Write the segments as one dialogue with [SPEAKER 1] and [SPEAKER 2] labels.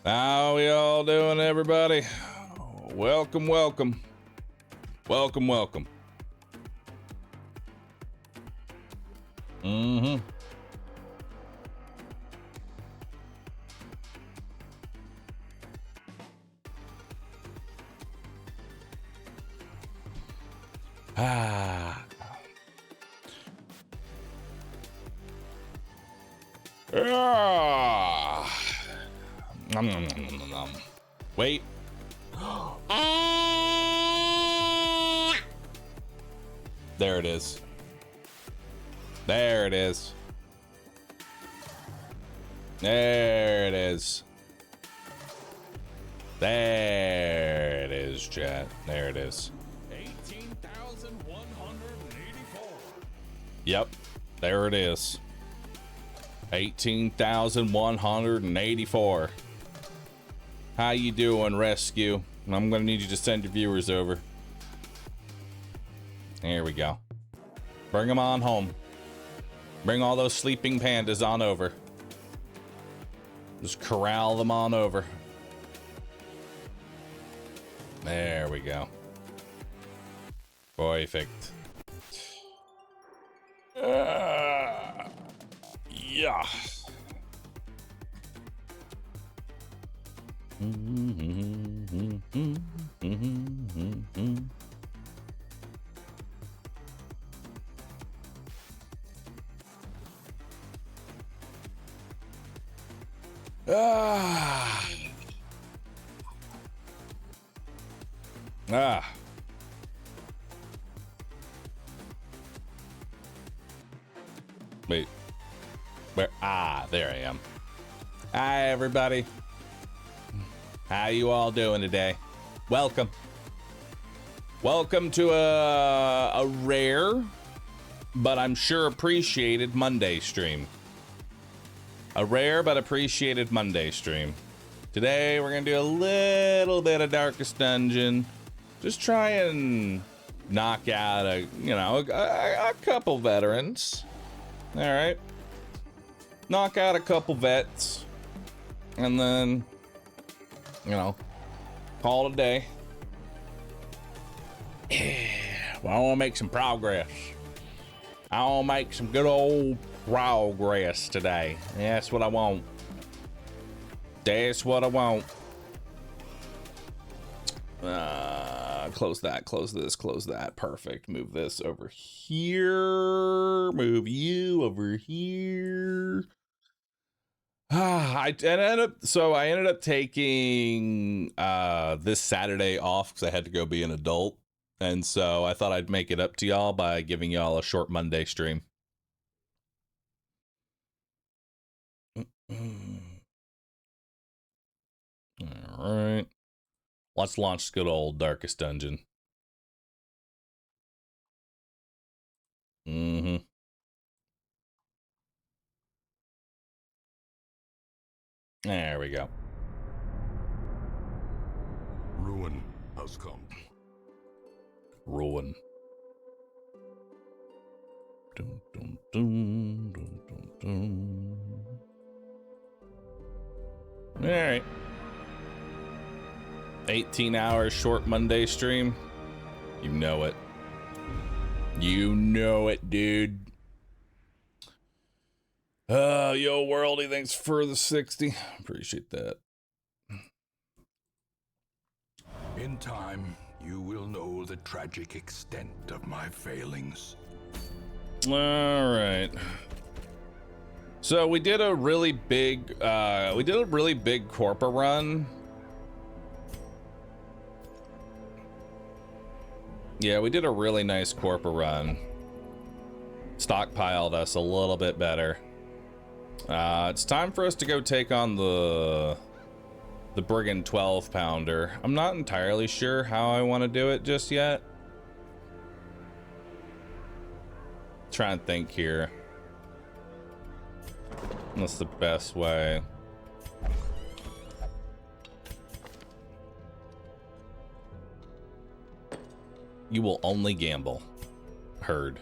[SPEAKER 1] How we all doing, everybody? Welcome, welcome. Welcome, welcome. Mm-hmm. Ah. Ah. Nom, nom, nom, nom, nom, nom. Wait. There it is. There it is. There it is. There it is, chat. There it is.
[SPEAKER 2] 18,184.
[SPEAKER 1] Yep. There it is. 18,184. How you doing, Rescue? I'm gonna need you to send your viewers over. There we go. Bring them on home. Bring all those sleeping pandas on over. Just corral them on over. There we go. Perfect. Yeah. Wait. Where? There I am. Hi, everybody. How you all doing today? Welcome. Welcome to a rare, but I'm sure appreciated Monday stream. A rare but appreciated Monday stream. Today we're gonna do a little bit of Darkest Dungeon. Just try and knock out a couple veterans. All right. Knock out a couple vets, and then, call it a day. Yeah, well, I want to make some progress. I want to make some good old progress today. That's what I want. That's what I want. Close that, close this, close that. Perfect. Move this over here. Move you over here. I ended up taking this Saturday off because I had to go be an adult, and so I thought I'd make it up to y'all by giving y'all a short Monday stream. All right, let's launch good old Darkest Dungeon. There we go.
[SPEAKER 2] Ruin has come.
[SPEAKER 1] Ruin. Dun, dun, dun, dun, dun, dun. All right. 18 hours short Monday stream. You know it. You know it, dude. Yo, Worldy, thanks for the 60. Appreciate that.
[SPEAKER 2] In time, you will know the tragic extent of my failings.
[SPEAKER 1] All right. So we did a really big Corpa run. Yeah, we did a really nice Corpa run. Stockpiled us a little bit better. It's time for us to go take on the Brigand 12 pounder. I'm not entirely sure how I want to do it just yet. Trying to think here. What's the best way? You will only gamble. Heard.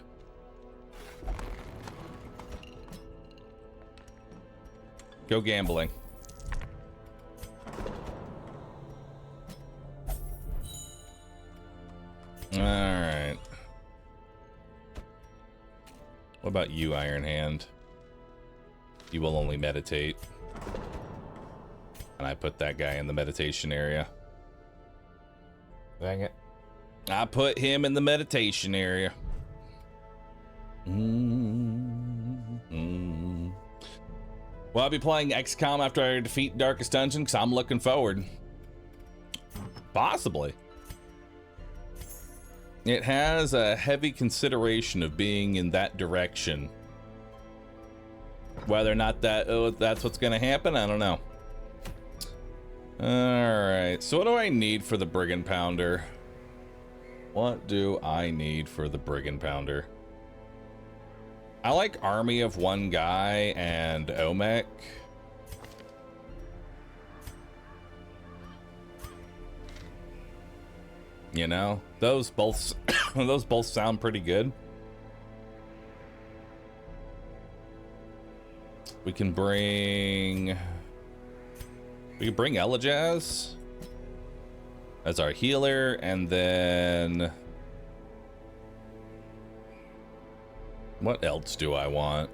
[SPEAKER 1] Go gambling. about you, Iron Hand? You will only meditate. And I put that guy in the meditation area. Dang it. I put him in the meditation area. Well, I'll be playing XCOM after I defeat Darkest Dungeon because I'm looking forward. Possibly. It has a heavy consideration of being in that direction. Whether or not that's what's going to happen, I don't know. Alright, so what do I need for the Brigand Pounder? What do I need for the Brigand Pounder? I like Army of One Guy and Omek. You know, those both those both sound pretty good. We can bring Elijaz as our healer, and then what else do I want?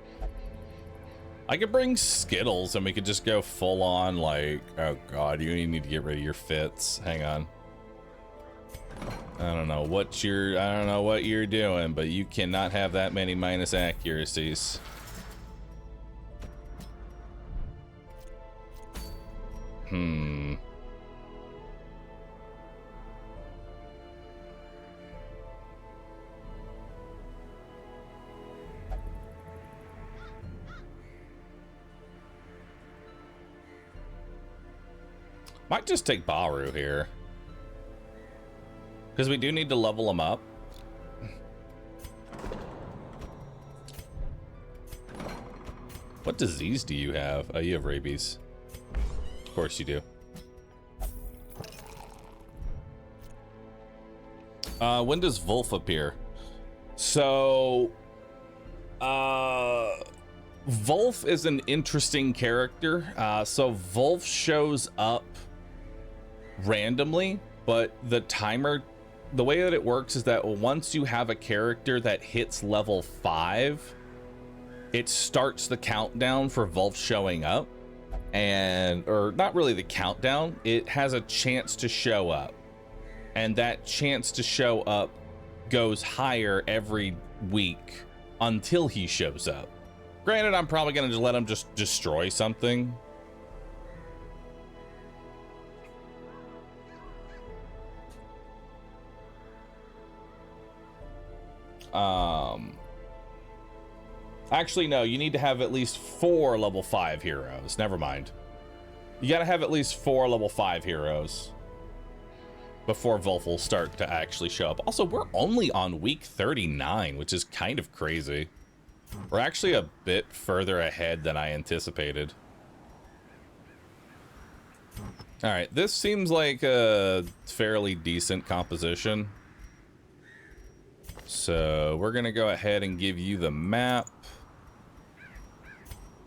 [SPEAKER 1] I could bring Skittles and we could just go full on like, oh god, you need to get rid of your fits. Hang on. I don't know what you're doing, but you cannot have that many minus accuracies. Might just take Bahroo here. Because we do need to level him up. What disease do you have? Oh, you have rabies. Of course you do. When does Wolf appear? So, Wolf is an interesting character. So Wolf shows up randomly, but the timer, the way that it works is that once you have a character that hits level 5, it starts the countdown for Wolf showing up. Or not really the countdown, it has a chance to show up. And that chance to show up goes higher every week until he shows up. Granted, I'm probably gonna just let him just destroy something. Actually, no, you need to have at least 4 level 5 heroes. Never mind. You gotta have at least 4 level 5 heroes before Wolf will start to actually show up. Also, we're only on week 39, which is kind of crazy. We're actually a bit further ahead than I anticipated. All right, this seems like a fairly decent composition. So we're gonna go ahead and give you the map.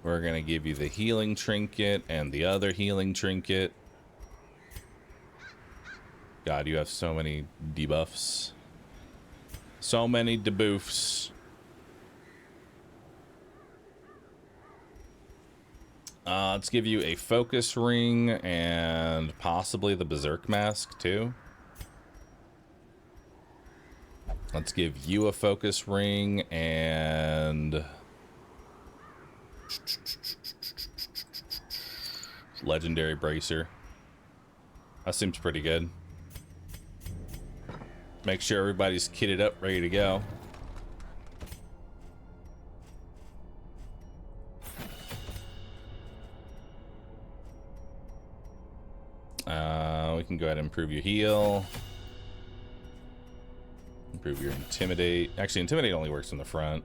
[SPEAKER 1] We're gonna give you the healing trinket and the other healing trinket. God, you have so many debuffs. So many debuffs. Let's give you a focus ring and possibly the berserk mask too. Let's give you a focus ring and legendary bracer. That seems pretty good. Make sure everybody's kitted up, ready to go. We can go ahead and improve your heal. Improve your intimidate. Actually, intimidate only works in the front.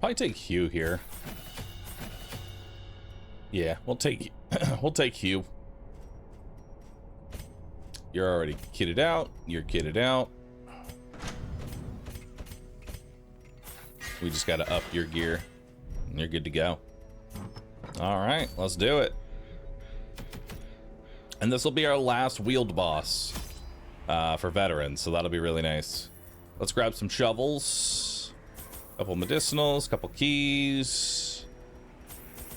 [SPEAKER 1] Probably take Hugh here. Yeah, we'll take Hugh. You're already kitted out. You're kitted out. We just gotta up your gear and you're good to go. All right, let's do it. And this will be our last wheeled boss for veterans, so that'll be really nice. Let's grab some shovels, couple medicinals, couple keys,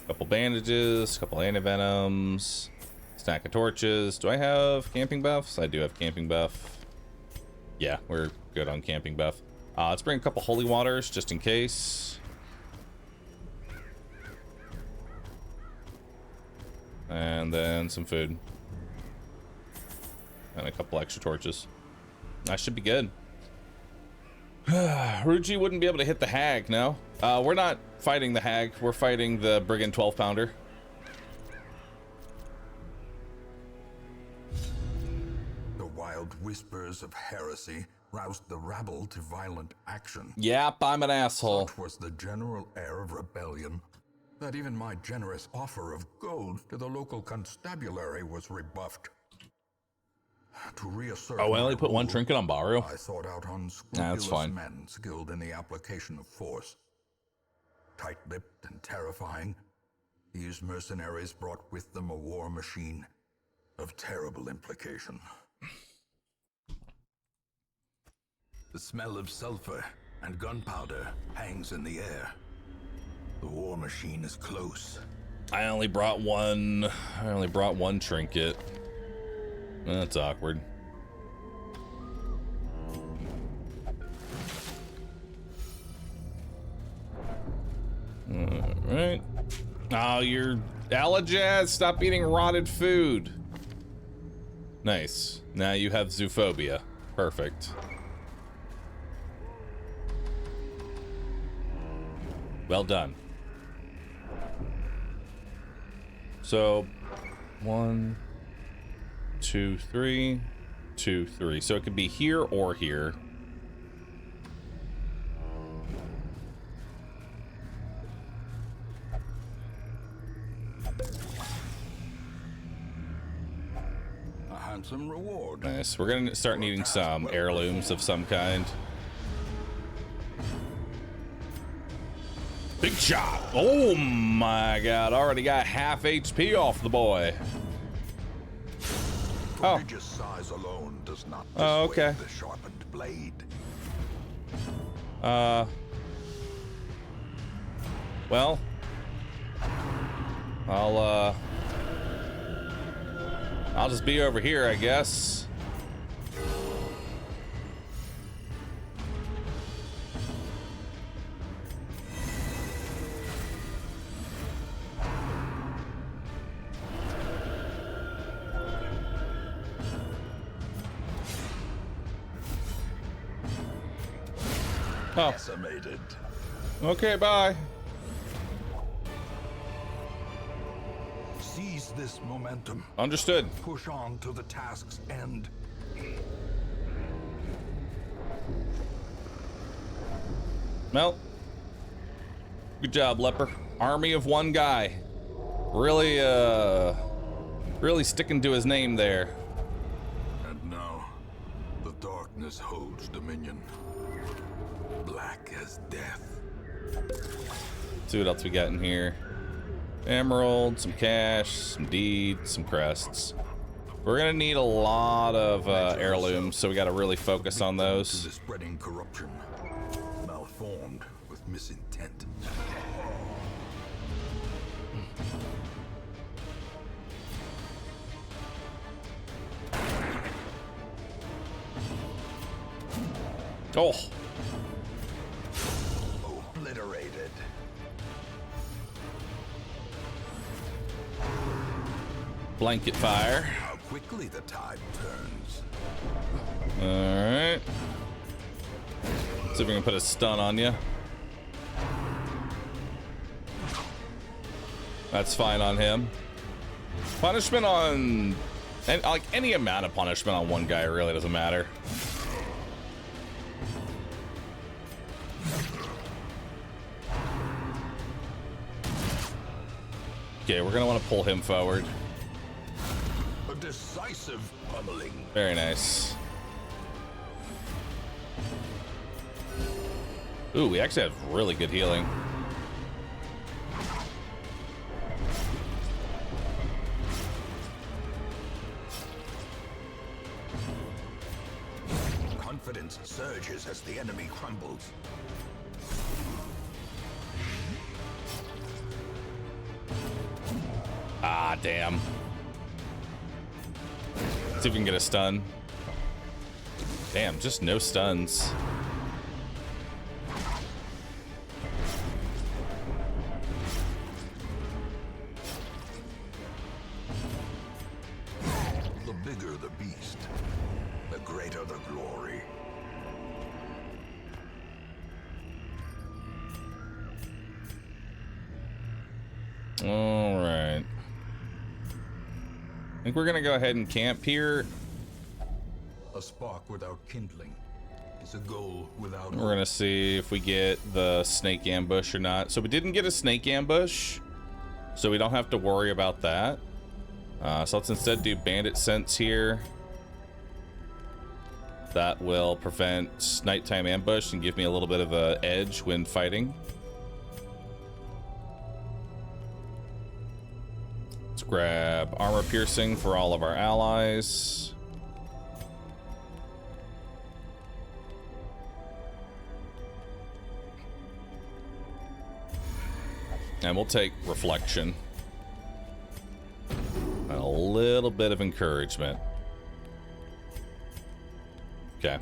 [SPEAKER 1] couple bandages, couple antivenoms, stack of torches. Do I have camping buffs? I do have camping buff. Yeah, we're good on camping buff. Let's bring a couple holy waters just in case. And then some food. And a couple extra torches. That should be good. Ruji wouldn't be able to hit the hag, no? We're not fighting the hag. We're fighting the brigand 12-pounder.
[SPEAKER 2] The wild whispers of heresy roused the rabble to violent action.
[SPEAKER 1] Yep, I'm an asshole.
[SPEAKER 2] Such was the general air of rebellion that even my generous offer of gold to the local constabulary was rebuffed. To reassert
[SPEAKER 1] Oh, I only
[SPEAKER 2] my
[SPEAKER 1] put one
[SPEAKER 2] rule,
[SPEAKER 1] trinket on Bahroo.
[SPEAKER 2] I sought out
[SPEAKER 1] That's
[SPEAKER 2] unscrupulous
[SPEAKER 1] fine.
[SPEAKER 2] men skilled in the application of force. Tight-lipped and terrifying, these mercenaries brought with them a war machine of terrible implication. The smell of sulfur and gunpowder hangs in the air. The war machine is close.
[SPEAKER 1] I only brought one trinket. That's awkward. All right. Oh, you're Alajaz, stop eating rotted food. Nice. Now you have zoophobia. Perfect. Well done. So, 1, 2, 3, 2, 3. So it could be here or here.
[SPEAKER 2] A handsome reward.
[SPEAKER 1] Nice. We're gonna start needing some heirlooms of some kind. Big shot. Oh my god. Already got half HP off the boy. Oh.
[SPEAKER 2] Prodigious size alone does not
[SPEAKER 1] Oh,
[SPEAKER 2] dissuade
[SPEAKER 1] okay.
[SPEAKER 2] the sharpened blade.
[SPEAKER 1] Well. I'll just be over here, I guess. Oh.
[SPEAKER 2] Decimated.
[SPEAKER 1] Okay, bye.
[SPEAKER 2] Seize this momentum.
[SPEAKER 1] Understood.
[SPEAKER 2] Push on to the task's end.
[SPEAKER 1] Well, good job, Leper. Army of one guy. Really, really sticking to his name there.
[SPEAKER 2] And now, the darkness holds dominion. Black as death.
[SPEAKER 1] Let's see what else we got in here. Emerald, some cash, some deeds, some crests. We're gonna need a lot of heirlooms, so we gotta really focus on
[SPEAKER 2] To
[SPEAKER 1] those.
[SPEAKER 2] the spreading corruption. Malformed with misintent.
[SPEAKER 1] Oh,
[SPEAKER 2] Obliterated.
[SPEAKER 1] blanket fire.
[SPEAKER 2] How quickly the tide turns.
[SPEAKER 1] All right. See if we can put a stun on you. That's fine on him. Punishment on, and like any amount of punishment on one guy really doesn't matter. Okay, we're gonna want to pull him forward.
[SPEAKER 2] A decisive pummeling.
[SPEAKER 1] Very nice. Ooh, we actually have really good healing.
[SPEAKER 2] confidence surges as the enemy crumbles.
[SPEAKER 1] Ah, damn. Let's see if we can get a stun. Damn, just no stuns.
[SPEAKER 2] The bigger the beast, the greater the glory.
[SPEAKER 1] All right. I think we're gonna go ahead and camp here.
[SPEAKER 2] A spark without kindling is a goal without.
[SPEAKER 1] We're gonna see if we get the snake ambush or not. So we didn't get a snake ambush, so we don't have to worry about that. So let's instead do bandit sense here. That will prevent nighttime ambush and give me a little bit of an edge when fighting. Let's grab armor piercing for all of our allies. And we'll take reflection. And a little bit of encouragement. Okay.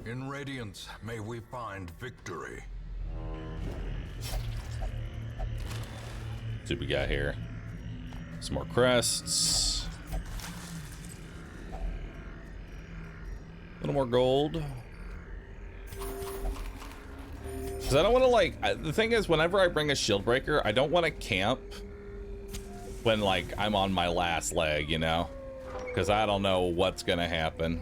[SPEAKER 2] In Radiance, may we find victory.
[SPEAKER 1] See what we got here. Some more crests. A little more gold. Because I don't want to, like, the thing is, whenever I bring a shield breaker, I don't want to camp when, like, I'm on my last leg, you know? Because I don't know what's going to happen.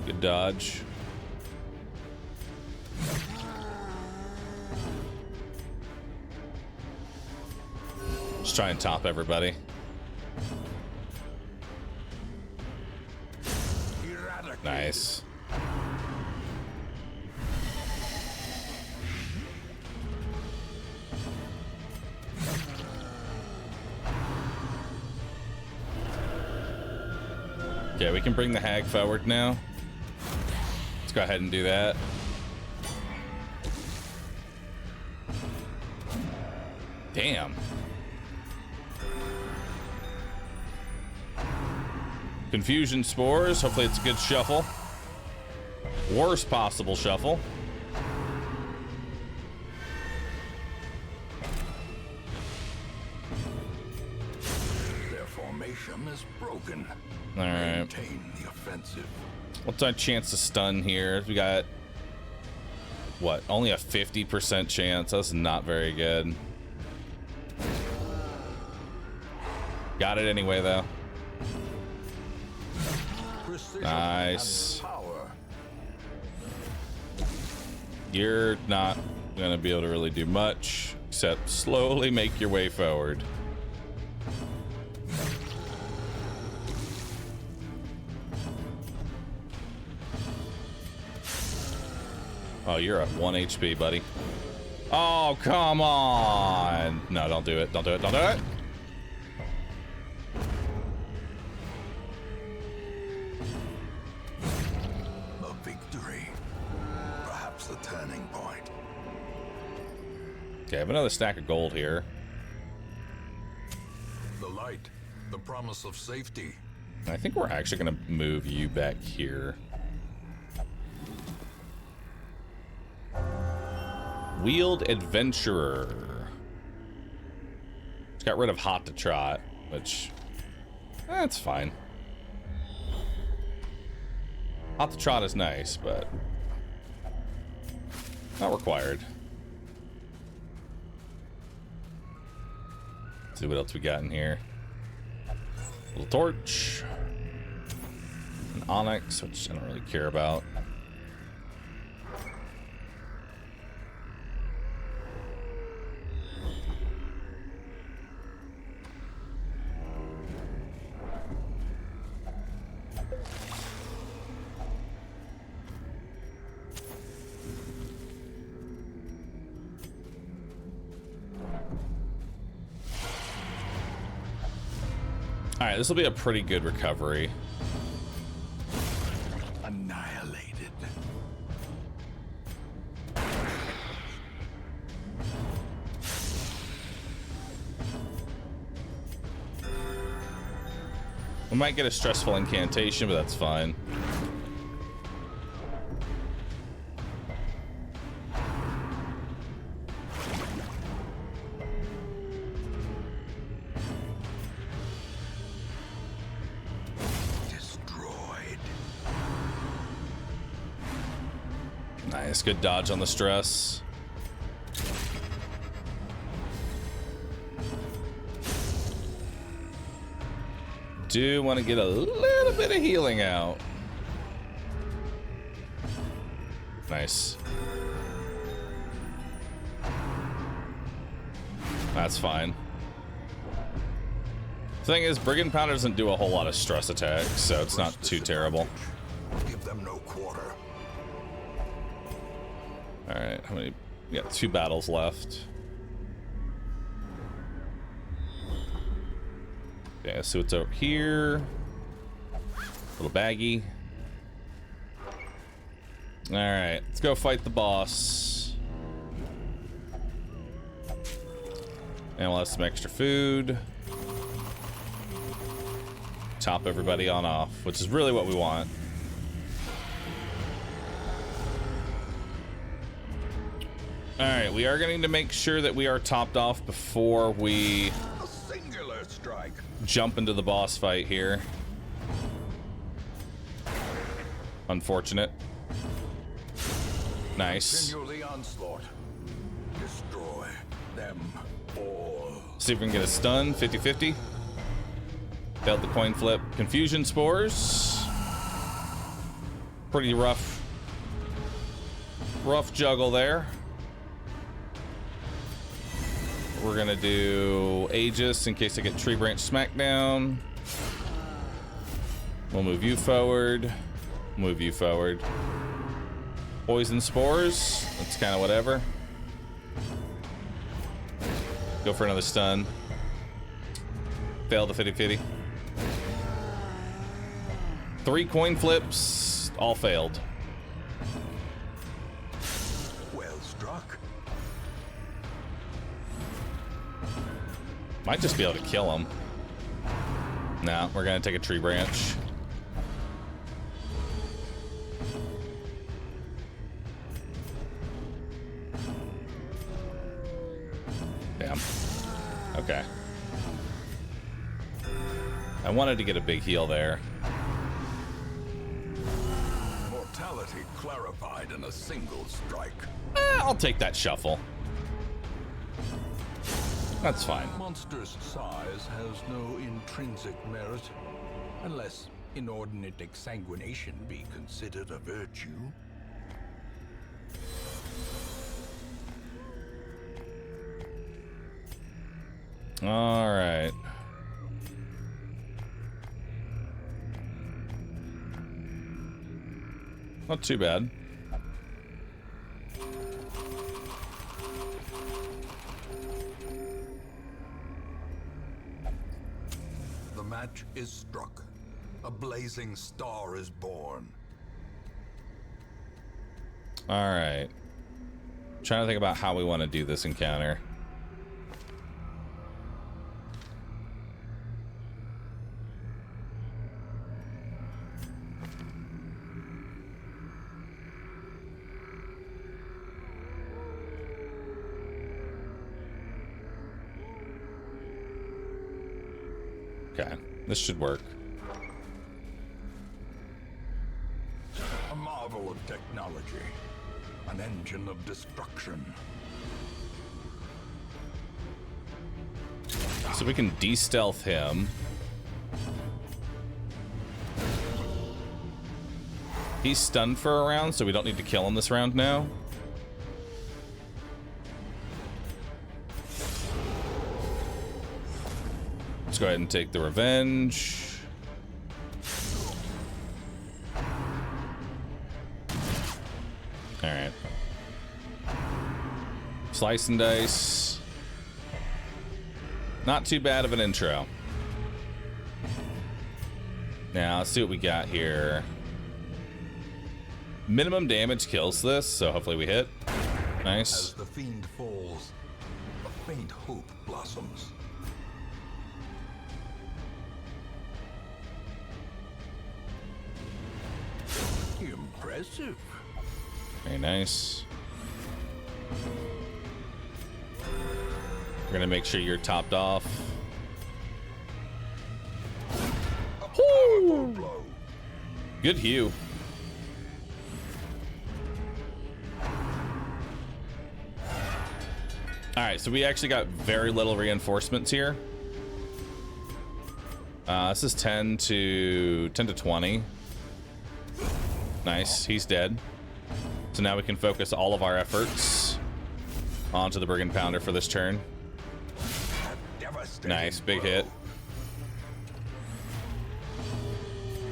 [SPEAKER 1] Good dodge. Just try and top everybody. Nice. Okay, we can bring the hag forward now. Let's go ahead and do that. Damn. Confusion spores. Hopefully it's a good shuffle. Worst possible shuffle.
[SPEAKER 2] Their formation is broken.
[SPEAKER 1] All right.
[SPEAKER 2] Maintain the offensive.
[SPEAKER 1] What's our chance to stun here? We got, what, only a 50% chance. That's not very good. Got it anyway, though.
[SPEAKER 2] Precision
[SPEAKER 1] Nice.
[SPEAKER 2] and power.
[SPEAKER 1] You're not gonna be able to really do much except slowly make your way forward. Oh, you're at 1 HP, buddy. Oh, come on. No, don't do it. Don't do it. Don't do it.
[SPEAKER 2] A victory. Perhaps the turning point.
[SPEAKER 1] Okay, I have another stack of gold here.
[SPEAKER 2] The light. The promise of safety.
[SPEAKER 1] I think we're actually gonna move you back here. Wheeled Adventurer. It's got rid of Hot to Trot, which, that's fine. Hot to Trot is nice, but not required. Let's see what else we got in here. Little torch. An onyx, which I don't really care about. All right, this will be a pretty good recovery.
[SPEAKER 2] Annihilated.
[SPEAKER 1] We might get a stressful incantation, but that's fine. Nice, good dodge on the stress. Do want to get a little bit of healing out. Nice. That's fine. Thing is, Brigand Pounder doesn't do a whole lot of stress attacks, so it's not too terrible.
[SPEAKER 2] Give them no quarter.
[SPEAKER 1] All right, how many? We got 2 battles left. Okay, so it's over here. Little baggy. All right, let's go fight the boss. And we'll have some extra food. Top everybody on off, which is really what we want. All right, we are going to make sure that we are topped off before we
[SPEAKER 2] A singular strike.
[SPEAKER 1] jump into the boss fight here. Unfortunate. Nice.
[SPEAKER 2] Continue the onslaught. Destroy them all.
[SPEAKER 1] See if we can get a stun. 50-50. Failed the coin flip. Confusion spores. Pretty rough juggle there. We're gonna do Aegis in case I get Tree Branch Smackdown. We'll move you forward. Move you forward. Poison spores. That's kind of whatever. Go for another stun. Fail the 50-50. 3 coin flips. All failed.
[SPEAKER 2] Well struck.
[SPEAKER 1] Might just be able to kill him. Nah, we're gonna take a tree branch. Damn. Okay. I wanted to get a big heal there.
[SPEAKER 2] Mortality clarified in a single strike.
[SPEAKER 1] I'll take that shuffle. That's fine.
[SPEAKER 2] Monster's size has no intrinsic merit, unless inordinate exsanguination be considered a virtue.
[SPEAKER 1] All right. Not too bad.
[SPEAKER 2] The match is struck. A blazing star is born.
[SPEAKER 1] All right. Trying to think about how we want to do this encounter. Okay, this should work.
[SPEAKER 2] A marvel of technology. An engine of destruction.
[SPEAKER 1] So we can de-stealth him. He's stunned for a round, so we don't need to kill him this round now. Let's go ahead and take the revenge. All right. Slice and dice. Not too bad of an intro. Now, let's see what we got here. Minimum damage kills this, so hopefully we hit. Nice.
[SPEAKER 2] As the fiend falls, a faint hope blossoms. Impressive.
[SPEAKER 1] Very nice. We're gonna make sure you're topped off.
[SPEAKER 2] A powerful blow.
[SPEAKER 1] Good hue. Alright, so we actually got very little reinforcements here. This is 10 to 20. Nice, he's dead. So now we can focus all of our efforts onto the Brigand Pounder for this turn. Nice, big hit.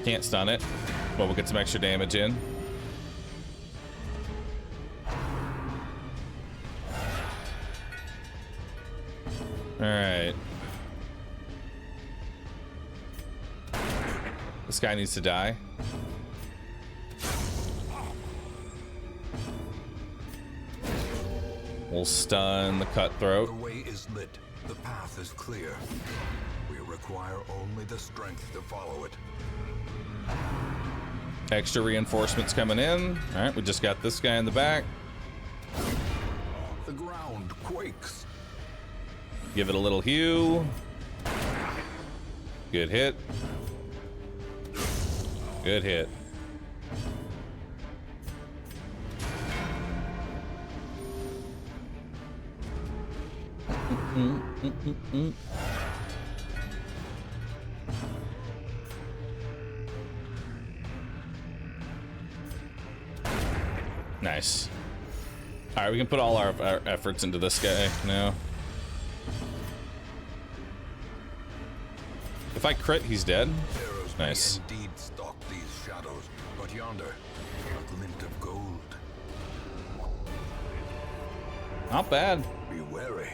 [SPEAKER 1] Can't stun it, but we'll get some extra damage in. All right. This guy needs to die. We'll stun the cutthroat.
[SPEAKER 2] The way is lit. The path is clear. We require only the strength to follow it.
[SPEAKER 1] Extra reinforcements coming in. All right, we just got this guy in the back.
[SPEAKER 2] The ground quakes.
[SPEAKER 1] Give it a little hue. Good hit. Good hit. Nice. All right, we can put all our efforts into this guy now. If I crit, he's dead.
[SPEAKER 2] Arrows
[SPEAKER 1] Nice.
[SPEAKER 2] may indeed stalk these shadows, but yonder, a glint of gold.
[SPEAKER 1] Not bad.
[SPEAKER 2] Be wary.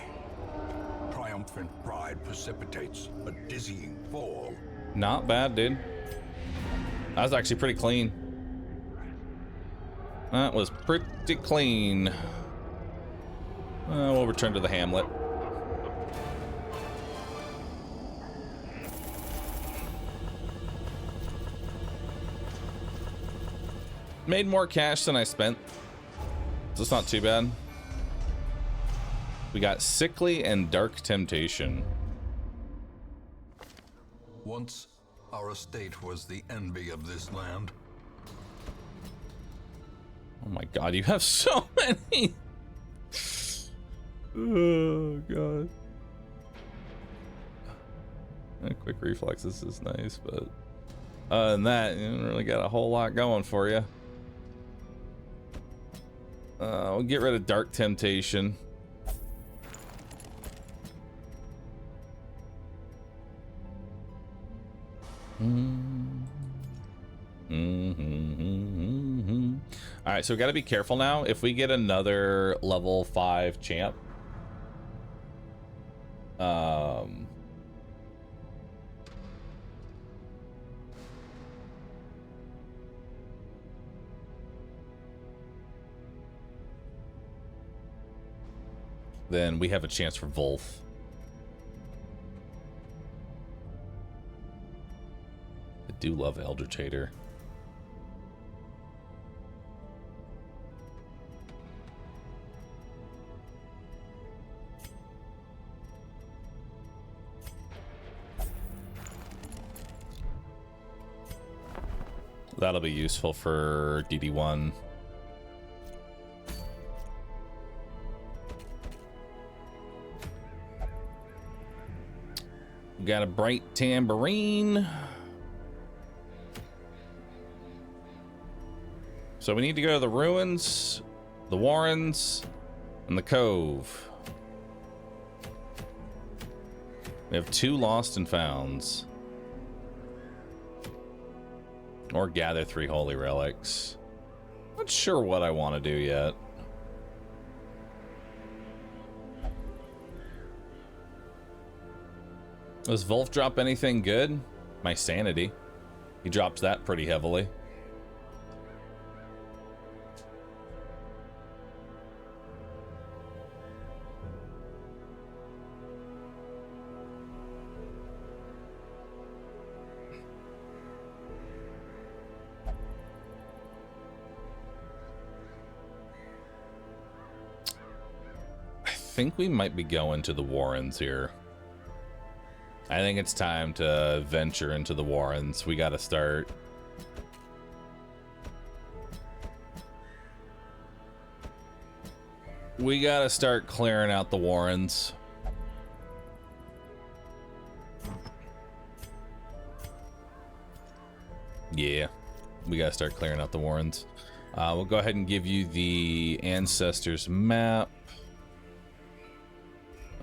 [SPEAKER 2] Triumphant pride precipitates a dizzying fall.
[SPEAKER 1] Not bad, dude. That was actually pretty clean. That was pretty clean. We'll return to the hamlet. Made more cash than I spent, so it's not too bad. We got Sickly and Dark Temptation.
[SPEAKER 2] Once, our estate was the envy of this land.
[SPEAKER 1] Oh my god, you have so many! Oh god. Quick reflexes is nice, but other than that, you don't really got a whole lot going for you. We'll get rid of Dark Temptation. All right, so we got to be careful now. If we get another level 5 champ, then we have a chance for Wolf. I do love Eldritch Hater. That'll be useful for DD1. We got a bright tambourine. So we need to go to the ruins, the warrens, and the cove. We have 2 lost and founds. Or gather 3 holy relics. Not sure what I want to do yet. Does Wolf drop anything good? My sanity. He drops that pretty heavily. I think we might be going to the Warrens here. I think it's time to venture into the Warrens. We gotta start. We gotta start clearing out the Warrens. Yeah, we gotta start clearing out the Warrens. We'll go ahead and give you the Ancestors map.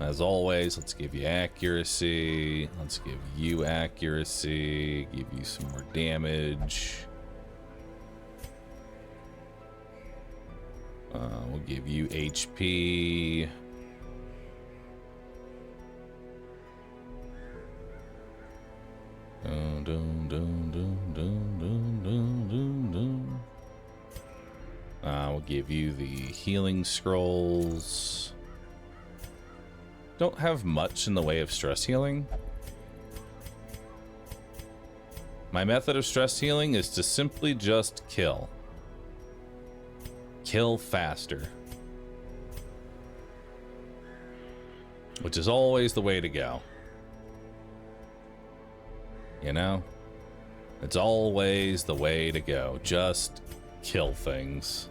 [SPEAKER 1] As always, let's give you accuracy. Let's give you accuracy. Give you some more damage. We'll give you HP. Dun, dun, dun, dun, dun, dun, dun, dun, dun. We'll give you the healing scrolls. Don't have much in the way of stress healing. My method of stress healing is to simply just kill. Kill faster. Which is always the way to go. You know? It's always the way to go. Just kill things.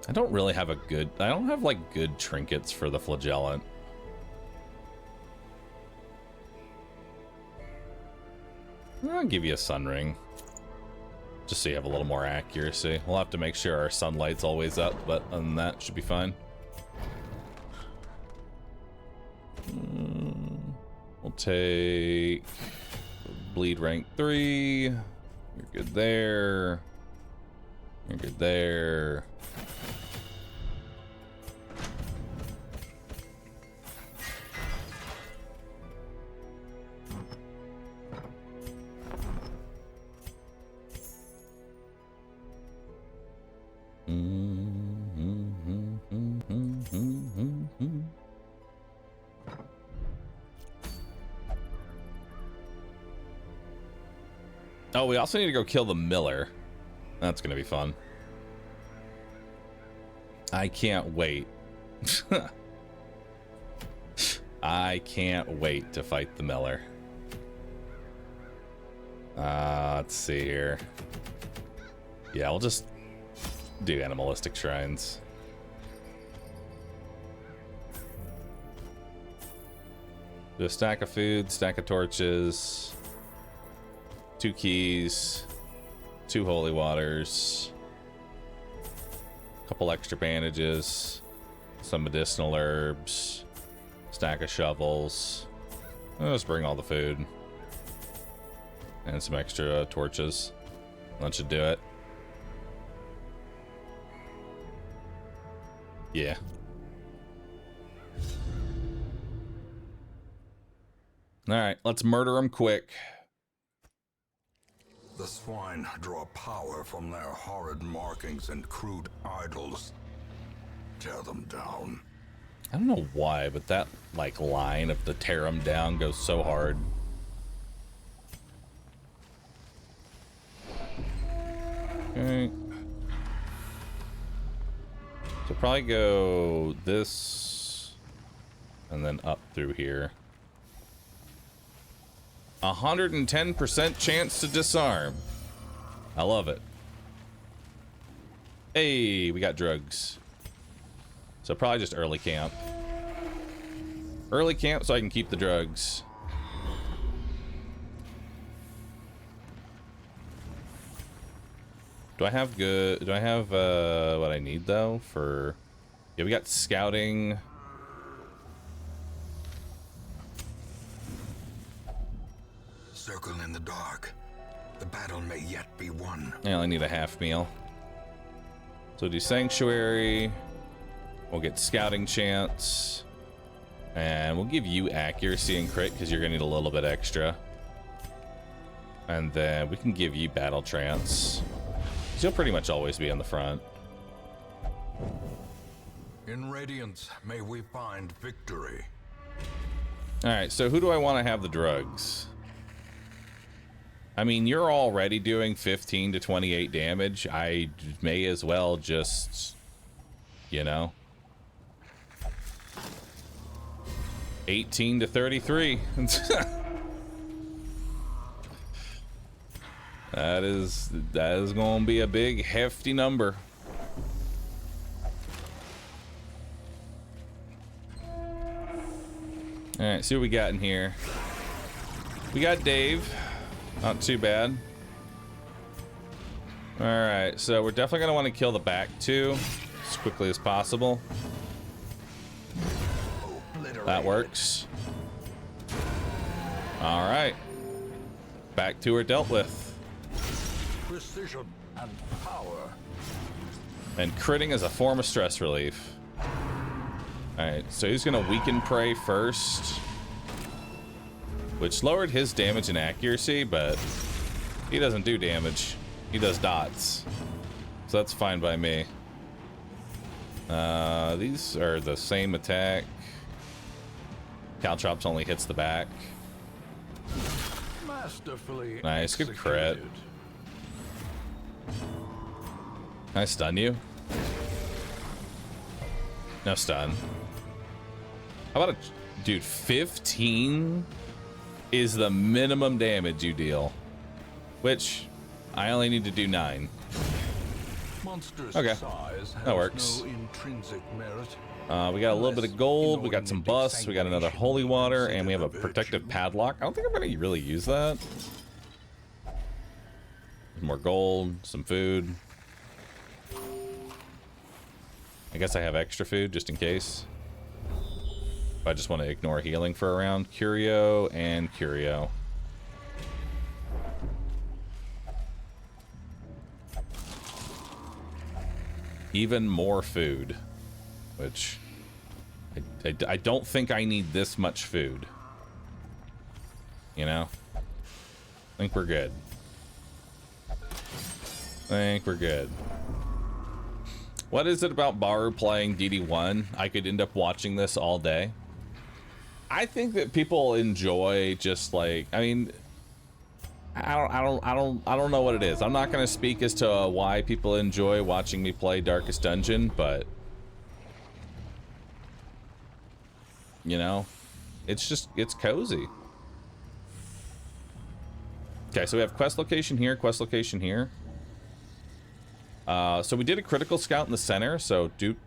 [SPEAKER 1] I don't really have a good... I don't have, like, good trinkets for the flagellant. I'll give you a sun ring. Just so you have a little more accuracy. We'll have to make sure our sunlight's always up, but other than that, should be fine. We'll take... bleed rank 3. You're good there. You're good there. Oh, we also need to go kill the Miller. That's gonna be fun. I can't wait. I can't wait to fight the Miller. Let's see here. Yeah, we'll just do animalistic shrines. Do a stack of food, stack of torches, 2 keys, 2 holy waters, a couple extra bandages, some medicinal herbs, stack of shovels. I'll just bring all the food and some extra torches. That should do it. Yeah. All right, let's murder them quick.
[SPEAKER 2] The swine draw power from their horrid markings and crude idols. Tear them down.
[SPEAKER 1] I don't know why, but that like line of the tear them down goes so hard. Okay. So probably go this and then up through here. 110% chance to disarm. I love it. Hey, we got drugs. So probably just early camp. Early camp so I can keep the drugs. Do I have what I need though for... Yeah, we got scouting.
[SPEAKER 2] Circle in the dark. The battle may yet be won.
[SPEAKER 1] I only need a half meal. So do sanctuary. We'll get scouting chance. And we'll give you accuracy and crit because you're going to need a little bit extra. And then we can give you battle trance. You'll pretty much always be on the front.
[SPEAKER 2] In Radiance, may we find victory.
[SPEAKER 1] Alright, so who do I want to have the drugs? I mean, you're already doing 15 to 28 damage. I may as well just, you know, 18 to 33. That is going to be a big, hefty number. All right, see what we got in here. We got Dave. Not too bad. All right, so we're definitely going to want to kill the back two as quickly as possible. That works. All right. Back two are dealt with.
[SPEAKER 2] Precision and power.
[SPEAKER 1] And critting is a form of stress relief. Alright, so he's gonna weaken prey first, which lowered his damage and accuracy, but he doesn't do damage. He does dots. So that's fine by me. These are the same attack. Caltrops only hits the back.
[SPEAKER 2] Masterfully
[SPEAKER 1] nice, good crit.
[SPEAKER 2] executed.
[SPEAKER 1] Can I stun you? No stun. How about a... Dude, 15 is the minimum damage you deal. Which, I only need to do 9.
[SPEAKER 2] Monstrous
[SPEAKER 1] Okay,
[SPEAKER 2] size has
[SPEAKER 1] that works.
[SPEAKER 2] no intrinsic merit.
[SPEAKER 1] We got a little bit of gold, we got some busts, we got another holy water, and we have a protective padlock. I don't think I'm gonna really use that. More gold, some food. I guess I have extra food just in case. If I just want to ignore healing for a round. Curio and Curio. Even more food, which I don't think I need this much food. You know? I think we're good. I think we're good. What is it about Bahroo playing DD1? I could end up watching this all day. I think that people enjoy just like, I mean, I don't know what it is. I'm not going to speak as to why people enjoy watching me play Darkest Dungeon, but you know, it's cozy. Okay, so we have quest location here, quest location here. So we did a critical scout in the center, so doot.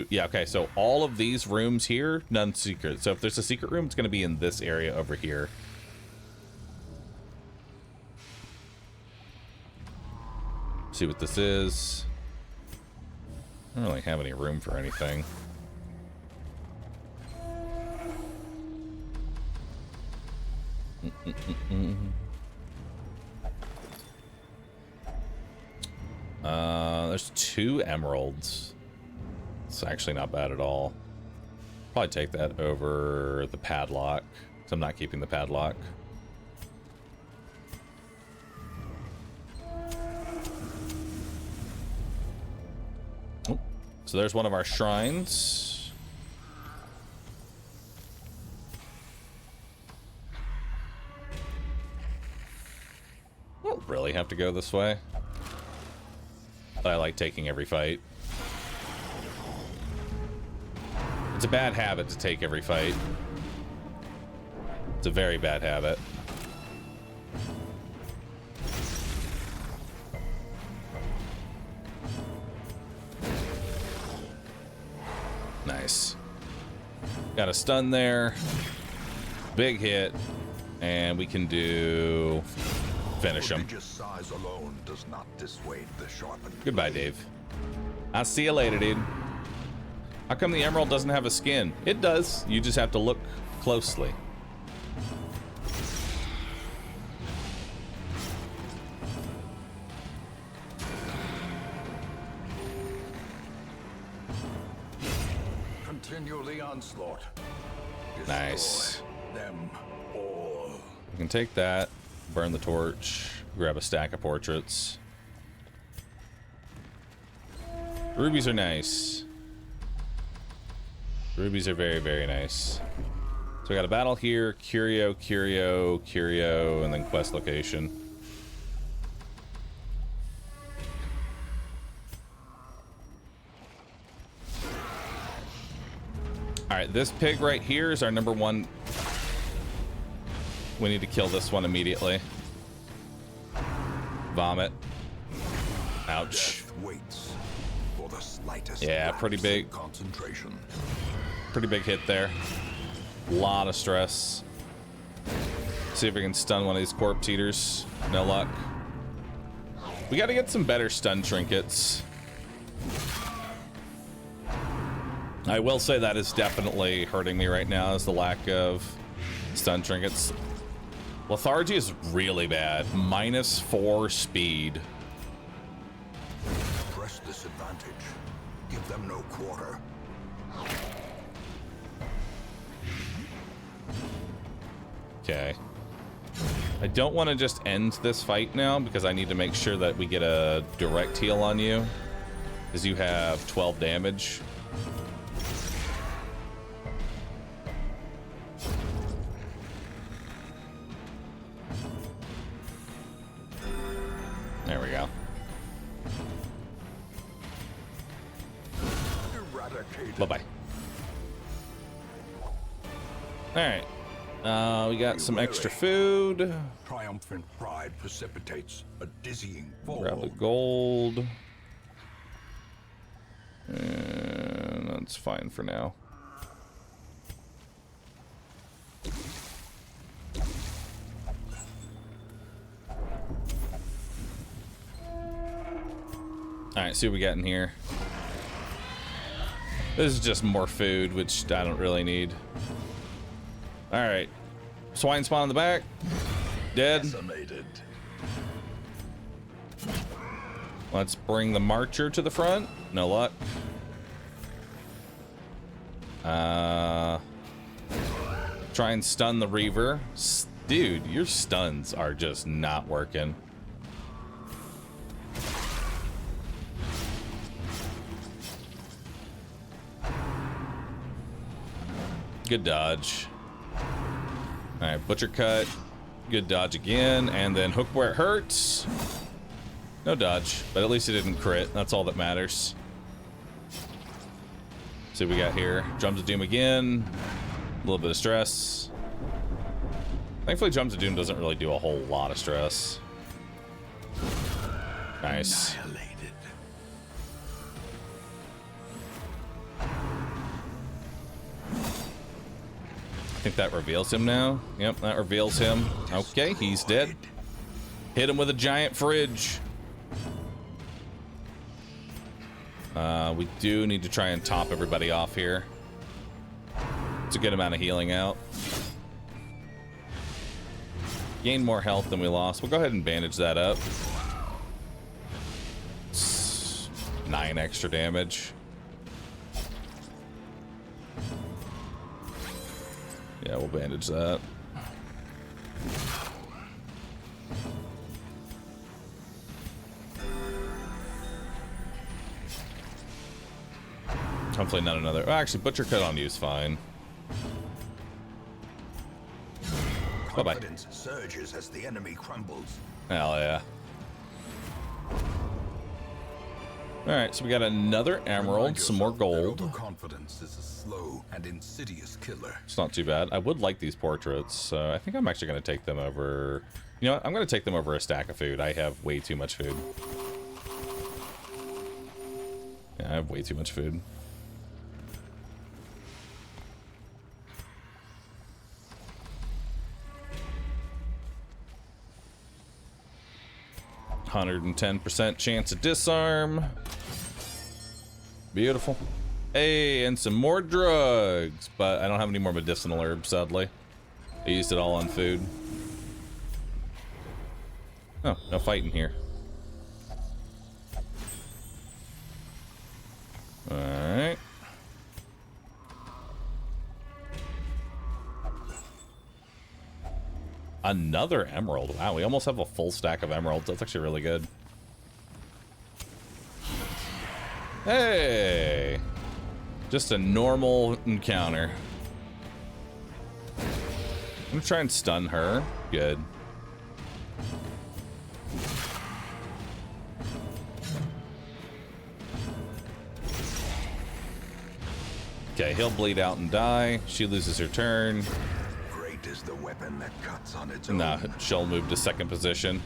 [SPEAKER 1] Yeah, okay, so all of these rooms here, none secret. So if there's a secret room, it's going to be in this area over here. See what this is. I don't really have any room for anything. There's 2 emeralds. It's actually not bad at all. Probably take that over the padlock, because I'm not keeping the padlock. Oh, so there's one of our shrines. I don't really have to go this way. But I like taking every fight. It's a bad habit to take every fight. It's a very bad habit. Nice. Got a stun there. Big hit. And we can do... finish him.
[SPEAKER 2] Size alone does not dissuade the sharpened.
[SPEAKER 1] Goodbye, Dave. I'll see you later, dude. How come the emerald doesn't have a skin? It does. You just have to look closely.
[SPEAKER 2] Continue the onslaught.
[SPEAKER 1] Nice.
[SPEAKER 2] Destroy them all.
[SPEAKER 1] We can take that, burn the torch, grab a stack of portraits. Rubies are nice. Rubies are very, very nice. So we got a battle here, curio, and then quest location. Alright, this pig right here is our number one. We need to kill this one immediately. Vomit. Ouch.
[SPEAKER 2] Death waits for the slightest
[SPEAKER 1] Yeah, pretty big.
[SPEAKER 2] Concentration.
[SPEAKER 1] Pretty big hit there. Lot of stress. See if we can stun one of these corpse eaters. No luck. We got to get some better stun trinkets. I will say that is definitely hurting me right now, is the lack of stun trinkets. Lethargy is really bad. -4 speed.
[SPEAKER 2] Press this advantage. Give them no quarter.
[SPEAKER 1] Okay. I don't want to just end this fight now because I need to make sure that we get a direct heal on you, because you have 12 damage. There we go. Bye-bye. Alright. We got some extra food.
[SPEAKER 2] Triumphant pride precipitates a dizzying fall.
[SPEAKER 1] Grab the gold. And that's fine for now. Alright, see what we got in here. This is just more food, which I don't really need. Alright. Swine spawn in the back. Dead.
[SPEAKER 2] Decimated.
[SPEAKER 1] Let's bring the marcher to the front. No luck. Try and stun the Reaver. Dude, your stuns are just not working. Good dodge. Alright, butcher cut. Good dodge again, and then hook where it hurts. No dodge, but at least it didn't crit. That's all that matters. See what we got here. Drums of Doom again. A little bit of stress. Thankfully, Drums of Doom doesn't really do a whole lot of stress. Nice.
[SPEAKER 2] Annihilated.
[SPEAKER 1] I think that reveals him now. Yep, that reveals him. Okay, he's dead. Hit him with a giant fridge. We do need to try and top everybody off here. It's a good amount of healing out. Gained more health than we lost. We'll go ahead and bandage that up. It's 9 extra damage. Yeah, we'll bandage that. Hopefully not another. Oh, actually, butcher cut on you is fine. Bye-bye.
[SPEAKER 2] Confidence surges as the enemy crumbles.
[SPEAKER 1] Hell yeah. Alright, so we got another emerald, some more gold.
[SPEAKER 2] Overconfidence is a slow and insidious killer.
[SPEAKER 1] It's not too bad. I would like these portraits, so I think I'm actually going to take them over... You know what? I'm going to take them over a stack of food. I have way too much food. Yeah, I have way too much food. %, chance of disarm. Beautiful. Hey, and some more drugs, but I don't have any more medicinal herbs, sadly. I used it all on food. Oh, no fighting here. Alright. Another emerald. Wow, we almost have a full stack of emeralds. That's actually really good. Hey! Just a normal encounter. I'm gonna try and stun her. Good. Okay, he'll bleed out and die. She loses her turn.
[SPEAKER 2] Great is the weapon that cuts on its own.
[SPEAKER 1] Nah, she'll move to second position.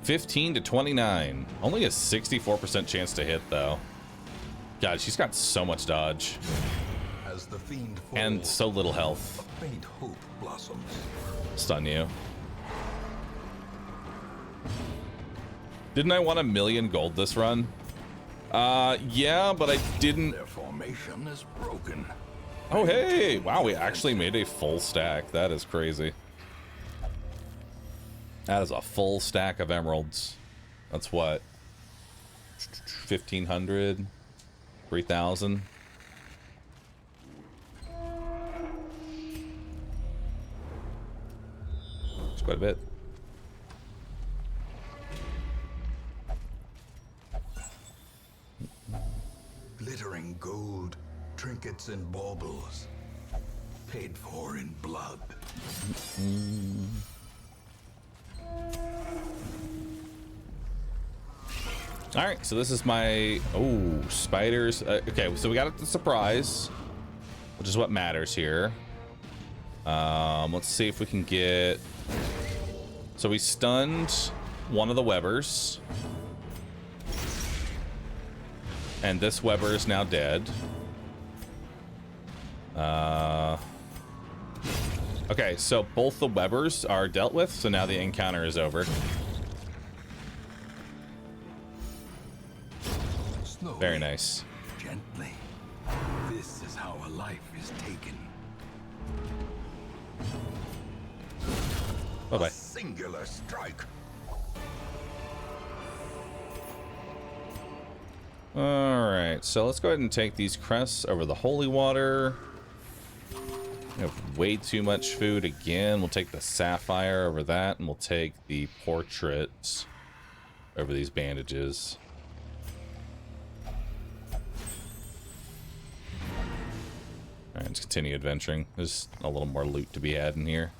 [SPEAKER 1] $15 to $29. Only a 64% chance to hit, though. God, she's got so much dodge.
[SPEAKER 2] As the fiend falls,
[SPEAKER 1] And so little health.
[SPEAKER 2] a faint hope blossoms.
[SPEAKER 1] Stun you. Didn't I want 1,000,000 gold this run? Yeah, but I didn't.
[SPEAKER 2] Their formation is broken.
[SPEAKER 1] Oh, hey! Wow, we actually made a full stack. That is crazy. That is a full stack of emeralds. That's what? 1,500? 3,000? It's quite a bit.
[SPEAKER 2] Glittering gold, trinkets and baubles, paid for in blood.
[SPEAKER 1] All right, so this is my spiders. Okay, so we got the surprise, which is what matters here. Let's see if we can get. So we stunned one of the webbers, and this webber is now dead. Okay, so both the webbers are dealt with, so now the encounter is over.
[SPEAKER 2] Slowly,
[SPEAKER 1] Very nice.
[SPEAKER 2] gently. This is how a life is taken.
[SPEAKER 1] Bye-bye.
[SPEAKER 2] A singular strike.
[SPEAKER 1] All right, so let's go ahead and take these crests over the holy water. We have way too much food again. We'll take the sapphire over that, and we'll take the portraits over these bandages. All right, let's continue adventuring. There's a little more loot to be had in here.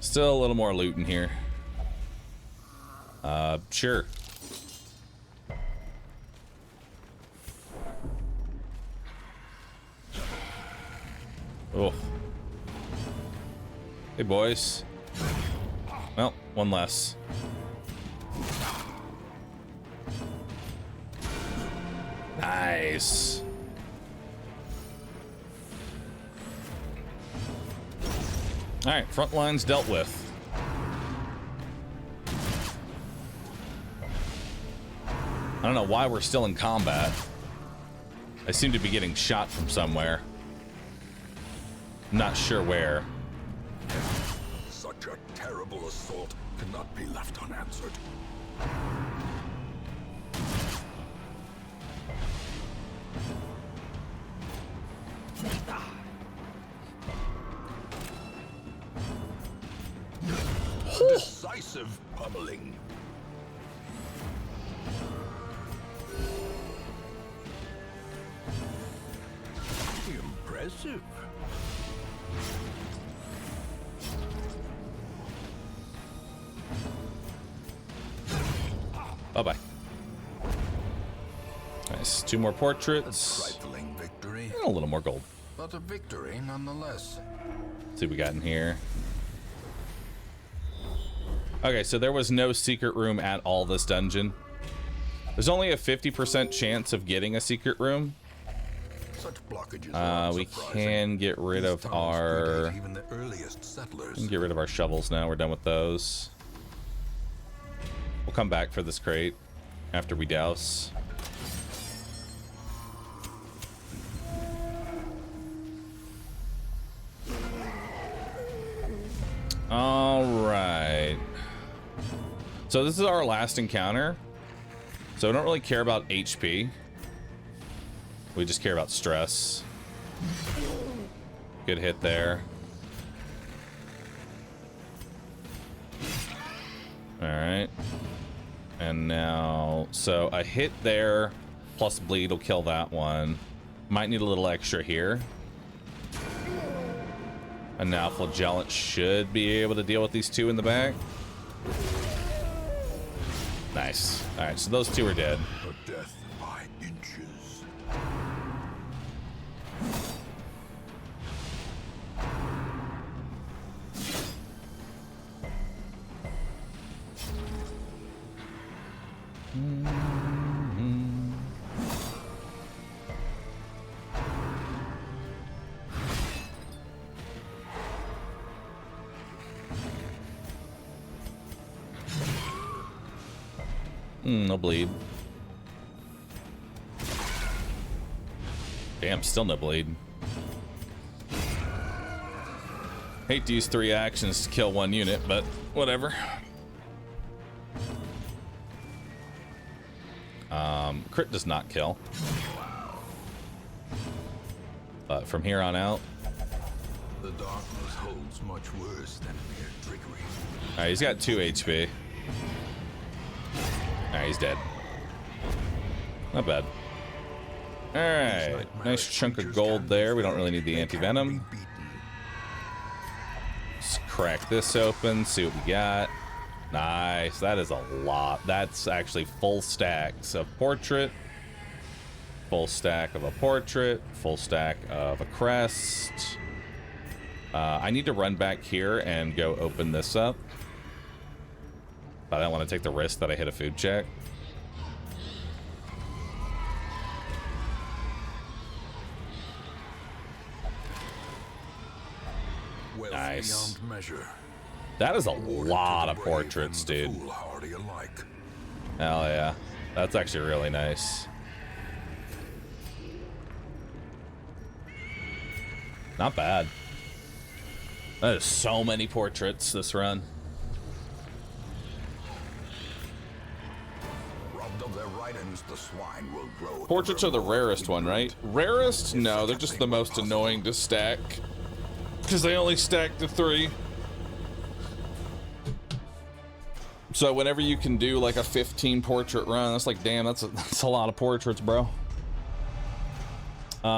[SPEAKER 1] Still a little more loot in here. Sure. Oh. Hey, boys. Well, one less. Nice. All right, front lines dealt with. I don't know why we're still in combat. I seem to be getting shot from somewhere. Not sure where.
[SPEAKER 2] Such a terrible assault cannot be left unanswered. Decisive pummeling. Impressive.
[SPEAKER 1] Bye-bye. Nice. 2 more portraits.
[SPEAKER 2] Trifling victory,
[SPEAKER 1] And a little more gold.
[SPEAKER 2] but a victory nonetheless.
[SPEAKER 1] Let's see what we got in here. Okay, so there was no secret room at all this dungeon. There's only a 50% chance of getting a secret room.
[SPEAKER 2] Such blockages are
[SPEAKER 1] We
[SPEAKER 2] unsurprising.
[SPEAKER 1] can get rid
[SPEAKER 2] These
[SPEAKER 1] of
[SPEAKER 2] tunnels
[SPEAKER 1] our...
[SPEAKER 2] predate even the earliest settlers.
[SPEAKER 1] We can get rid of our shovels now. We're done with those. We'll come back for this crate after we douse. All right. So this is our last encounter. So I don't really care about HP. We just care about stress. Good hit there. Alright. And now, so a hit there plus bleed will kill that one. Might need a little extra here. And now Flagellant should be able to deal with these two in the back. Nice. Alright, so those two are dead.
[SPEAKER 2] A death by inches.
[SPEAKER 1] No bleed. Damn, still no bleed. Hate to use 3 actions to kill 1 unit, but whatever. Crit does not kill. But from here on out...
[SPEAKER 2] The darkness holds much worse than mere trickery.
[SPEAKER 1] Alright, he's got 2 HP. Alright, he's dead. Not bad. Alright, nice chunk of gold there. We don't really need the anti-venom. Let's crack this open, see what we got. Nice, that is a lot. That's actually full stacks of portrait. Full stack of a portrait. Full stack of a crest. I need to run back here and go open this up. But I don't want to take the risk that I hit a food check. Nice. That is a lot of portraits, dude. Hell yeah. That's actually really nice. Not bad. That is so many portraits this run. Portraits are the rarest one, right? Rarest? No, they're just the most annoying to stack. Because they only stack to 3. So whenever you can do like a 15 portrait run, that's like, damn, that's a lot of portraits, bro.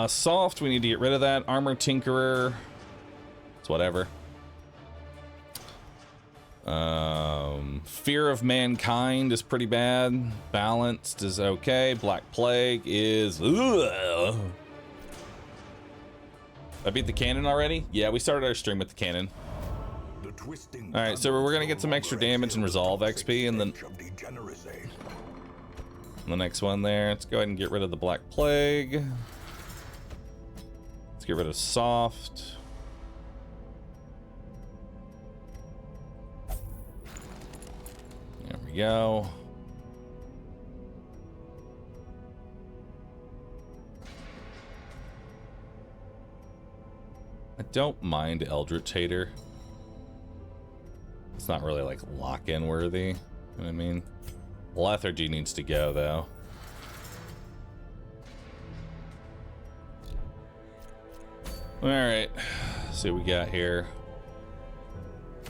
[SPEAKER 1] Soft, we need to get rid of that. Armor Tinkerer. It's whatever. Fear of Mankind is pretty bad. Balanced is okay. Black Plague is... Ugh. I beat the cannon already? Yeah, we started our stream with the cannon. Alright, so we're gonna get some extra damage and resolve XP, and then the next one there. Let's go ahead and get rid of the Black Plague. Let's get rid of Soft. There we go. I don't mind Eldritch Hater. It's not really like lock-in worthy. You know what I mean? Lethargy needs to go though. Alright. See what we got here.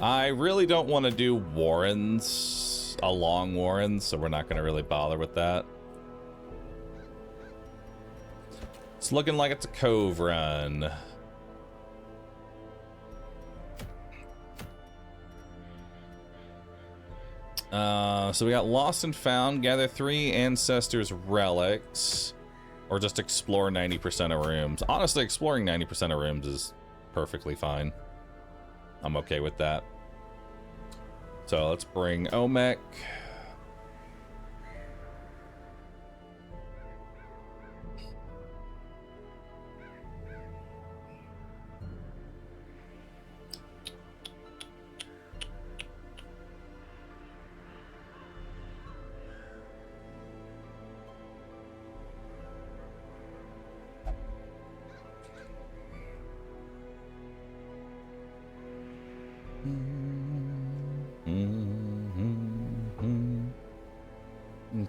[SPEAKER 1] I really don't want to do Warrens, a long Warren, so we're not going to really bother with that. It's looking like it's a Cove run. So we got Lost and Found, gather 3 Ancestors relics, or just explore 90% of rooms. Honestly, exploring 90% of rooms is perfectly fine. I'm okay with that. So let's bring Omek.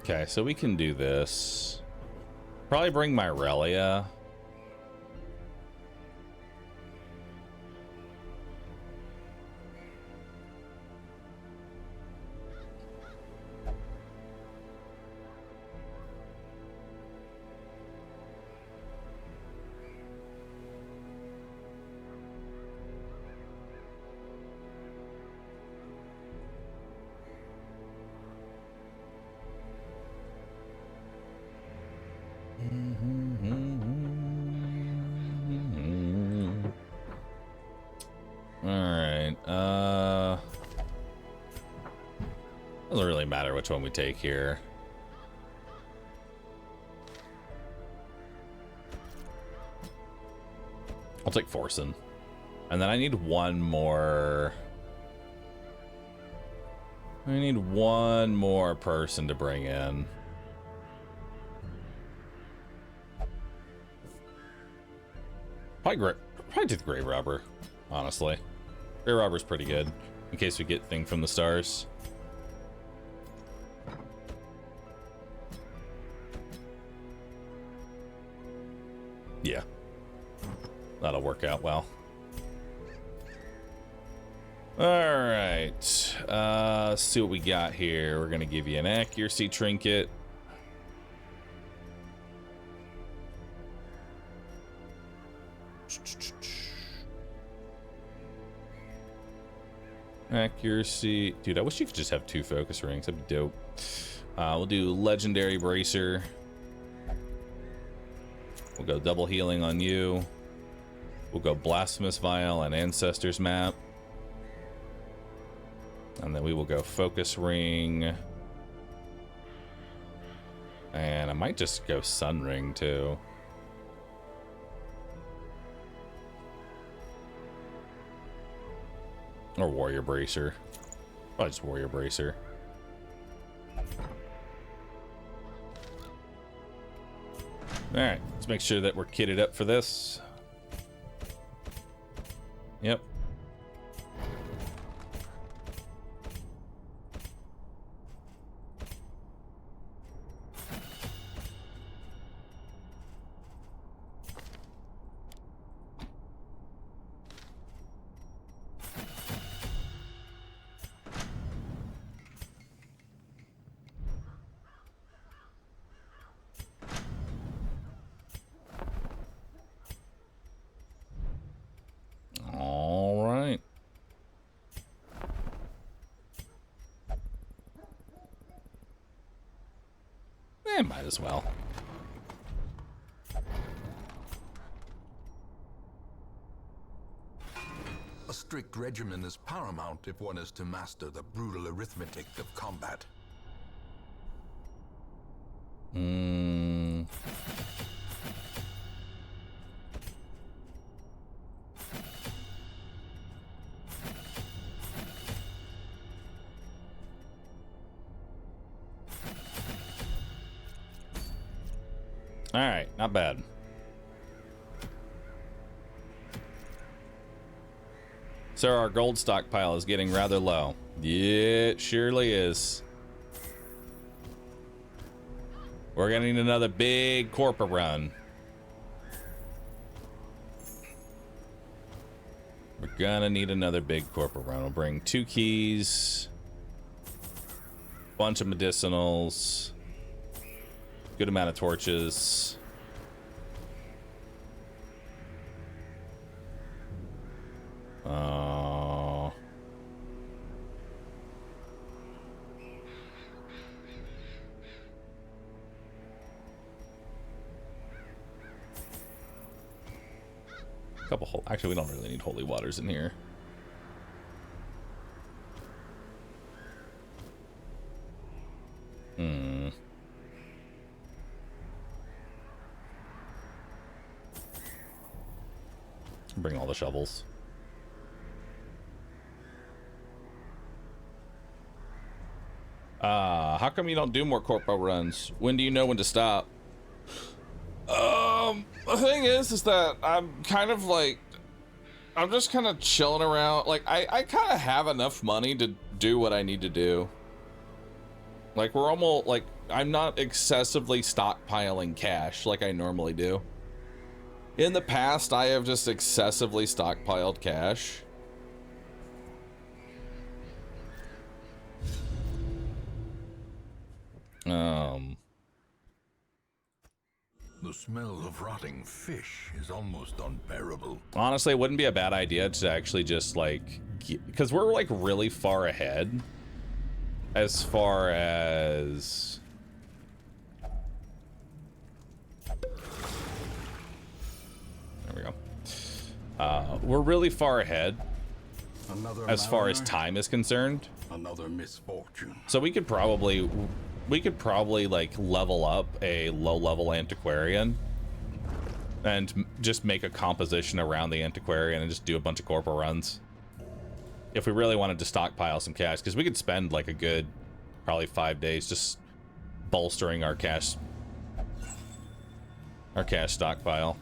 [SPEAKER 1] Okay, so we can do this. Probably bring my Relia. Doesn't really matter which one we take here. I'll take Forsen. And then I need one more. I need one more person to bring in. Probably do the Grave Robber, honestly. Grave Robber's pretty good, in case we get Thing from the Stars. Yeah. That'll work out well. Alright. Let's see what we got here. We're going to give you an accuracy trinket. Accuracy. Dude, I wish you could just have 2 focus rings. That'd be dope. We'll do Legendary Bracer. We'll go double healing on you. We'll go Blasphemous Vial and Ancestors Map. And then we will go Focus Ring. And I might just go Sun Ring too. Or Warrior Bracer. Probably just Warrior Bracer. Alright, let's make sure that we're kitted up for this. Yep. Might as well.
[SPEAKER 2] A strict regimen is paramount if one is to master the brutal arithmetic of combat.
[SPEAKER 1] Alright, not bad. So our gold stockpile is getting rather low. Yeah, it surely is. We're gonna need another big corporate run. We're gonna need another big corporate run. We'll bring 2 keys, bunch of medicinals, good amount of torches. Couple actually, we don't really need holy waters in here. Bring all the shovels. How come you don't do more corpo runs? When do you know when to stop? The thing is that I'm kind of like, I'm just kind of chilling around. Like, I kind of have enough money to do what I need to do. Like, we're almost, like, I'm not excessively stockpiling cash like I normally do. In the past, I have just excessively stockpiled cash.
[SPEAKER 2] The smell of rotting fish is almost unbearable.
[SPEAKER 1] Honestly, it wouldn't be a bad idea to actually just like, because we're like really far ahead as far as there we go. We're really far ahead as far as time is concerned.
[SPEAKER 2] Another misfortune.
[SPEAKER 1] So we could probably like level up a low-level antiquarian and just make a composition around the antiquarian and just do a bunch of corporal runs. If we really wanted to stockpile some cash, because we could spend like a good probably 5 days just bolstering our cash stockpile.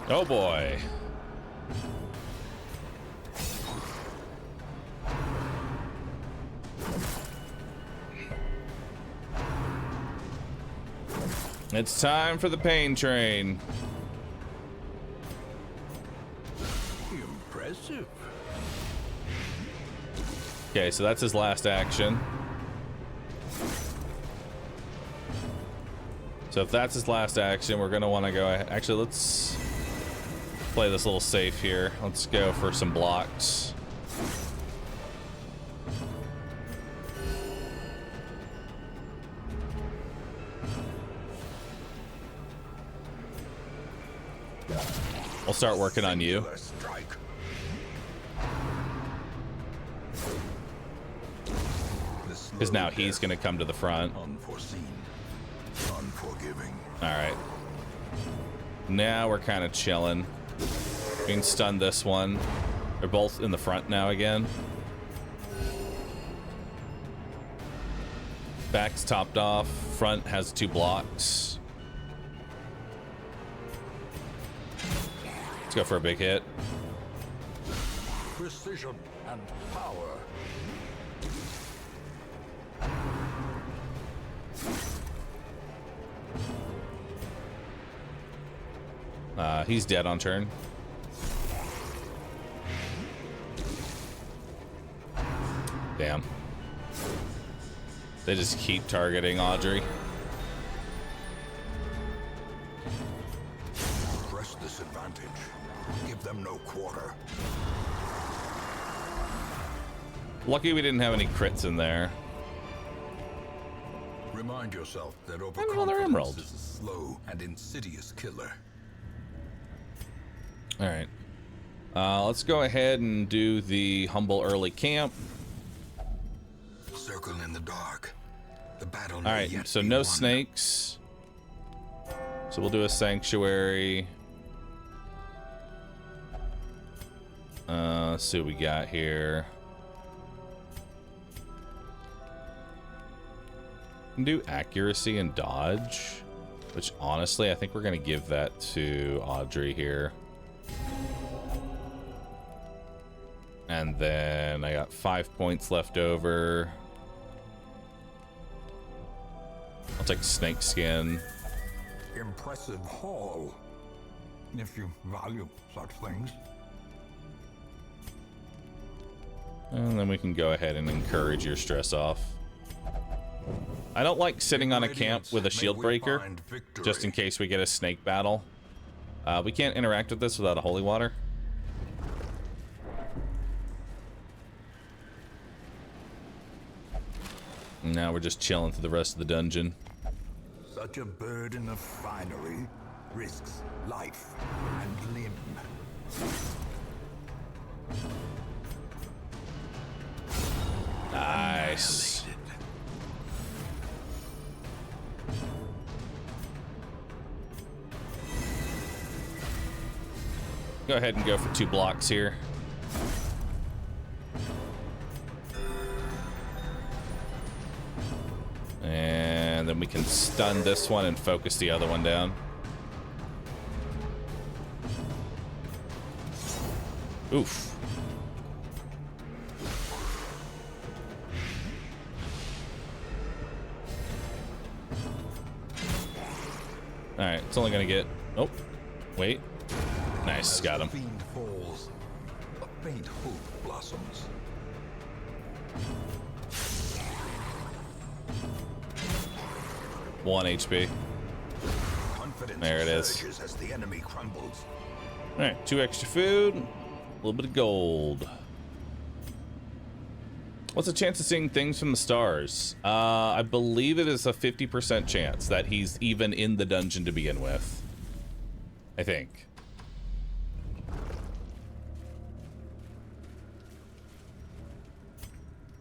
[SPEAKER 1] Oh boy. It's time for the pain train.
[SPEAKER 2] Impressive.
[SPEAKER 1] Okay, so that's his last action. So if that's his last action, we're gonna want to go ahead. Actually, let's play this little safe here. Let's go for some blocks. We'll start working on you. Because now he's going to come to the front.
[SPEAKER 2] Unforeseen, unforgiving.
[SPEAKER 1] All right. Now we're kind of chilling. We can stun this one. They're both in the front now again. Back's topped off. Front has 2 blocks. Let's go for a big hit.
[SPEAKER 2] Precision and power.
[SPEAKER 1] He's dead on turn. Damn. They just keep targeting Audrey.
[SPEAKER 2] Press this advantage. Give them no quarter.
[SPEAKER 1] Lucky we didn't have any crits in there.
[SPEAKER 2] Remind yourself that
[SPEAKER 1] another
[SPEAKER 2] overconfidence
[SPEAKER 1] emerald.
[SPEAKER 2] is a slow and insidious killer.
[SPEAKER 1] All right. Let's go ahead and do the humble early camp.
[SPEAKER 2] Circle in the dark. The battle.
[SPEAKER 1] All right, so no snakes. So we'll do a sanctuary. Let's see what we got here. We can do accuracy and dodge, which honestly, I think we're gonna give that to Audrey here. And then I got 5 points left over. I'll take snake skin.
[SPEAKER 2] Impressive haul, if you value such things.
[SPEAKER 1] And then we can go ahead and encourage your stress off. I don't like sitting on a camp with a shield breaker, just in case we get a snake battle. We can't interact with this without a holy water. And now we're just chilling through the rest of the dungeon.
[SPEAKER 2] Such a burden of finery risks life and limb.
[SPEAKER 1] Nice. Go ahead and go for 2 blocks here. then we can stun this one and focus the other one down. Oof. Alright, it's only gonna get... Oh, wait. Nice, got him.
[SPEAKER 2] Fiend falls, a faint hope blossoms.
[SPEAKER 1] One HP.
[SPEAKER 2] Confidence
[SPEAKER 1] There it is.
[SPEAKER 2] surges as the enemy crumbles.
[SPEAKER 1] Alright, 2 extra food, a little bit of gold. What's the chance of seeing things from the stars? I believe it is a 50% chance that he's even in the dungeon to begin with. I think.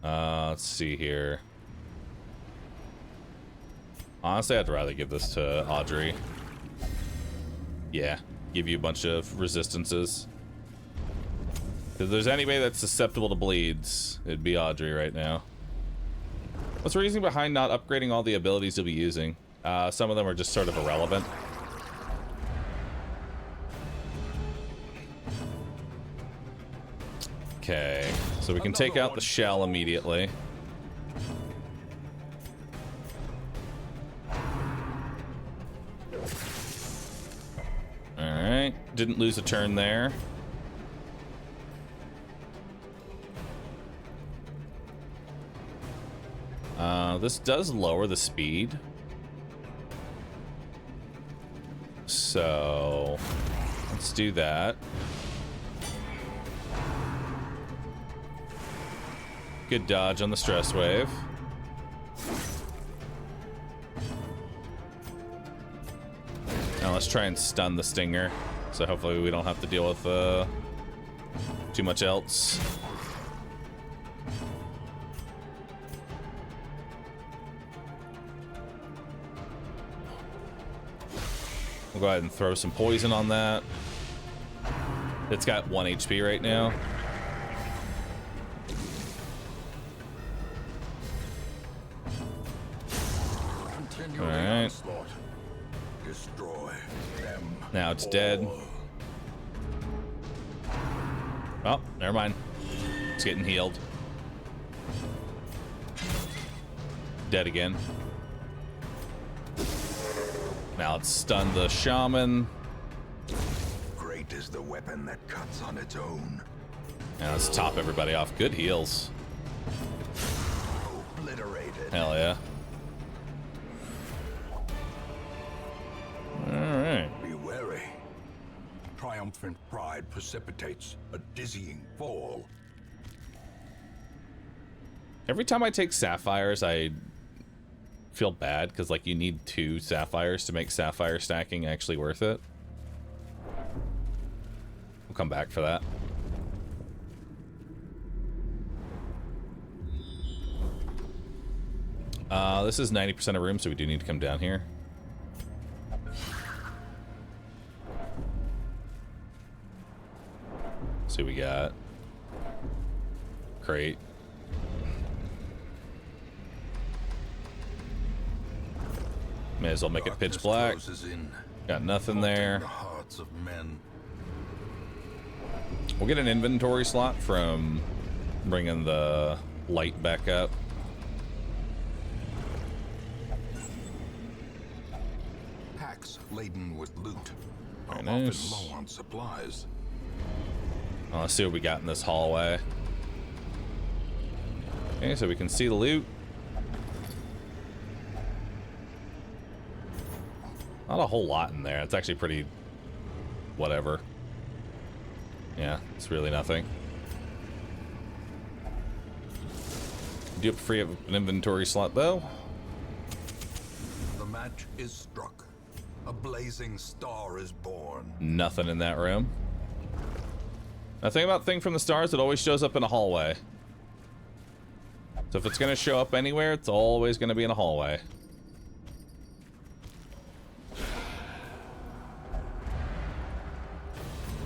[SPEAKER 1] Let's see here. Honestly, I'd rather give this to Audrey. Yeah, give you a bunch of resistances. If there's anybody that's susceptible to bleeds, it'd be Audrey right now. What's the reason behind not upgrading all the abilities you'll be using? Some of them are just sort of irrelevant. Okay, so we can take out the shell immediately. Alright, didn't lose a turn there. This does lower the speed. So, let's do that. Good dodge on the stress wave. Now let's try and stun the stinger. So hopefully we don't have to deal with too much else. We'll go ahead and throw some poison on that. It's got 1 HP right now.
[SPEAKER 2] Continue
[SPEAKER 1] All
[SPEAKER 2] the
[SPEAKER 1] right.
[SPEAKER 2] onslaught. Destroy them.
[SPEAKER 1] Now it's dead. Oh, never mind. It's getting healed. Dead again. Now let's stun the shaman.
[SPEAKER 2] Great is the weapon that cuts on its own.
[SPEAKER 1] Now let's top everybody off. Good heals.
[SPEAKER 2] Obliterated.
[SPEAKER 1] Hell yeah. Alright.
[SPEAKER 2] Be wary. Triumphant pride precipitates a dizzying fall.
[SPEAKER 1] Every time I take sapphires, I feel bad because, like, you need 2 sapphires to make sapphire stacking actually worth it. We'll come back for that. This is 90% of room, so we do need to come down here. See what we got. Crate. May as well make it pitch black. Got nothing there.
[SPEAKER 2] The hearts of men.
[SPEAKER 1] We'll get an inventory slot from bringing the light back up.
[SPEAKER 2] Packs laden with loot are
[SPEAKER 1] Very
[SPEAKER 2] often
[SPEAKER 1] nice.
[SPEAKER 2] low on supplies.
[SPEAKER 1] Let's see what we got in this hallway. Okay, so we can see the loot. Not a whole lot in there. It's actually pretty... whatever. Yeah, it's really nothing. Do you free up an inventory slot, though?
[SPEAKER 2] The match is struck. A blazing star is born.
[SPEAKER 1] Nothing in that room. The thing about Thing from the Stars, it always shows up in a hallway. So if it's going to show up anywhere, it's always going to be in a hallway.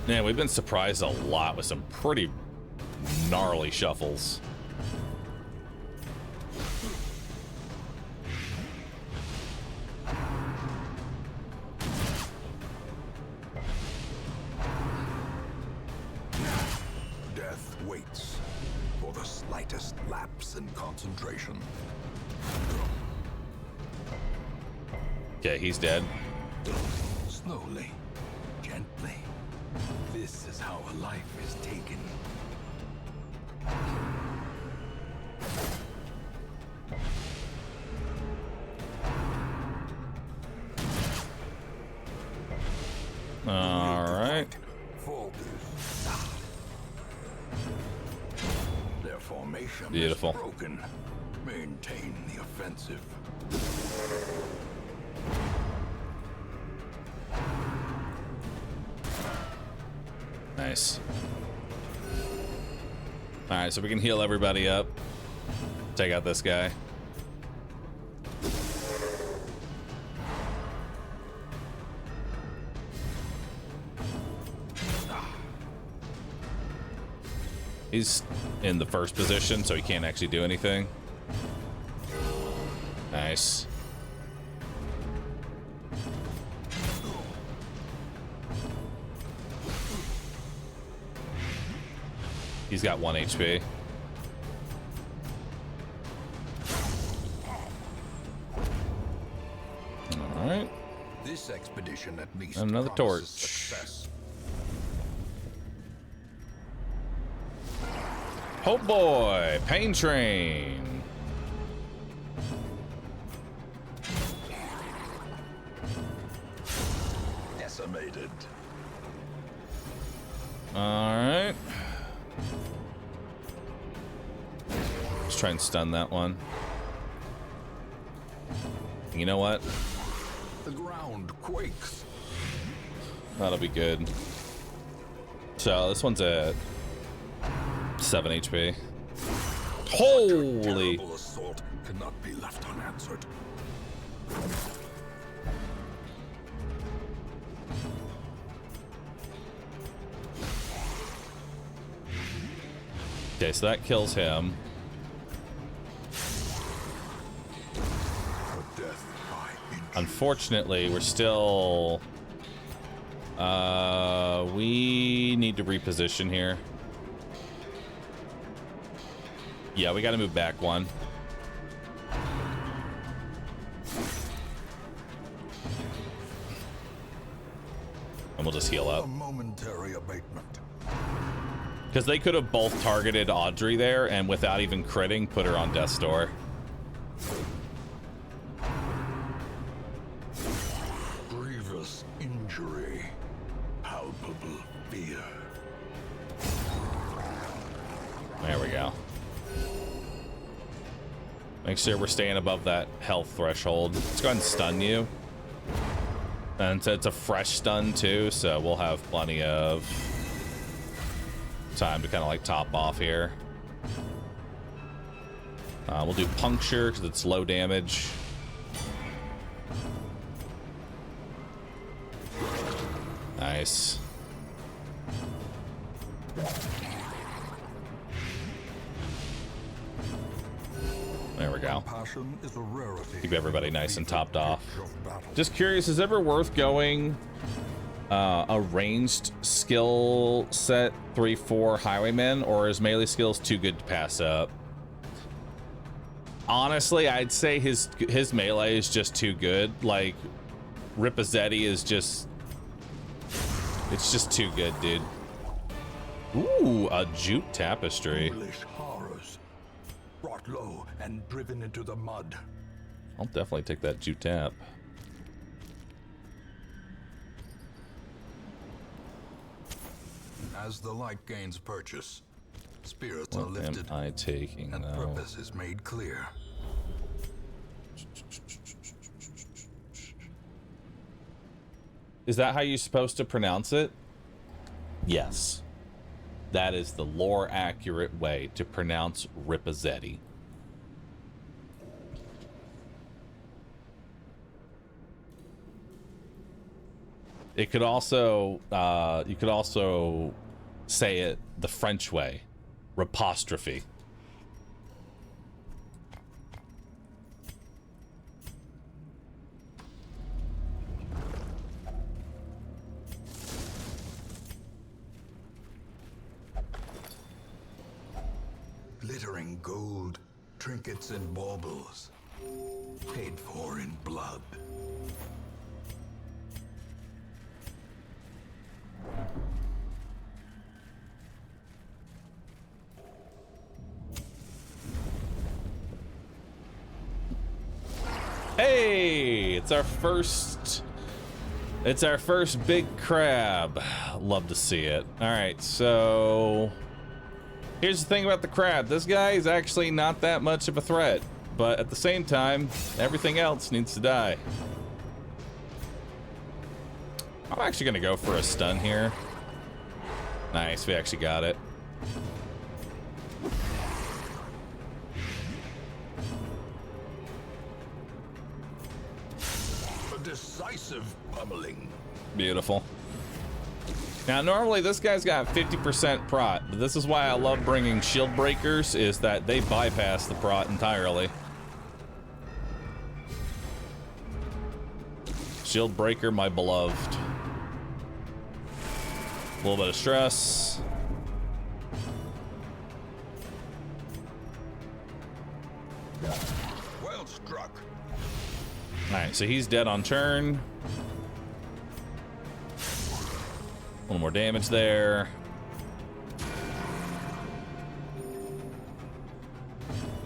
[SPEAKER 1] Man, we've been surprised a lot with some pretty gnarly shuffles.
[SPEAKER 2] slightest lapse in concentration.
[SPEAKER 1] Okay, he's dead.
[SPEAKER 2] Slowly, gently. This is how a life is taken.
[SPEAKER 1] All right.
[SPEAKER 2] Their formation
[SPEAKER 1] Beautiful.
[SPEAKER 2] is broken. Maintain the offensive.
[SPEAKER 1] Nice. All right, so we can heal everybody up. Take out this guy. He's in the first position, so he can't actually do anything. Nice. He's got 1 HP. All right.
[SPEAKER 2] This expedition at least
[SPEAKER 1] Another
[SPEAKER 2] promises
[SPEAKER 1] torch.
[SPEAKER 2] success.
[SPEAKER 1] Oh boy, Pain Train.
[SPEAKER 2] Decimated.
[SPEAKER 1] All right. Let's try and stun that one. You know what?
[SPEAKER 2] The ground quakes.
[SPEAKER 1] That'll be good. So this one's at 7 HP. Holy!
[SPEAKER 2] Terrible assault cannot be left unanswered.
[SPEAKER 1] Okay, so that kills him.
[SPEAKER 2] Death by injury.
[SPEAKER 1] Unfortunately, we're still... we need to reposition here. Yeah, we gotta move back one. And we'll just heal
[SPEAKER 2] A
[SPEAKER 1] up.
[SPEAKER 2] momentary abatement.
[SPEAKER 1] Because they could have both targeted Audrey there and without even critting, put her on death's door.
[SPEAKER 2] Grievous injury. Palpable fear.
[SPEAKER 1] There we go. Make sure we're staying above that health threshold. Let's go ahead and stun you. And it's a fresh stun too, so we'll have plenty of time to kind of like top off here. We'll do puncture because it's low damage. Nice. There we go.
[SPEAKER 2] Passion is a rarity.
[SPEAKER 1] Keep everybody nice and topped off.
[SPEAKER 2] Of battle.
[SPEAKER 1] Just curious, is it ever worth going a ranged skill set 3-4 highwayman, or is melee skills too good to pass up? Honestly, I'd say his melee is just too good. Like, Ripazzetti is just... It's just too good, dude. Ooh, a jute tapestry.
[SPEAKER 2] Foolish horrors. Brought low and driven into the mud.
[SPEAKER 1] I'll definitely take that jute tap.
[SPEAKER 2] As the light gains purchase, spirits are
[SPEAKER 1] What am
[SPEAKER 2] lifted
[SPEAKER 1] I taking,
[SPEAKER 2] and
[SPEAKER 1] though?
[SPEAKER 2] purpose is made clear.
[SPEAKER 1] Is that how you're supposed to pronounce it? Yes. That is the lore accurate way to pronounce Ripazzetti. It could also, you could also say it the French way, Rapostrophe.
[SPEAKER 2] Glittering in gold, trinkets and baubles, paid for in blood.
[SPEAKER 1] Hey, it's our first big crab. Love to see it. All right, so here's the thing about the crab. This guy is actually not that much of a threat, but at the same time, everything else needs to die. I'm actually gonna go for a stun here. Nice, we actually got it.
[SPEAKER 2] Decisive pummeling.
[SPEAKER 1] Beautiful. Now, normally this guy's got 50% prot, but this is why I love bringing shield breakers, is that they bypass the prot entirely. Shield breaker, my beloved. A little bit of stress.
[SPEAKER 2] Well struck.
[SPEAKER 1] Alright, so he's dead on turn. A little more damage there.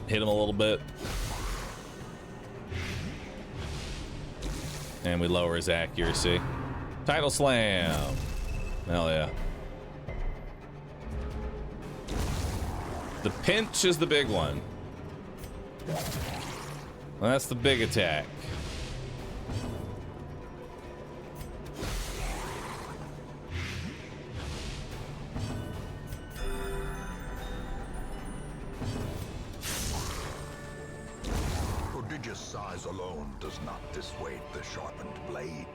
[SPEAKER 1] Hit him a little bit. And we lower his accuracy. Tidal slam. Hell yeah. The pinch is the big one. Well, that's the big attack.
[SPEAKER 2] Prodigious size alone does not dissuade the sharpened blade.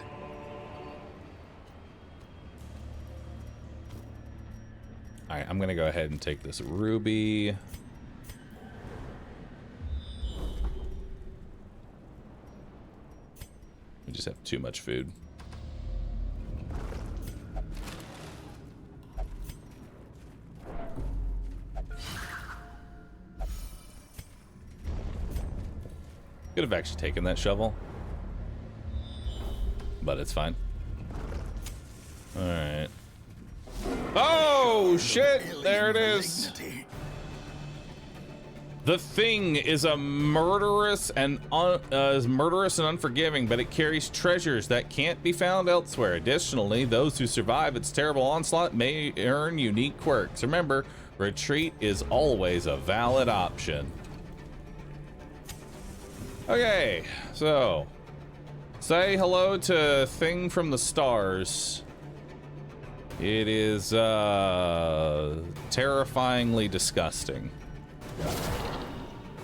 [SPEAKER 1] All right, I'm gonna go ahead and take this ruby. We just have too much food. Could have actually taken that shovel, but it's fine. All right. Oh shit! There it is. The thing is a murderous and unforgiving, but it carries treasures that can't be found elsewhere. Additionally, those who survive its terrible onslaught may earn unique quirks. Remember, retreat is always a valid option. Okay, so say hello to Thing from the Stars. It is terrifyingly disgusting.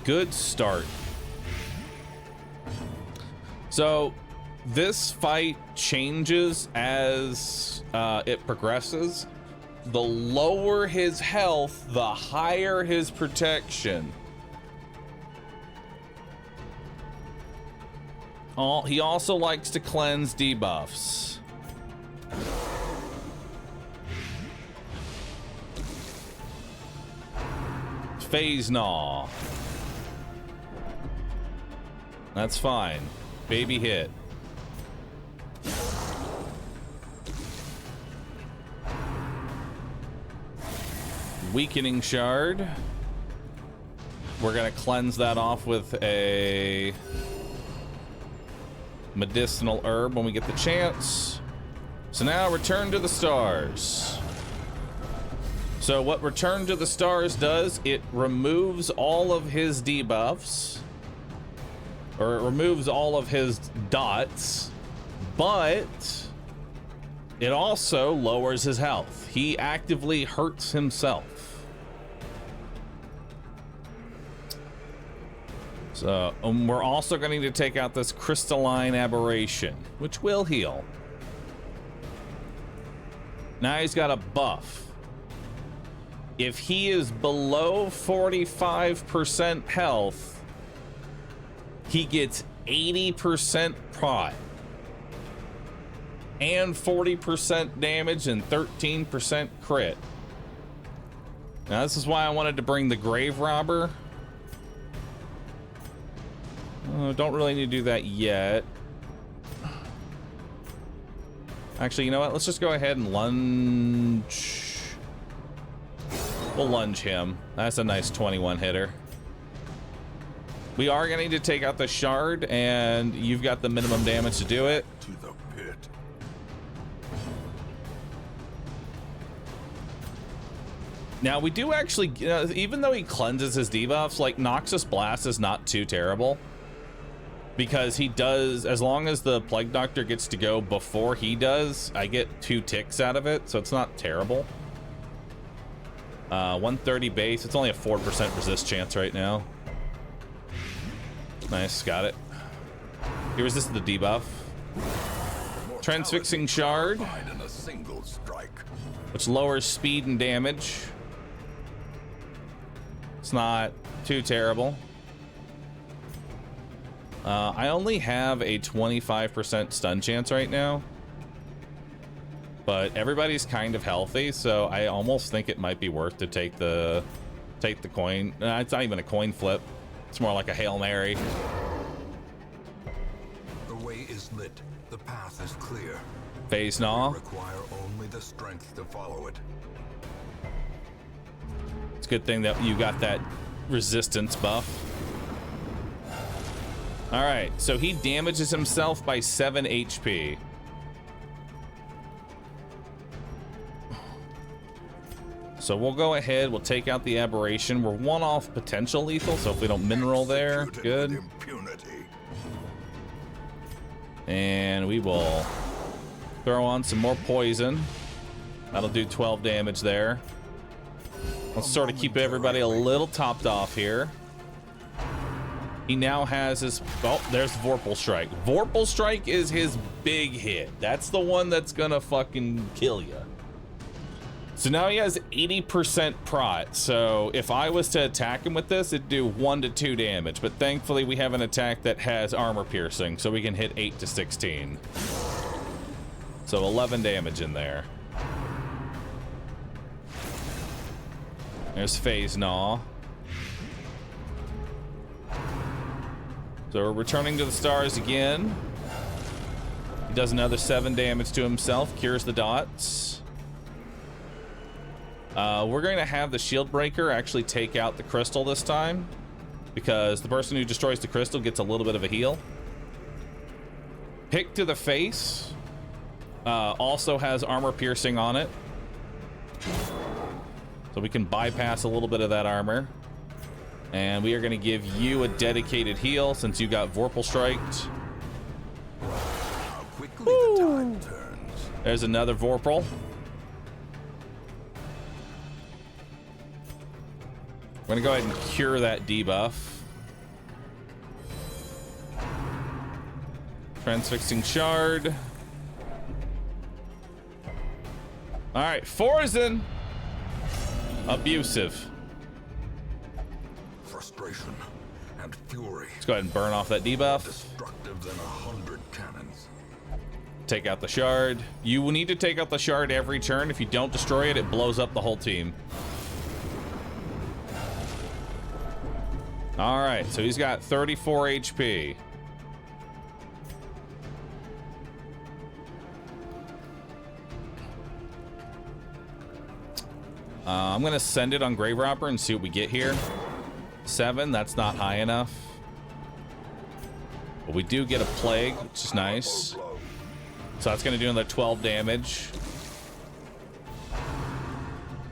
[SPEAKER 1] Good start. So this fight changes as it progresses. The lower his health, the higher his protection. He also likes to cleanse debuffs. Phase Gnaw. That's fine. Baby hit. Weakening Shard. We're gonna cleanse that off with a medicinal herb when we get the chance. So now Return to the Stars. So what Return to the Stars does, it removes all of his debuffs, or it removes all of his dots, but it also lowers his health. He actively hurts himself. So we're also going to take out this Crystalline Aberration, which will heal. Now he's got a buff. If he is below 45% health, he gets 80% prot and 40% damage and 13% crit. Now this is why I wanted to bring the Grave Robber, Don't really need to do that yet. Actually, you know what? Let's just go ahead and lunge. We'll lunge him. That's a nice 21 hitter. We are going to need to take out the shard, and you've got the minimum damage to do it.
[SPEAKER 2] To the pit.
[SPEAKER 1] Now, we do actually, even though he cleanses his debuffs, like, Noxus Blast is not too terrible. Because he does, as long as the Plague Doctor gets to go before he does, I get 2 ticks out of it, so it's not terrible. 130 base, it's only a 4% resist chance right now. Nice, got it. He resisted the debuff. Transfixing Shard, which lowers speed and damage. It's not too terrible. I only have a 25% stun chance right now, but everybody's kind of healthy, so I almost think it might be worth to take the coin. It's not even a coin flip. It's more like a Hail Mary.
[SPEAKER 2] The way is lit. The path is clear.
[SPEAKER 1] Phase Gnaw.
[SPEAKER 2] We require only the strength to follow it.
[SPEAKER 1] It's a good thing that you got that resistance buff. All right, so he damages himself by 7 HP. So we'll go ahead, we'll take out the aberration. We're 1 off potential lethal, so if we don't mineral there, good. And we will throw on some more poison. That'll do 12 damage there. Let's sort of keep everybody a little topped off here. He now has his, oh, there's Vorpal Strike. Vorpal Strike is his big hit. That's the one that's gonna fucking kill you. So now he has 80% prot. So if I was to attack him with this, it'd do 1 to 2 damage. But thankfully we have an attack that has armor piercing, so we can hit 8 to 16. So 11 damage in there. There's Phase Gnaw. So we're returning to the stars again. He does another 7 damage to himself, cures the dots. We're going to have the shield breaker actually take out the crystal this time, because the person who destroys the crystal gets a little bit of a heal. Pick to the face also has armor piercing on it, so we can bypass a little bit of that armor. And we are going to give you a dedicated heal since you got Vorpal Striked.
[SPEAKER 2] How quickly the tide turns.
[SPEAKER 1] There's another Vorpal. We're going to go ahead and cure that debuff. Transfixing Shard. All right, Forzen. Abusive.
[SPEAKER 2] Frustration and fury.
[SPEAKER 1] Let's go ahead and burn off that debuff.
[SPEAKER 2] Destructive than 100 cannons.
[SPEAKER 1] Take out the shard. You will need to take out the shard every turn. If you don't destroy it, it blows up the whole team. All right, so he's got 34 HP. I'm gonna send it on Grave Robber and see what we get here. 7, that's not high enough. But we do get a plague, which is nice. So that's gonna do another 12 damage.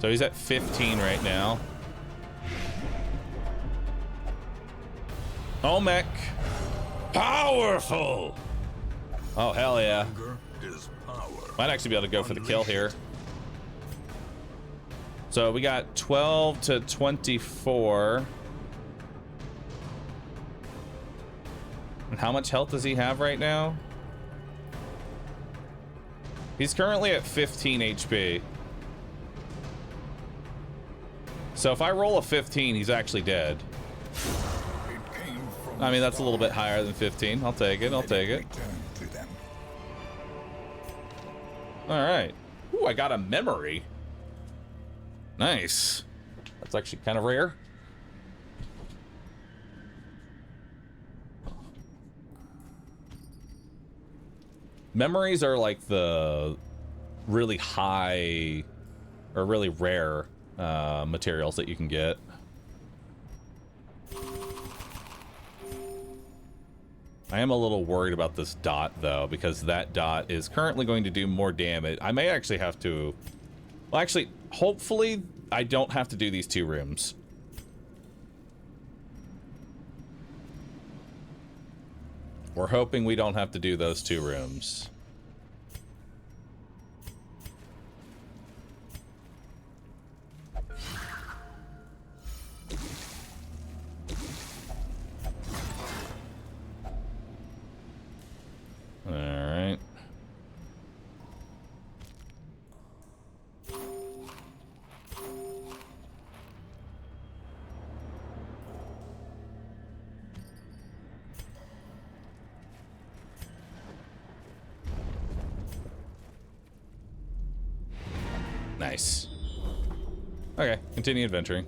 [SPEAKER 1] So he's at 15 right now. Olmec. Powerful. Oh, hell yeah. Might actually be able to go for the kill here. So we got 12 to 24. And how much health does he have right now? He's currently at 15 HP. So if I roll a 15, he's actually dead. I mean, that's a little bit higher than 15. I'll take it. I'll take it. All right. Ooh, I got a memory. Nice. That's actually kind of rare. Memories are like the really high or really rare materials that you can get. I am a little worried about this dot, though, because that dot is currently going to do more damage. I may actually have to... Well, actually, hopefully I don't have to do these 2 rooms. We're hoping we don't have to do those 2 rooms. All right. Nice. Okay, continue adventuring.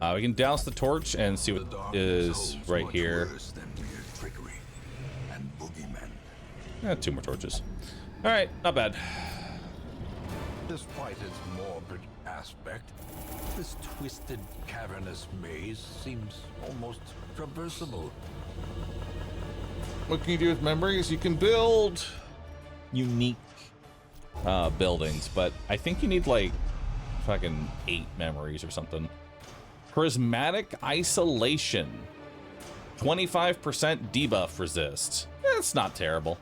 [SPEAKER 1] We can douse the torch and see what is right here. Yeah, 2 more torches. All right, not bad.
[SPEAKER 2] Despite its morbid aspect, this twisted, cavernous maze seems almost traversable.
[SPEAKER 1] What can you do with memories? You can build unique buildings, but I think you need like fucking 8 memories or something. Prismatic isolation. 25% debuff resist. That's not terrible.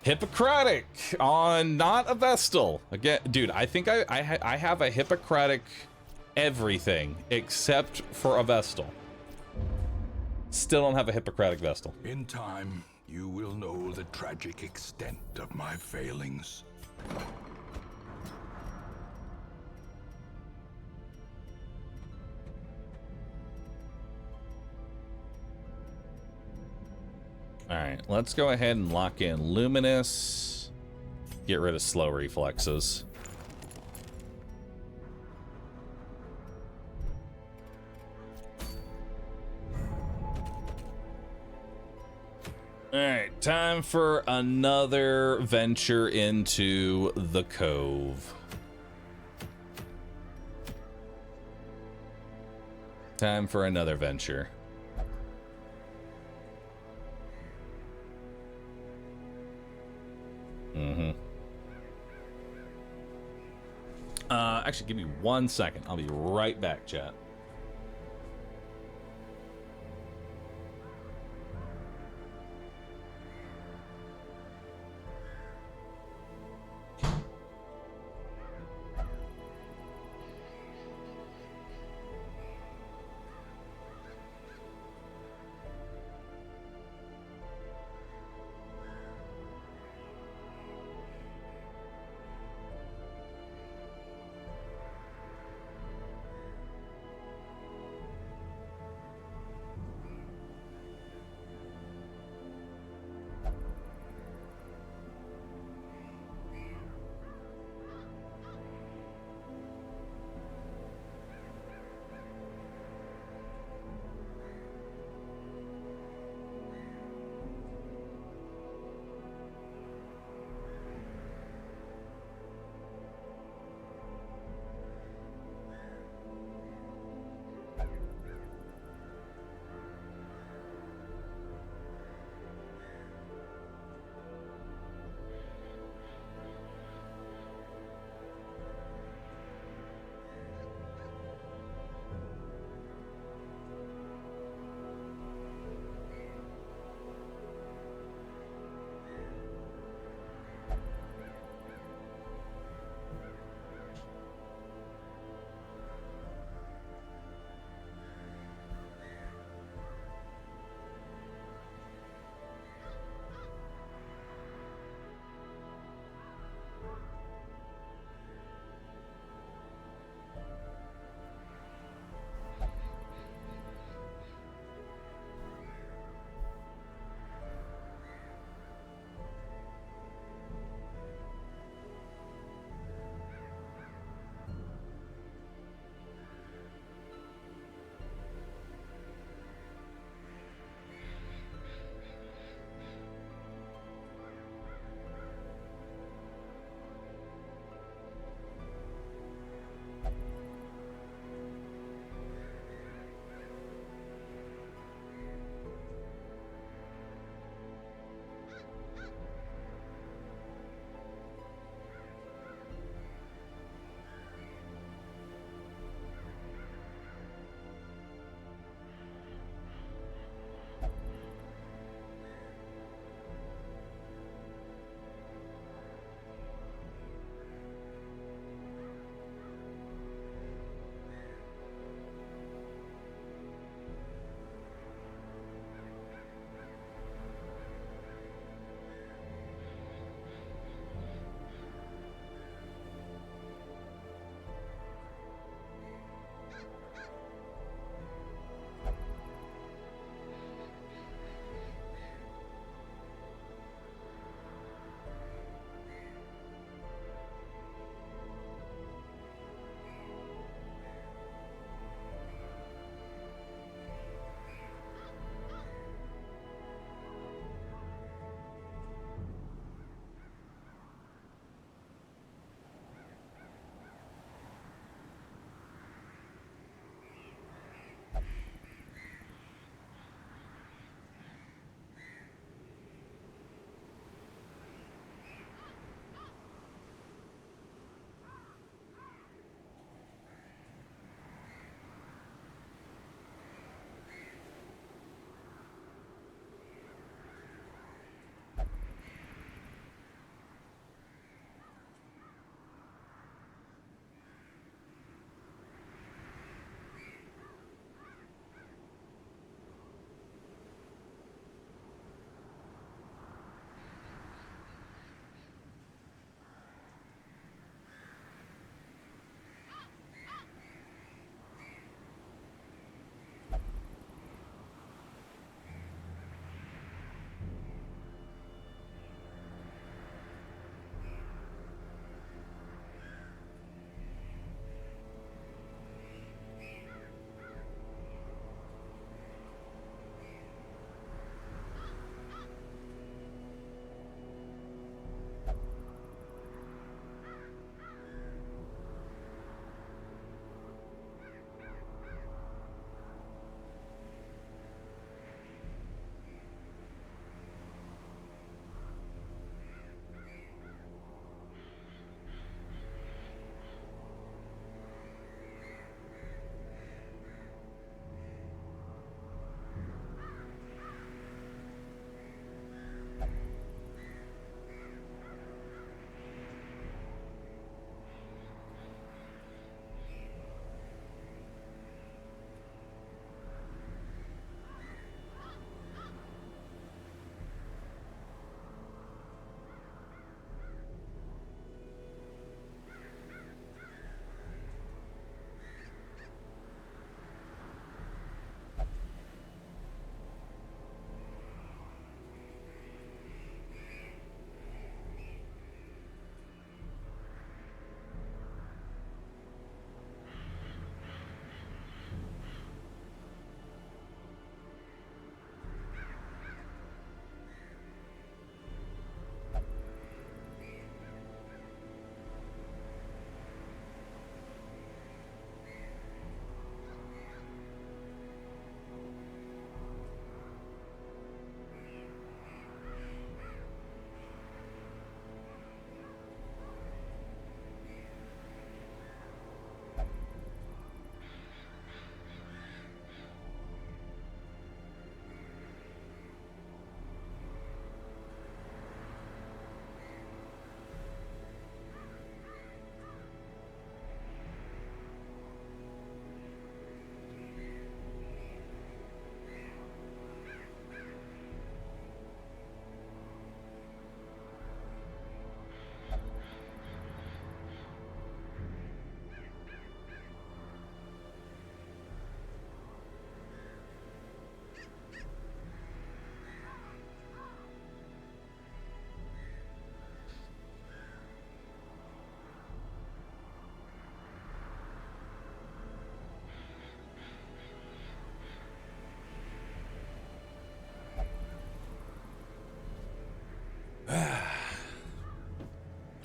[SPEAKER 1] Hippocratic on not a Vestal. Again, dude, I think I have a Hippocratic everything except for a Vestal. Still don't have a Hippocratic Vestal.
[SPEAKER 2] In time, you will know the tragic extent of my failings.
[SPEAKER 1] All right, let's go ahead and lock in Luminous. Get rid of slow reflexes. All right, time for another venture into the cove. Time for another venture. Actually, give me 1 second. I'll be right back, chat.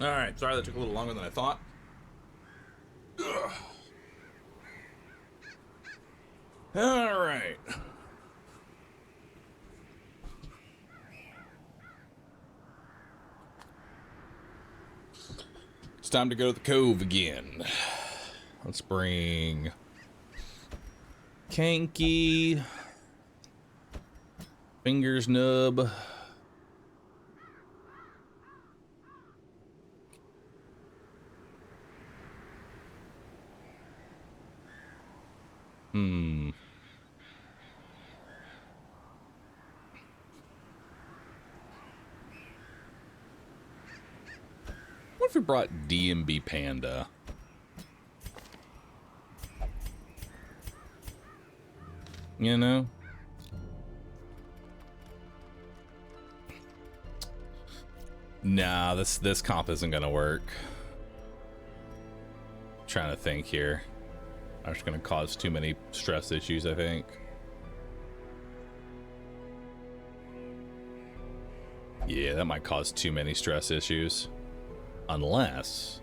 [SPEAKER 1] Alright, sorry that took a little longer than I thought. Ugh. Alright. It's time to go to the cove again. Let's bring Kanky, Fingers Nub, What if we brought DMB Panda? You know? Nah, this comp isn't gonna work. I'm trying to think here. I'm just gonna cause too many stress issues, I think. Yeah, that might cause too many stress issues. Unless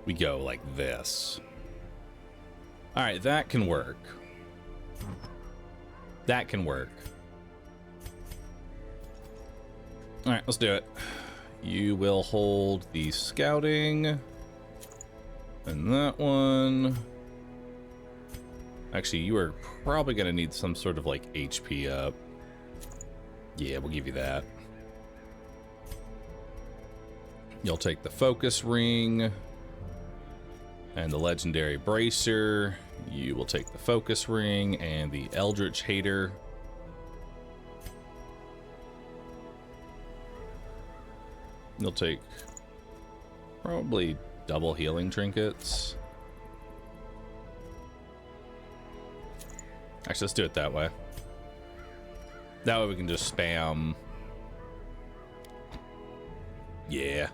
[SPEAKER 1] we go like this. All right, that can work. That can work. All right, let's do it. You will hold the scouting. And that one. Actually, you are probably going to need some sort of like HP up. Yeah, we'll give you that. You'll take the focus ring and the legendary bracer. You will take the focus ring and the eldritch hater. You'll take probably double healing trinkets. Actually, let's do it that way. That way we can just spam. Yeah.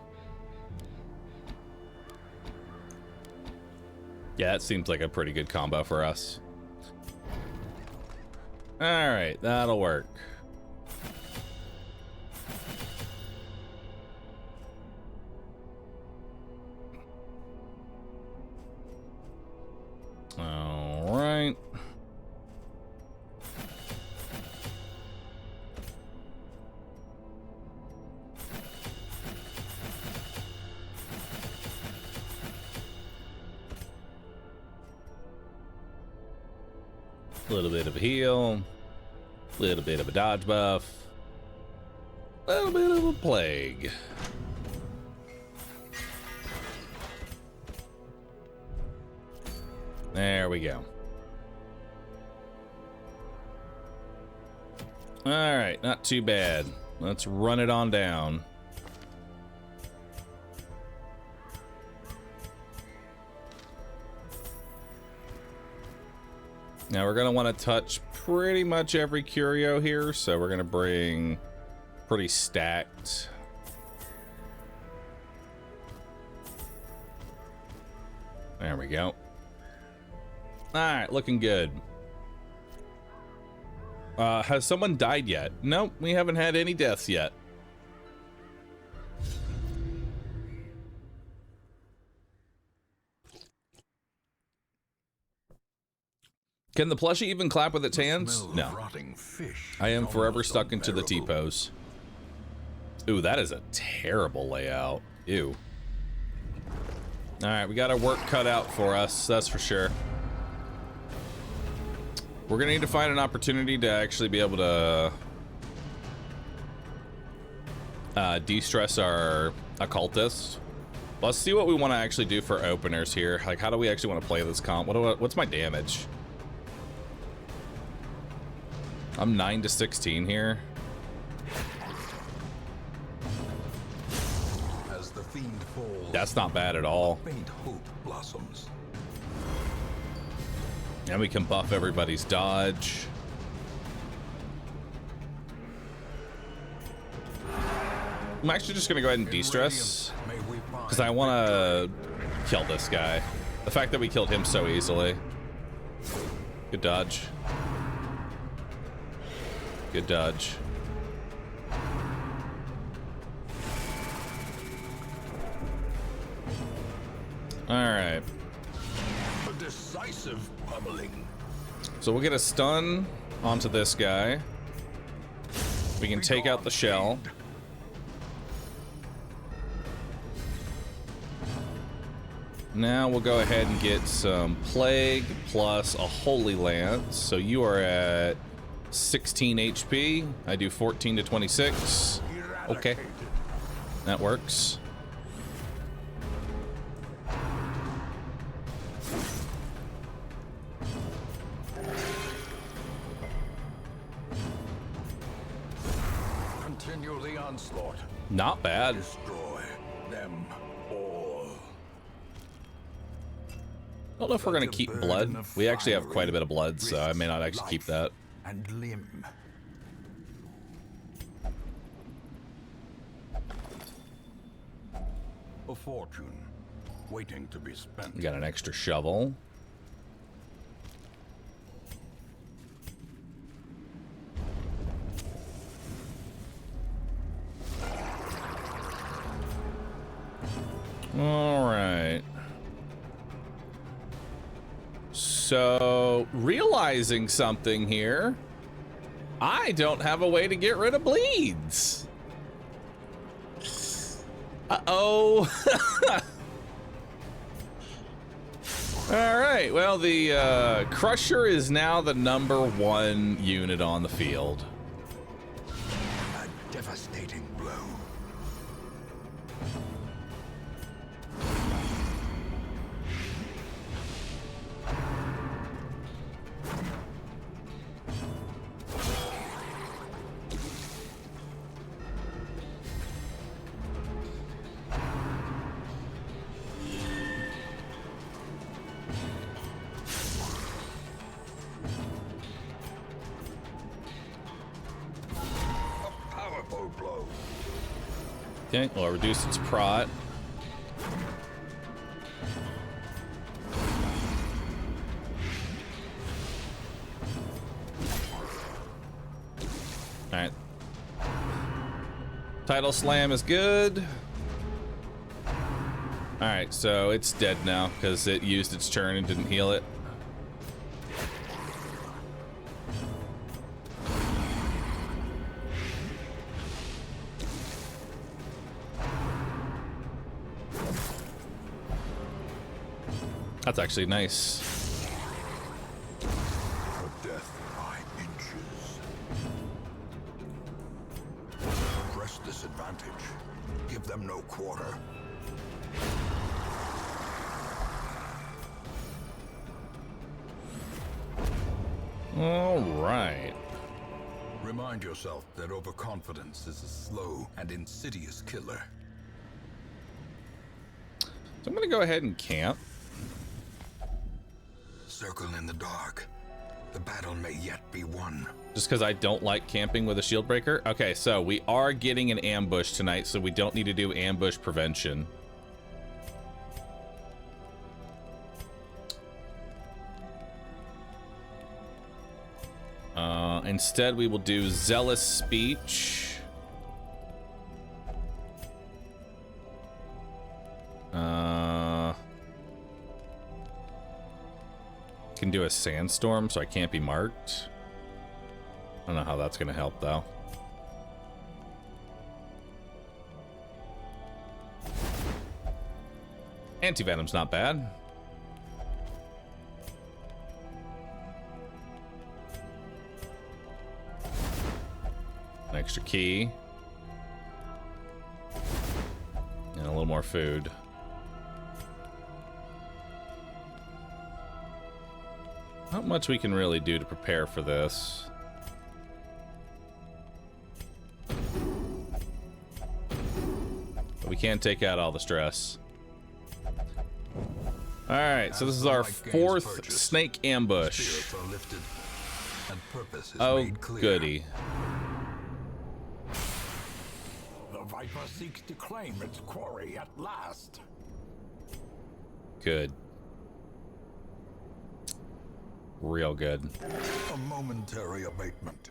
[SPEAKER 1] Yeah, that seems like a pretty good combo for us. Alright, that'll work. Alright. A little bit of a heal, a little bit of a dodge buff, a little bit of a plague. There we go. All right, not too bad. Let's run it on down. Now we're going to want to touch pretty much every curio here, so we're going to bring pretty stacked. There we go. Alright, looking good. Has someone died yet? Nope, we haven't had any deaths yet. Can the plushie even clap with its hands? No. I am forever stuck into the T-pose. Ooh, that is a terrible layout. Ew. Alright, we got our work cut out for us, that's for sure. We're gonna need to find an opportunity to actually be able to de-stress our occultist. Let's see what we want to actually do for openers here. Like, how do we actually want to play this comp? What's my damage? I'm 9 to 16 here.
[SPEAKER 2] As the fiend falls,
[SPEAKER 1] that's not bad at all.
[SPEAKER 2] faint hope blossoms.
[SPEAKER 1] And we can buff everybody's dodge. I'm actually just gonna go ahead and de-stress because I want to kill this guy. The fact that we killed him so easily. Good dodge. Good dodge. Alright.
[SPEAKER 2] A decisive pummeling.
[SPEAKER 1] So we'll get a stun onto this guy. We can take out the shell. Now we'll go ahead and get some Plague plus a Holy Lance. So you are at 16 HP. I do 14 to 26. Okay. That works.
[SPEAKER 2] Continue the onslaught.
[SPEAKER 1] Not bad.
[SPEAKER 2] Destroy them all.
[SPEAKER 1] I don't know if we're going to keep blood. We actually have quite a bit of blood, so I may not actually keep that.
[SPEAKER 2] And limb. A fortune waiting to be spent.
[SPEAKER 1] We got an extra shovel. All right. So, realizing something here, I don't have a way to get rid of bleeds. Uh-oh. All right, well, the Crusher is now the #1 unit on the field.
[SPEAKER 2] A devastating blow.
[SPEAKER 1] Okay, well, reduce its prot. Alright. Tidal Slam is good. Alright, so it's dead now because it used its turn and didn't heal it. That's actually nice.
[SPEAKER 2] For death by inches. Press this advantage. Give them no quarter.
[SPEAKER 1] All right.
[SPEAKER 2] Remind yourself that overconfidence is a slow and insidious killer.
[SPEAKER 1] So I'm gonna go ahead and camp.
[SPEAKER 2] Circle in the dark. The battle may yet be won.
[SPEAKER 1] Just because I don't like camping with a shield breaker. Okay, so we are getting an ambush tonight, so we don't need to do ambush prevention. Instead, we will do zealous speech. Can do a sandstorm, so I can't be marked. I don't know how that's going to help, though. Anti-venom's not bad. An extra key. And a little more food. Not much we can really do to prepare for this. But we can't take out all the stress. Alright, so this is our 4th snake ambush. Oh, goody.
[SPEAKER 2] The Viper seeks to claim its quarry at last.
[SPEAKER 1] Good. Real good.
[SPEAKER 2] A momentary abatement.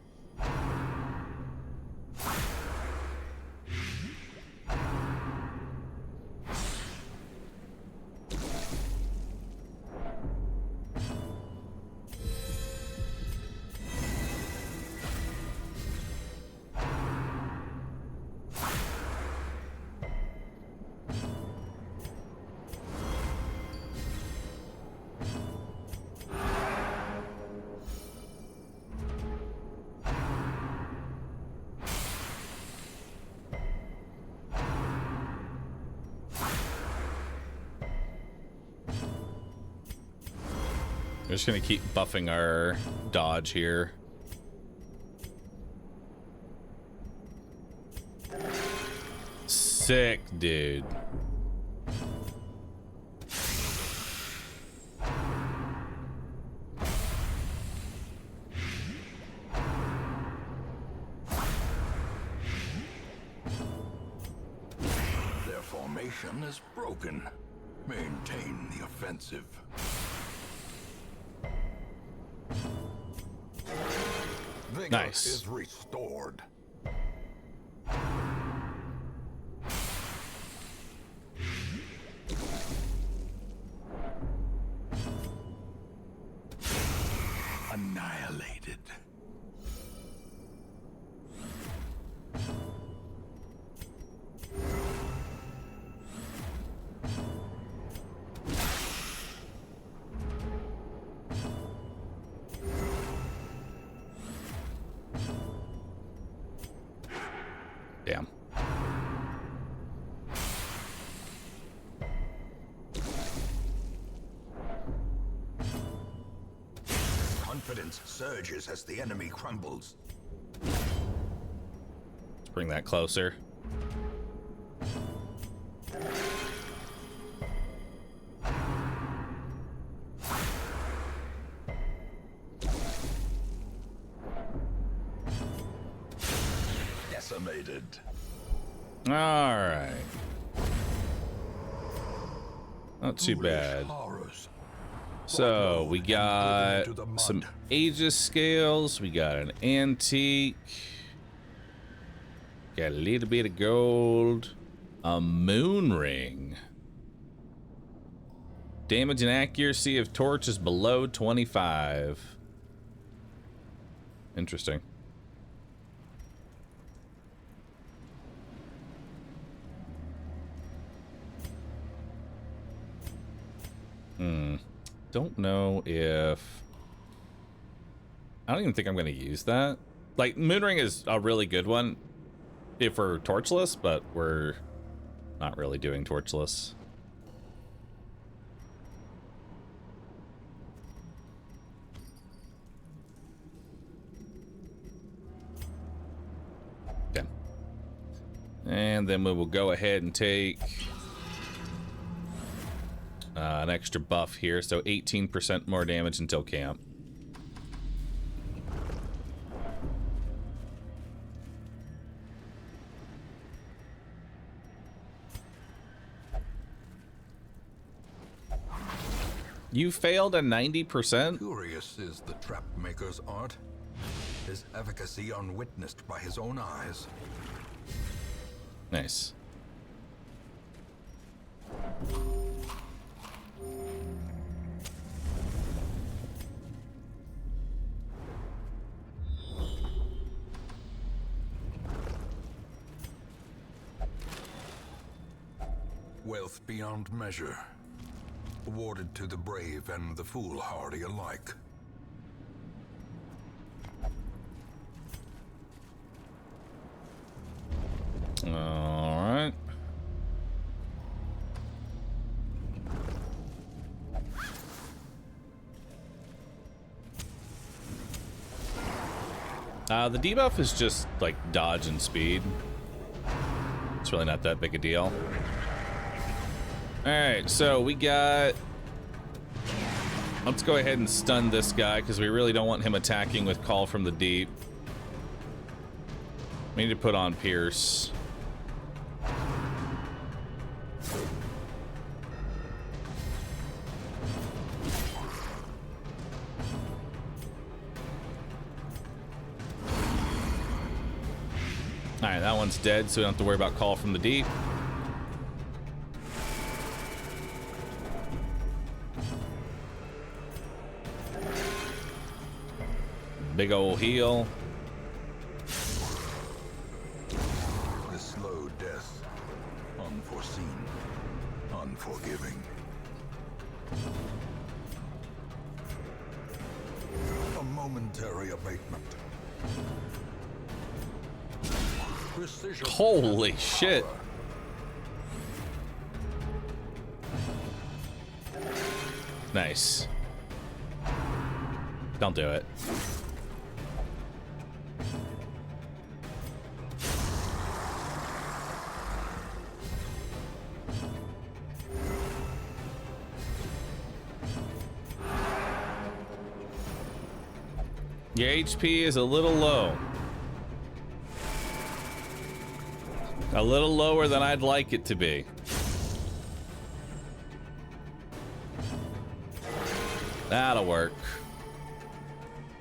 [SPEAKER 1] We're just gonna keep buffing our dodge here. Sick, dude.
[SPEAKER 2] Their formation is broken. Maintain the offensive. Vigor
[SPEAKER 1] Nice.
[SPEAKER 2] is restored. Annihilated.
[SPEAKER 1] Damn.
[SPEAKER 2] Confidence surges as the enemy crumbles.
[SPEAKER 1] Let's bring that closer.
[SPEAKER 2] Decimated.
[SPEAKER 1] All right. Not too
[SPEAKER 2] Foolish
[SPEAKER 1] bad.
[SPEAKER 2] horrors.
[SPEAKER 1] So we got
[SPEAKER 2] into the mud.
[SPEAKER 1] some Aegis scales. We got an antique. Got a little bit of gold. A moon ring. Damage and accuracy of torch is below 25. Interesting. Don't know if... I don't even think I'm going to use that. Like, Moonring is a really good one if we're torchless, but we're not really doing torchless. Okay. And then we will go ahead and take... an extra buff here, so 18% more damage until camp. You failed a 90%?
[SPEAKER 2] Curious is the trap maker's art. His efficacy unwitnessed by his own eyes.
[SPEAKER 1] Nice.
[SPEAKER 2] Wealth beyond measure, awarded to the brave and the foolhardy alike.
[SPEAKER 1] All right. The debuff is just like dodge and speed. It's really not that big a deal. All right, so we got... Let's go ahead and stun this guy because we really don't want him attacking with Call from the Deep. We need to put on Pierce. All right, that one's dead, so we don't have to worry about Call from the Deep. Big ol' heal.
[SPEAKER 2] The slow death, unforeseen, unforgiving. A momentary abatement. Precision.
[SPEAKER 1] Holy shit. Nice. Don't do it. Your HP is a little low. A little lower than I'd like it to be. That'll work.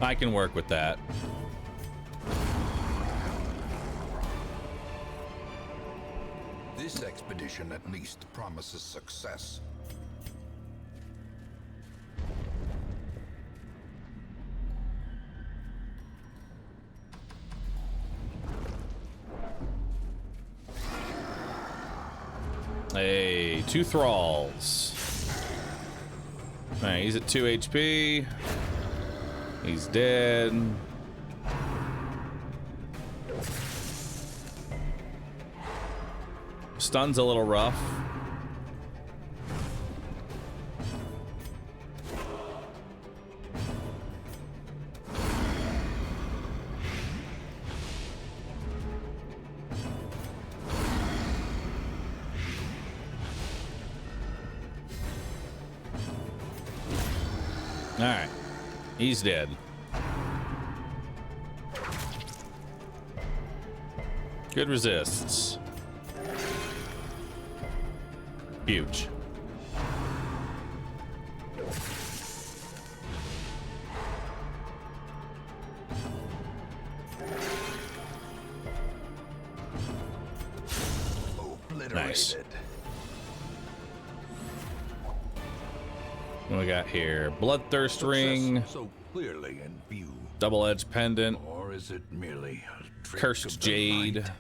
[SPEAKER 1] I can work with that.
[SPEAKER 2] This expedition at least promises success.
[SPEAKER 1] Hey, 2 thralls. Alright, he's at 2 HP. He's dead. Stun's a little rough. Alright. He's dead. Good resists. Huge. Nice. What we got here? Bloodthirst ring.
[SPEAKER 2] So clearly in view.
[SPEAKER 1] Double-edged pendant.
[SPEAKER 2] Or is it merely a trick
[SPEAKER 1] Cursed
[SPEAKER 2] of the
[SPEAKER 1] jade.
[SPEAKER 2] light?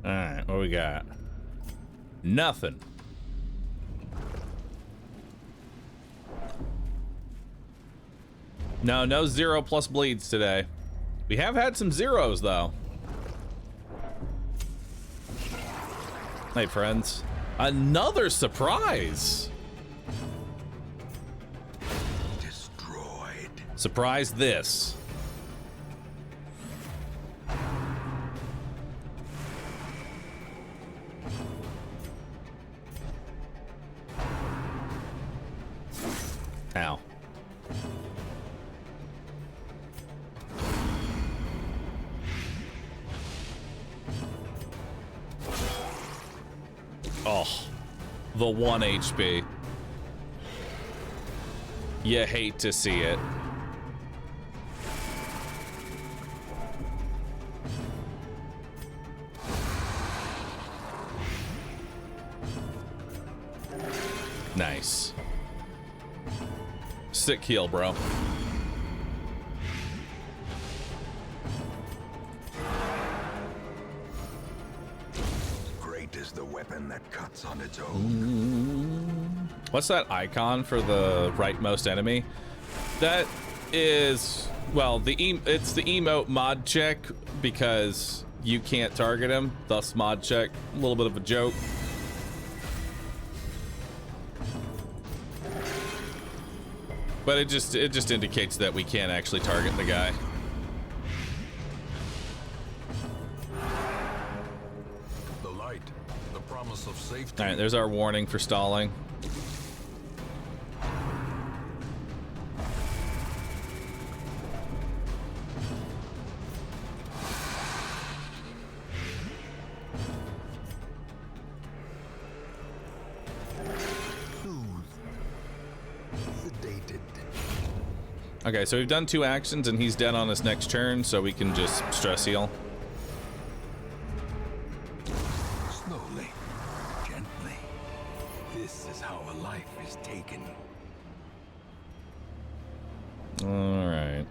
[SPEAKER 1] Alright, what we got? Nothing. No 0+ bleeds today. We have had some zeros, though. Hey, friends. Another surprise!
[SPEAKER 2] Destroyed.
[SPEAKER 1] Surprise this. Ow. Oh, the 1 HP. You hate to see it. Nice. Sick heal, bro.
[SPEAKER 2] Great is the weapon that cuts on its own.
[SPEAKER 1] What's that icon for the rightmost enemy? That is, well, it's the emote mod check because you can't target him, thus mod check. A little bit of a joke. But it just indicates that we can't actually target the guy.
[SPEAKER 2] The light, the promise of safety.
[SPEAKER 1] All right, there's our warning for stalling. Okay, so we've done 2 actions and he's dead on his next turn, so we can just stress heal.
[SPEAKER 2] Slowly, gently. This is how a life is taken.
[SPEAKER 1] All right.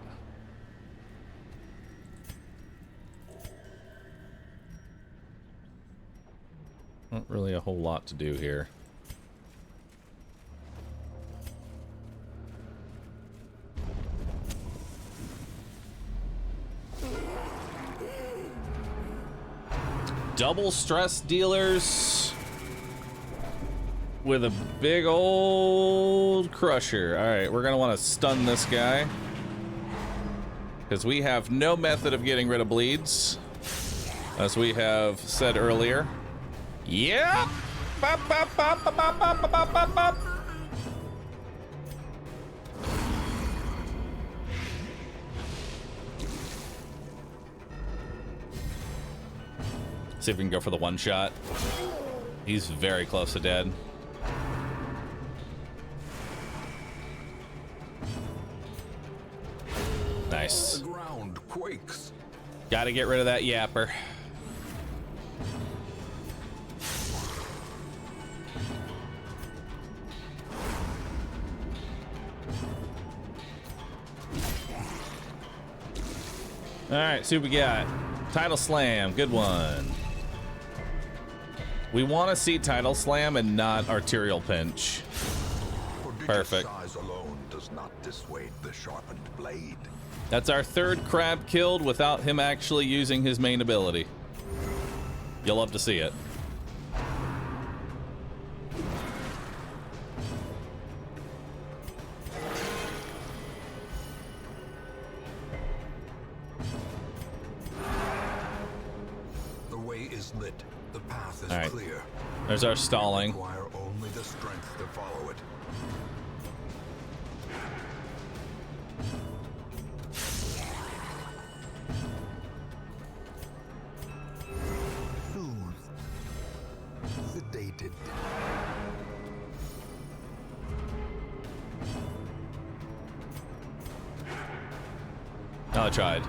[SPEAKER 1] Not really a whole lot to do here. double stress dealers with a big old crusher. All right, we're gonna want to stun this guy because we have no method of getting rid of bleeds, as we have said earlier. Yeah. Bop, bop, bop, bop, bop, bop, bop, bop, bop. See if we can go for the one shot. He's very close to dead. Nice.
[SPEAKER 2] The ground quakes.
[SPEAKER 1] Gotta get rid of that yapper. All right, see what we got. Tidal Slam, good one. We want to see Tidal Slam and not Arterial Pinch. Perfect.
[SPEAKER 2] Size alone does not dissuade the sharpened blade.
[SPEAKER 1] That's our third crab killed without him actually using his main ability. You'll love to see it.
[SPEAKER 2] The way is lit. The path is
[SPEAKER 1] All right.
[SPEAKER 2] clear.
[SPEAKER 1] There's our stalling.
[SPEAKER 2] Require only the strength to follow it. Sedated.
[SPEAKER 1] Oh, I tried.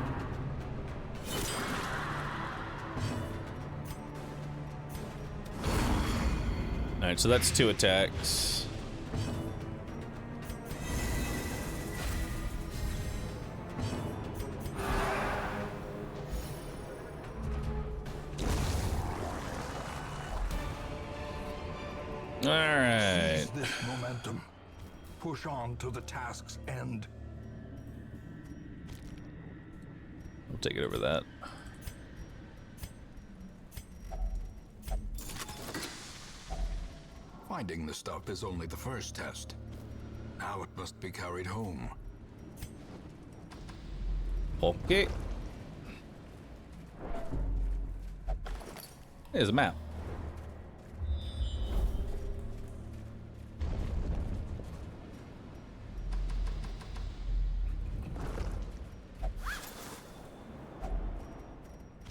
[SPEAKER 1] All right, so that's 2 attacks. All right.
[SPEAKER 2] Seize this momentum. Push on to the task's end.
[SPEAKER 1] We'll take it over that.
[SPEAKER 2] Finding the stuff is only the first test. Now it must be carried home.
[SPEAKER 1] Okay. There's a map.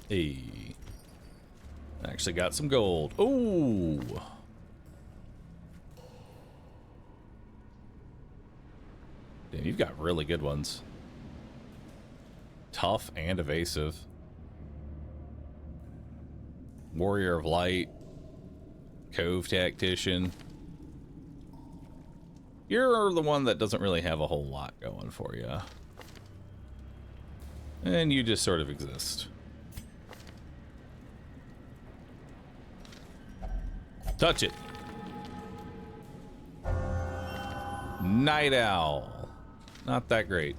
[SPEAKER 1] Hey. Actually got some gold. Ooh. Damn, you've got really good ones. Tough and evasive. Warrior of Light. Cove Tactician. You're the one that doesn't really have a whole lot going for you. And you just sort of exist. Touch it. Night Owl. Not that great.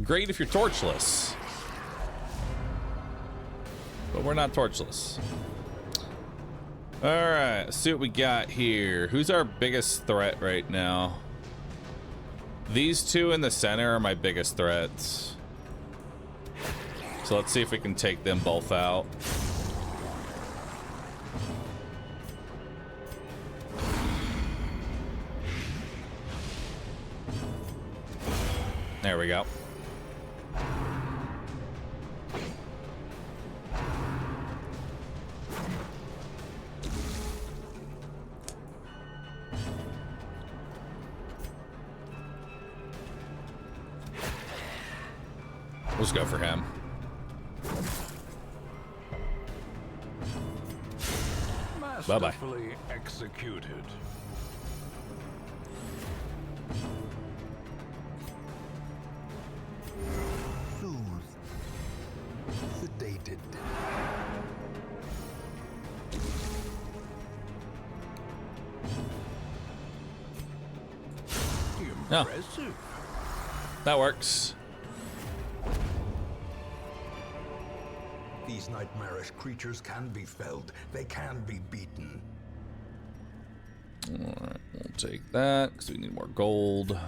[SPEAKER 1] Great if you're torchless. But we're not torchless. Alright, let's see what we got here. Who's our biggest threat right now? These two in the center are my biggest threats. So let's see if we can take them both out. There we go. Let's go for him. Bye-bye.
[SPEAKER 2] Masterfully executed. Soothed. Sedated. Impressive.
[SPEAKER 1] That works.
[SPEAKER 2] These nightmarish creatures can be felled. They can be beaten.
[SPEAKER 1] Alright, we'll take that, because we need more gold.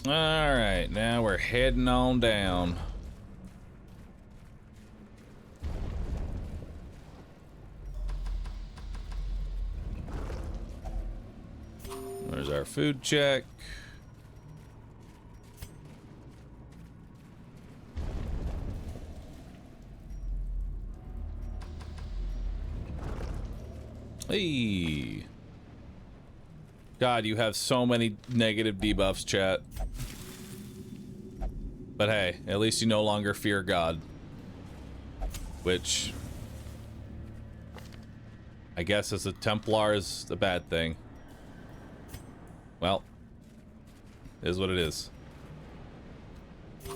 [SPEAKER 1] Alright, now we're heading on down. There's our food check. Hey. God, you have so many negative debuffs, chat. But hey, at least you no longer fear God. Which, I guess as a Templar is a bad thing. Well, it is what it is. There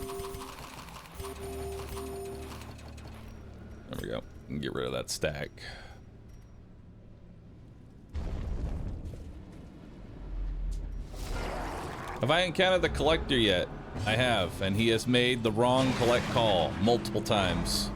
[SPEAKER 1] we go. Get rid of that stack. Have I encountered the collector yet? I have, and he has made the wrong collect call multiple times.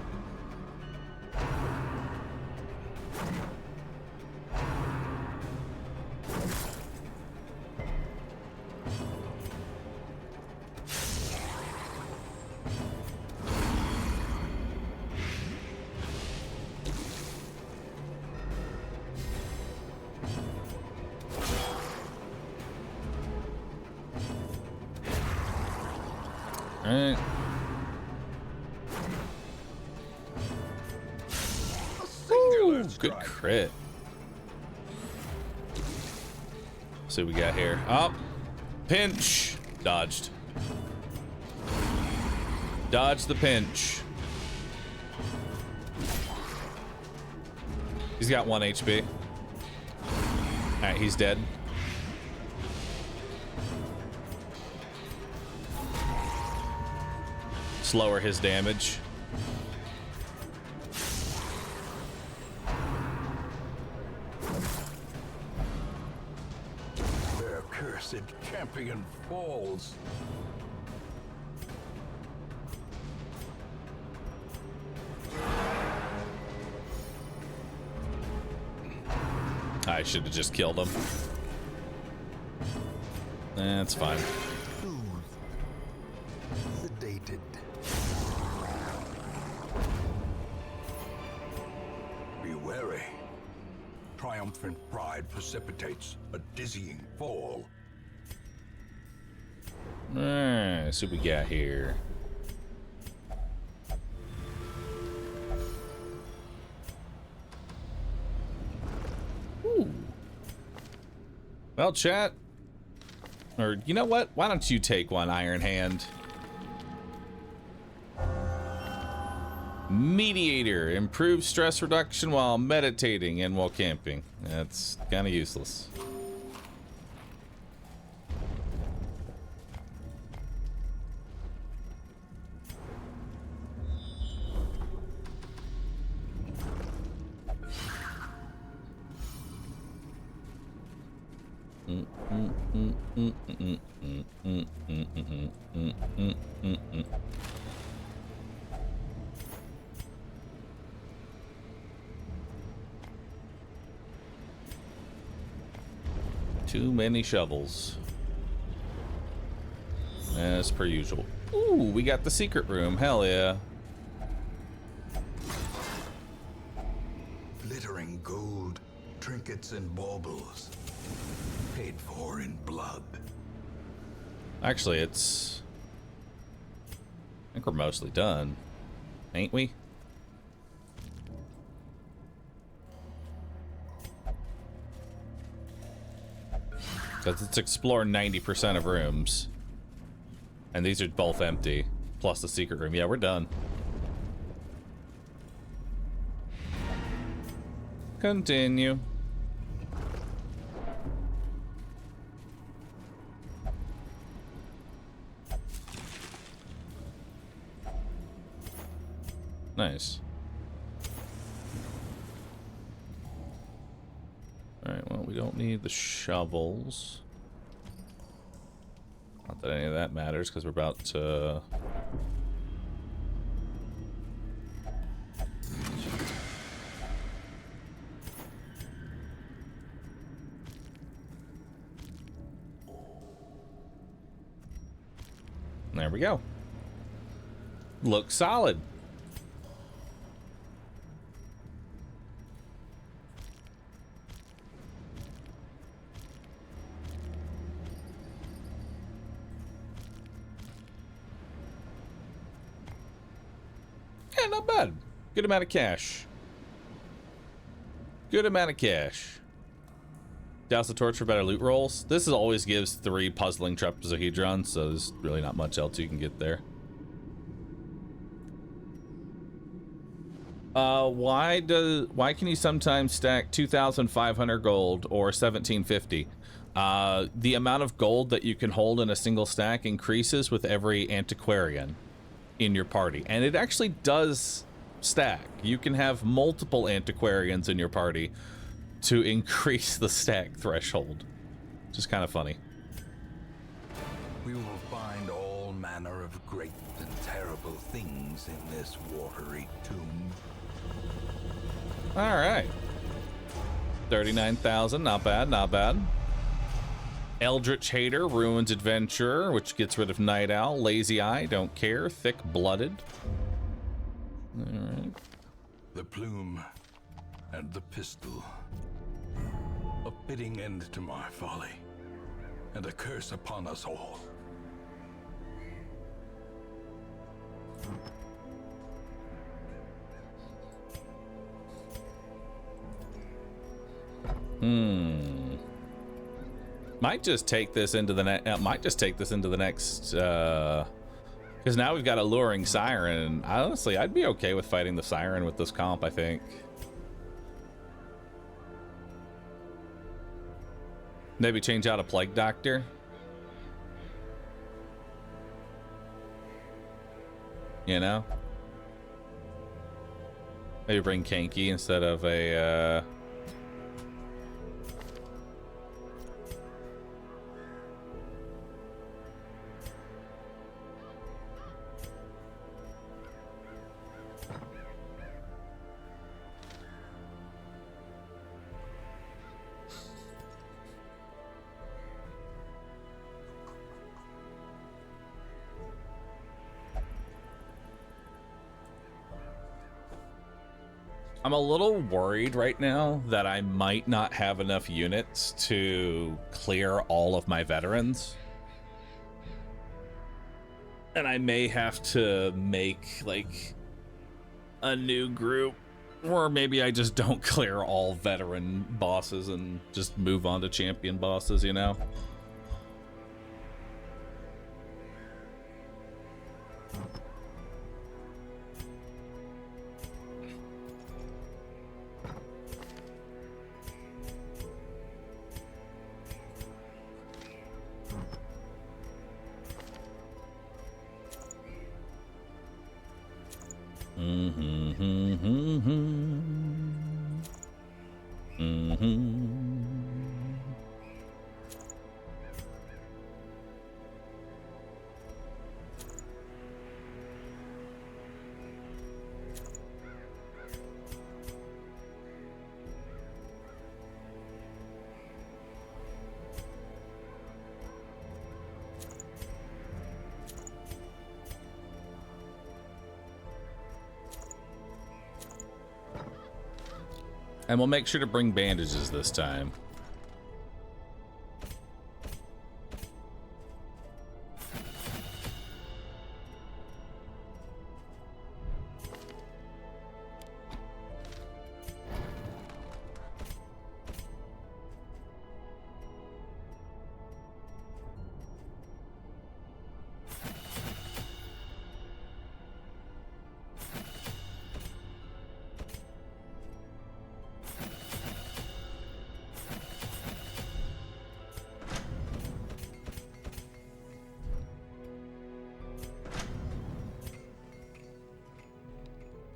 [SPEAKER 1] Alright. Ooh, good crit. See what we got here. Up. Pinch. Dodged. Dodged the pinch. He's got 1 HP. Alright, he's dead. Slower his damage.
[SPEAKER 2] Their cursed champion falls.
[SPEAKER 1] I should have just killed him. That's fine.
[SPEAKER 2] Sedated. Be wary. Triumphant pride precipitates a dizzying fall.
[SPEAKER 1] Alright, see what we got here. Ooh. Well, chat. Or, you know what? Why don't you take one, Iron Hand? Mediator. Improves stress reduction while meditating and while camping. That's kind of useless. Too many shovels. As per usual. Ooh, we got the secret room. Hell yeah.
[SPEAKER 2] Glittering gold, trinkets and baubles. Paid for in blood.
[SPEAKER 1] Actually, it's... I think we're mostly done. Ain't we? Because it's explore 90% of rooms. And these are both empty. Plus the secret room. Yeah, we're done. Continue. Nice. Alright, well, we don't need the shovels. Not that any of that matters, because we're about to... There we go. Looks solid. Yeah, not bad. Good amount of cash. Good amount of cash. Douse the torch for better loot rolls. This always gives 3 puzzling trapezohedrons, so there's really not much else you can get there. Why can you sometimes stack 2,500 gold or 1,750? The amount of gold that you can hold in a single stack increases with every antiquarian in your party, and it actually does stack. You can have multiple antiquarians in your party to increase the stack threshold, which is kind of funny.
[SPEAKER 2] We will find all manner of great and terrible things in this watery tomb.
[SPEAKER 1] All right. 39,000, not bad, not bad. Eldritch Hater, Ruins Adventurer, which gets rid of Night Owl. Lazy Eye, don't care. Thick-Blooded. All right.
[SPEAKER 2] The plume and the pistol. A fitting end to my folly, and a curse upon us all.
[SPEAKER 1] Might just take this into the next. Because now we've got Alluring Siren. Honestly, I'd be okay with fighting the Siren with this comp, I think. Maybe change out a Plague Doctor. You know? Maybe bring Kanky instead of a, I'm a little worried right now that I might not have enough units to clear all of my veterans. And I may have to make, like, a new group. Or maybe I just don't clear all veteran bosses and just move on to champion bosses, you know? And we'll make sure to bring bandages this time.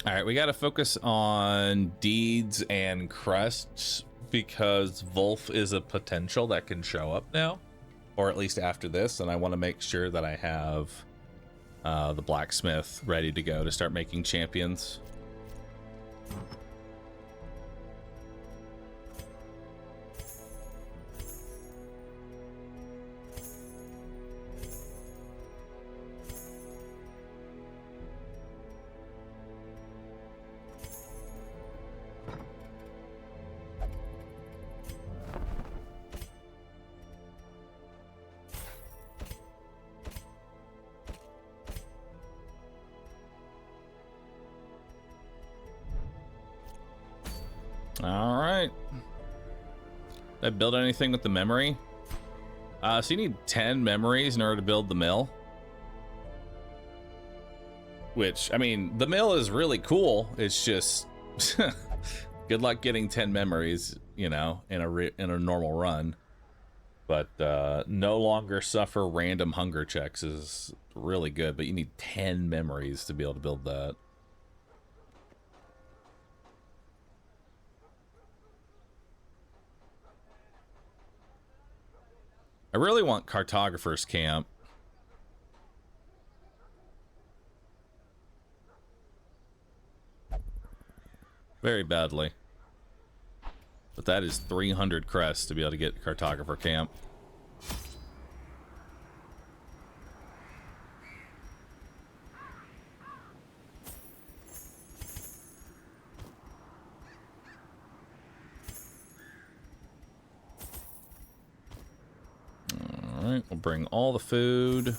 [SPEAKER 1] All right, we got to focus on deeds and crests because Wolf is a potential that can show up now, or at least after this, and I want to make sure that I have the blacksmith ready to go to start making champions. All right. Did I build anything with the memory? So you need 10 memories in order to build the mill. Which, I mean, the mill is really cool. It's just good luck getting 10 memories, you know, in a normal run. But no longer suffer random hunger checks is really good, but you need 10 memories to be able to build that. I really want Cartographer's Camp. Very badly. But that is 300 crests to be able to get Cartographer Camp. Alright, we'll bring all the food.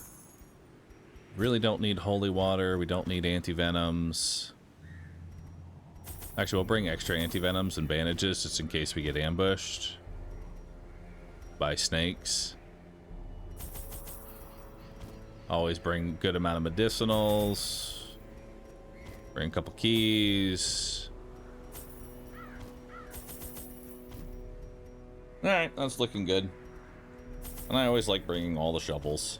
[SPEAKER 1] Really don't need holy water. We don't need anti-venoms. Actually, we'll bring extra anti-venoms and bandages just in case we get ambushed by snakes. Always bring good amount of medicinals. Bring a couple keys. Alright, that's looking good. And I always like bringing all the shovels.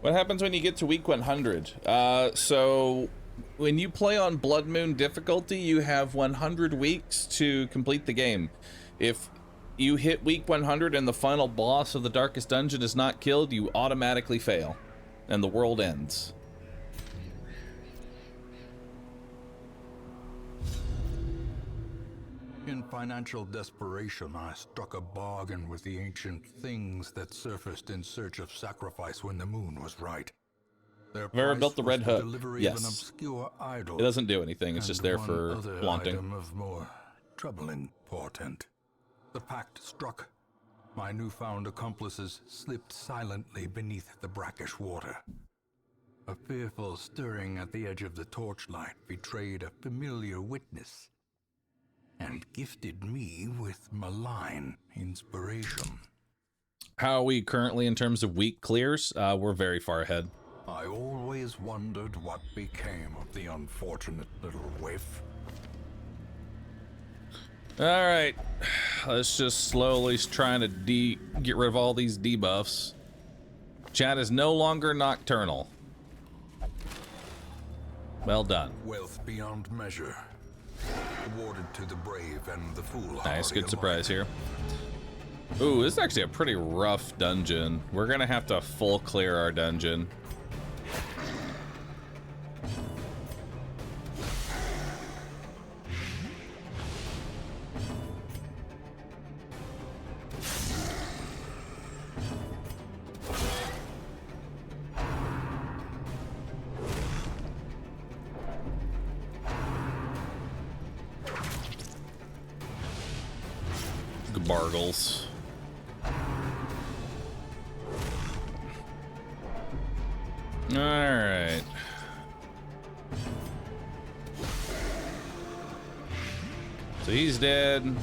[SPEAKER 1] What happens when you get to week 100? So when you play on Blood Moon difficulty, you have 100 weeks to complete the game. If you hit week 100 and the final boss of the Darkest Dungeon is not killed, you automatically fail, and the world ends.
[SPEAKER 2] In financial desperation, I struck a bargain with the ancient things that surfaced in search of sacrifice when the moon was right. Their
[SPEAKER 1] Have I ever built the Red Hook?
[SPEAKER 2] delivery
[SPEAKER 1] Yes.
[SPEAKER 2] of an obscure idol.
[SPEAKER 1] It doesn't do anything, it's
[SPEAKER 2] and
[SPEAKER 1] just there
[SPEAKER 2] one
[SPEAKER 1] for
[SPEAKER 2] other
[SPEAKER 1] flaunting.
[SPEAKER 2] item of more troubling portent. The pact struck. My newfound accomplices slipped silently beneath the brackish water. A fearful stirring at the edge of the torchlight betrayed a familiar witness and gifted me with malign inspiration.
[SPEAKER 1] How are we currently in terms of week clears? We're very far ahead.
[SPEAKER 2] I always wondered what became of the unfortunate little waif.
[SPEAKER 1] All right, let's just slowly trying to get rid of all these debuffs. Chat is no longer nocturnal. Well done.
[SPEAKER 2] Wealth beyond measure, awarded to the brave and the foolhardy.
[SPEAKER 1] Nice, good
[SPEAKER 2] alike.
[SPEAKER 1] surprise here. Ooh, this is actually a pretty rough dungeon. We're gonna have to full clear our dungeon. Bargles. All right. So he's dead.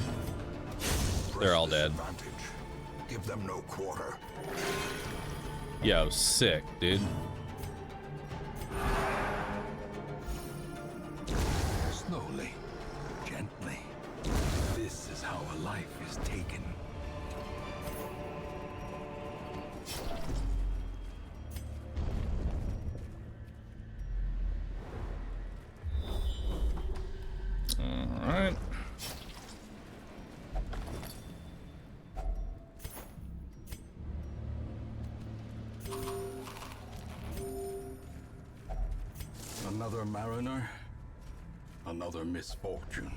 [SPEAKER 1] They're all dead.
[SPEAKER 2] Give them no quarter.
[SPEAKER 1] Yo, sick, dude.
[SPEAKER 2] Slowly, gently. This is how a life is taken. Another mariner, another misfortune.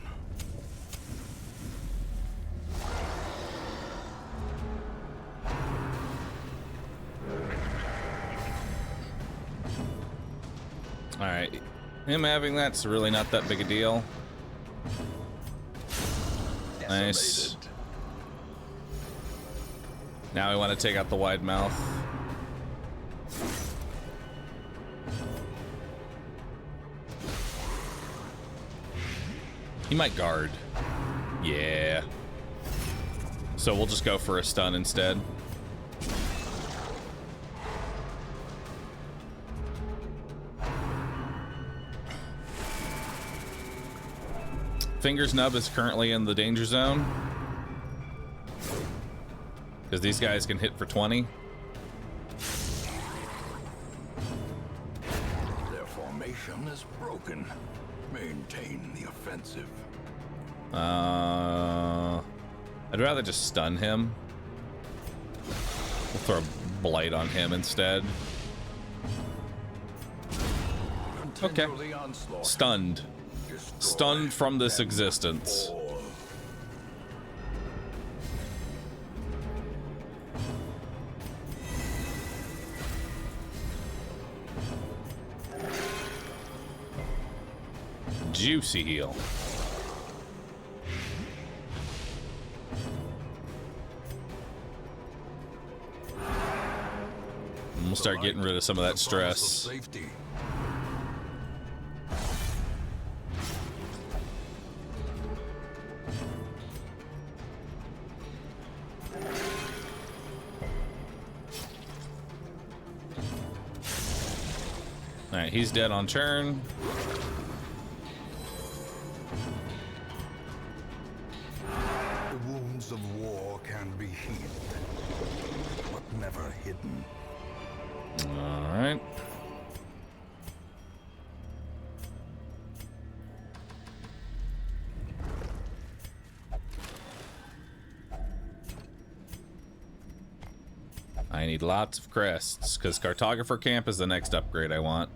[SPEAKER 1] Alright. Him having that's really not that big a deal. Nice. Now we want to take out the wide mouth. He might guard. Yeah. So we'll just go for a stun instead. Fingers Nub is currently in the danger zone. Because these guys can hit for 20.
[SPEAKER 2] Their formation is broken. Maintain the offensive.
[SPEAKER 1] I'd rather just stun him. We'll throw a blight on him instead. Okay. Stunned. Stunned from this existence. Juicy heal. And we'll start getting rid of some of that stress. Alright, he's dead on turn.
[SPEAKER 2] The wounds of war can be healed, but never hidden.
[SPEAKER 1] Alright. I need lots of crests, because Cartographer Camp is the next upgrade I want.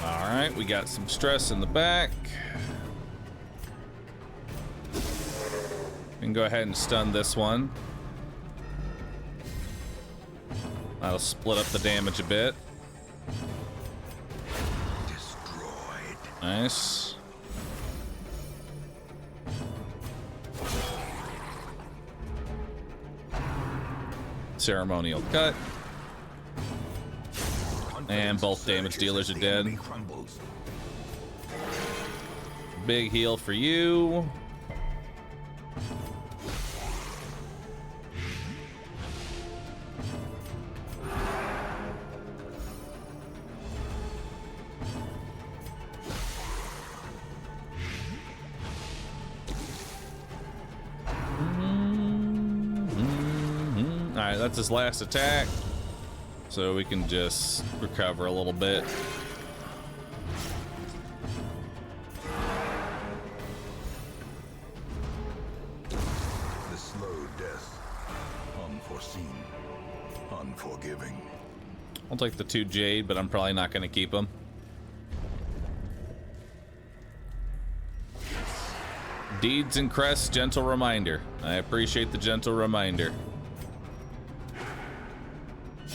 [SPEAKER 1] Alright, we got some stress in the back. We can go ahead and stun this one. That'll split up the damage a bit.
[SPEAKER 2] Destroyed.
[SPEAKER 1] Nice. Ceremonial cut. And both damage dealers are dead. Big heal for you. Alright, that's his last attack. So we can just recover a little bit.
[SPEAKER 2] The slow death. Unforeseen. Unforgiving.
[SPEAKER 1] I'll take the 2 Jade, but I'm probably not going to keep them. Deeds and crests, gentle reminder. I appreciate the gentle reminder.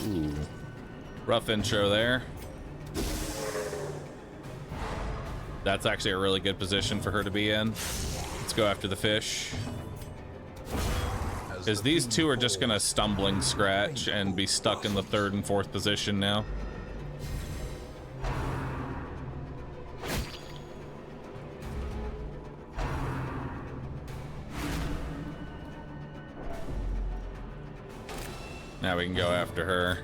[SPEAKER 1] Ooh. Rough intro there. That's actually a really good position for her to be in. Let's go after the fish. Because these two are just gonna stumbling scratch and be stuck in the 3rd and 4th position now. Now we can go after her.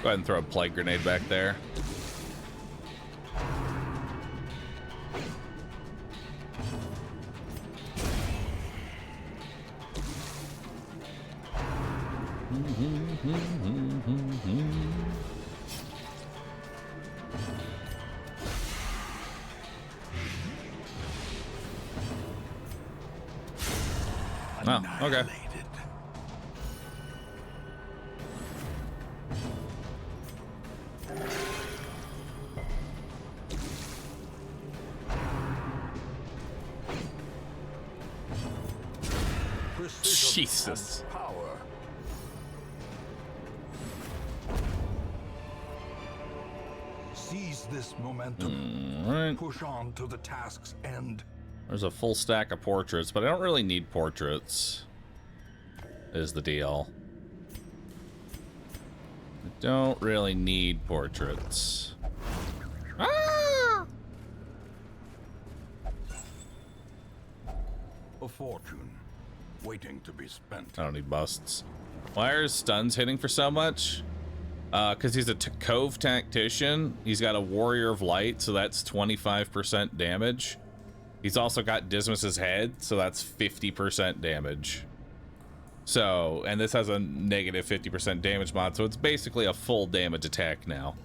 [SPEAKER 1] Go ahead and throw a plague grenade back there.
[SPEAKER 2] annihilated. Precision
[SPEAKER 1] Jesus.
[SPEAKER 2] and power. Seize this momentum.
[SPEAKER 1] All right.
[SPEAKER 2] Push on to the task's end.
[SPEAKER 1] There's a full stack of portraits, but I don't really need portraits, is the deal. I don't really need portraits. Ah!
[SPEAKER 2] A fortune waiting to be spent.
[SPEAKER 1] I don't need busts. Why are his stuns hitting for so much? Because he's a Cove tactician. He's got a Warrior of Light, so that's 25% damage. He's also got Dismas's head, so that's 50% damage. So, and this has a negative 50% damage mod, so it's basically a full damage attack now.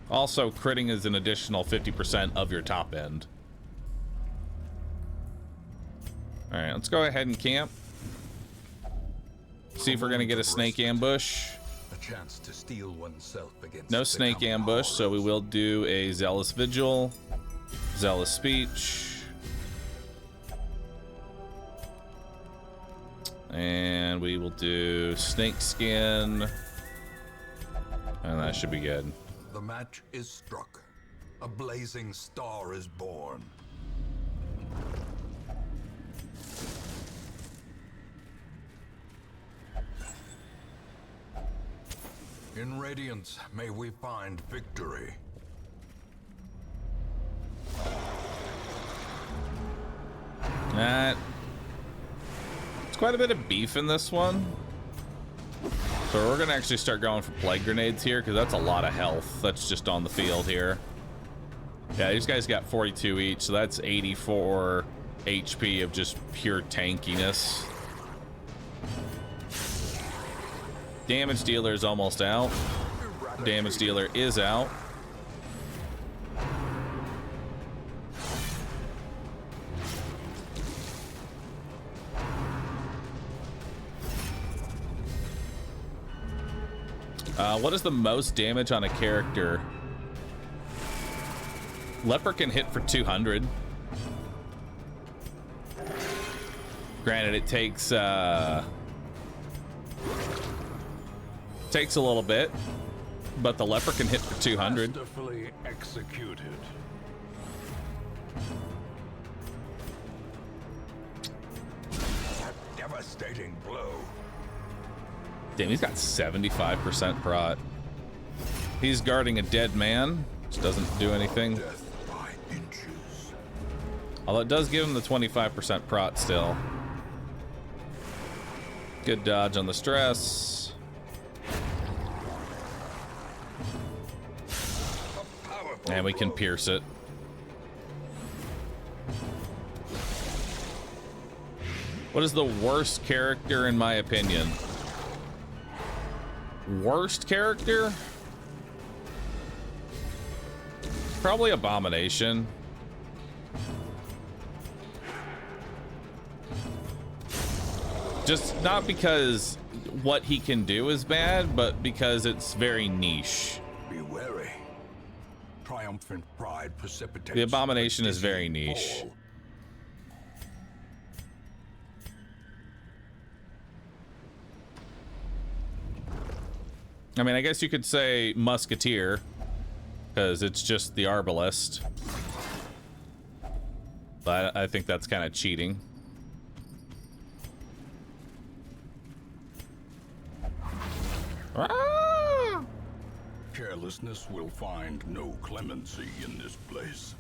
[SPEAKER 1] Also, critting is an additional 50% of your top end. Alright, let's go ahead and camp. See if we're gonna get a snake ambush.
[SPEAKER 2] A chance to steel oneself against
[SPEAKER 1] No snake ambush, so we will do a Zealous Vigil, Zealous Speech, and we will do Snake Skin, and that should be good.
[SPEAKER 2] The match is struck. A blazing star is born. In Radiance, may we find victory.
[SPEAKER 1] That. It's quite a bit of beef in this one. So we're gonna actually start going for plague grenades here, because that's a lot of health that's just on the field here. Yeah, these guys got 42 each, so that's 84 HP of just pure tankiness. Damage dealer is almost out. Damage dealer is out. What is the most damage on a character? Leper can hit for 200. Granted, it takes a little bit, but the leper can hit for 200.
[SPEAKER 2] Masterfully executed. A devastating blow.
[SPEAKER 1] Damn, he's got 75% prot. He's guarding a dead man, which doesn't do anything.
[SPEAKER 2] Death by inches.
[SPEAKER 1] Although it does give him the 25% prot still. Good dodge on the stress. And we can pierce it. What is the worst character in my opinion? Worst character? Probably Abomination. Just not because what he can do is bad, but because it's very niche.
[SPEAKER 2] Be wary. Triumphant pride precipitates.
[SPEAKER 1] The Abomination is very niche.
[SPEAKER 2] Fall.
[SPEAKER 1] I mean, I guess you could say Musketeer, because it's just the Arbalest. But I think that's kind of cheating. Ah!
[SPEAKER 2] Carelessness will find no clemency in this place.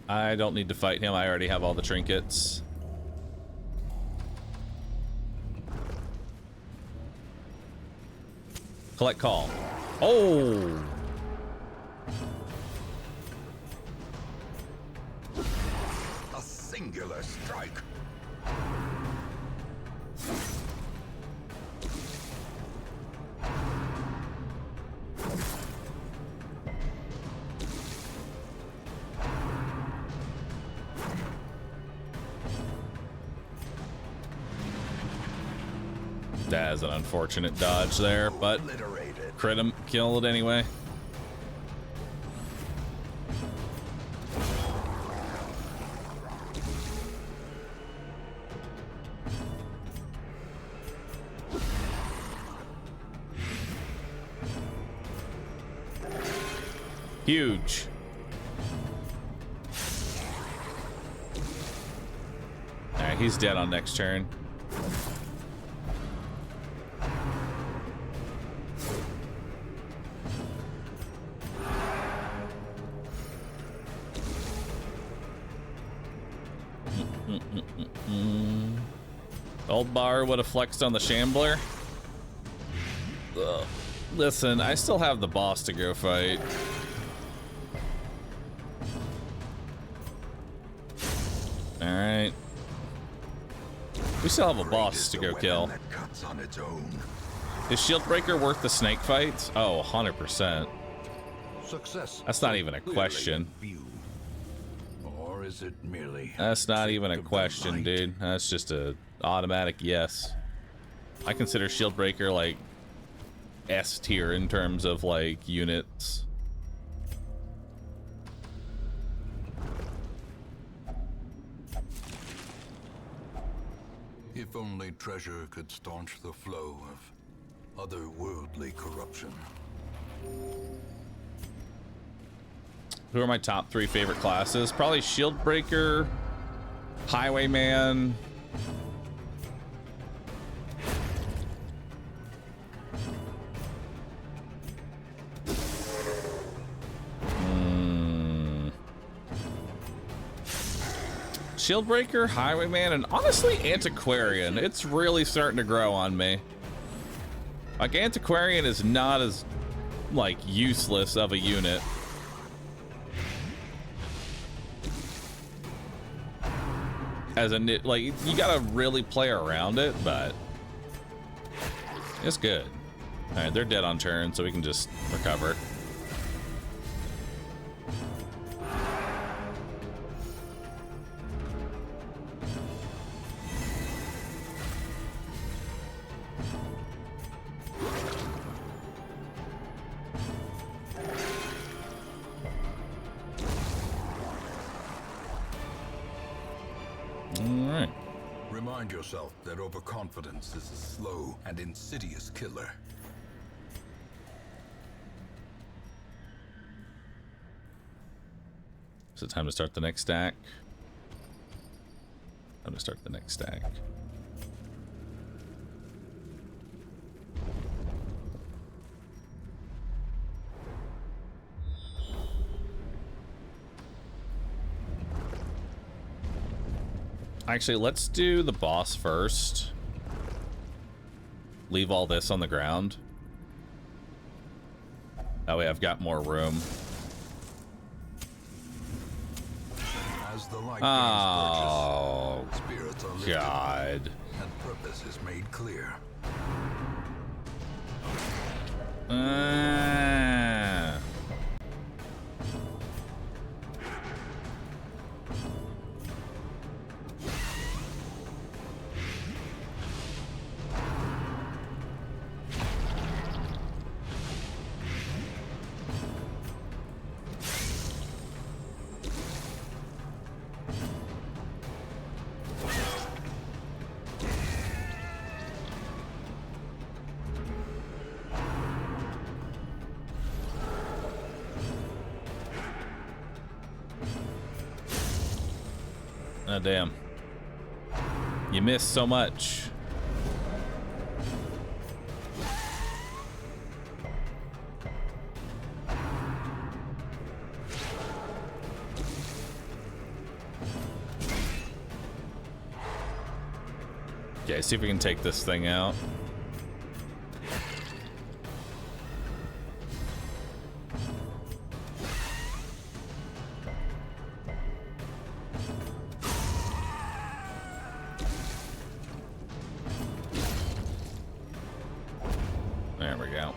[SPEAKER 1] I don't need to fight him. I already have all the trinkets. Collect call. Oh! That is an unfortunate dodge there, but crit him, kill it anyway. Huge. Alright, he's dead on next turn. Old Bahroo would have flexed on the Shambler. Ugh. Listen, I still have the boss to go fight. Alright. We still have a boss to go kill. Is Shieldbreaker worth the snake fights? Oh, 100%.
[SPEAKER 2] Success.
[SPEAKER 1] That's not even a question.
[SPEAKER 2] Or is it merely?
[SPEAKER 1] That's not even a question, dude. That's just a automatic yes. I consider Shieldbreaker like S tier in terms of like units.
[SPEAKER 2] If only treasure could staunch the flow of otherworldly corruption.
[SPEAKER 1] Who are my top 3 favorite classes? Probably Shieldbreaker, Highwayman. Shieldbreaker, Highwayman, and honestly Antiquarian. It's really starting to grow on me. Like, Antiquarian is not as, like, useless of a unit. As a, like, you gotta really play around it, but it's good. Alright, they're dead on turn, so we can just recover.
[SPEAKER 2] Remind yourself that overconfidence is a slow and insidious killer.
[SPEAKER 1] Is it time to start the next stack? Time to start the next stack. Actually, let's do the boss first. Leave all this on the ground. That way I've got more room.
[SPEAKER 2] As the light
[SPEAKER 1] Oh,
[SPEAKER 2] gains purchase, spirits are lifted,
[SPEAKER 1] God.
[SPEAKER 2] and purpose is made clear.
[SPEAKER 1] Oh, damn. You missed so much. Okay, see if we can take this thing out. There we go.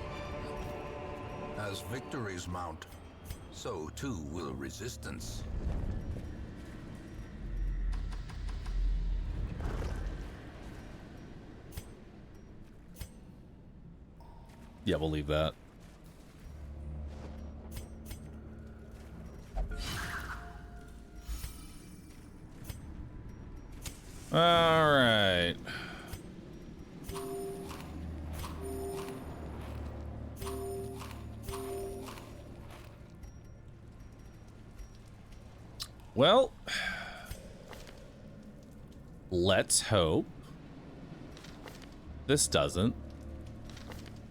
[SPEAKER 2] As victories mount, so too will resistance.
[SPEAKER 1] Yeah, we'll leave that. All right. Well, let's hope this doesn't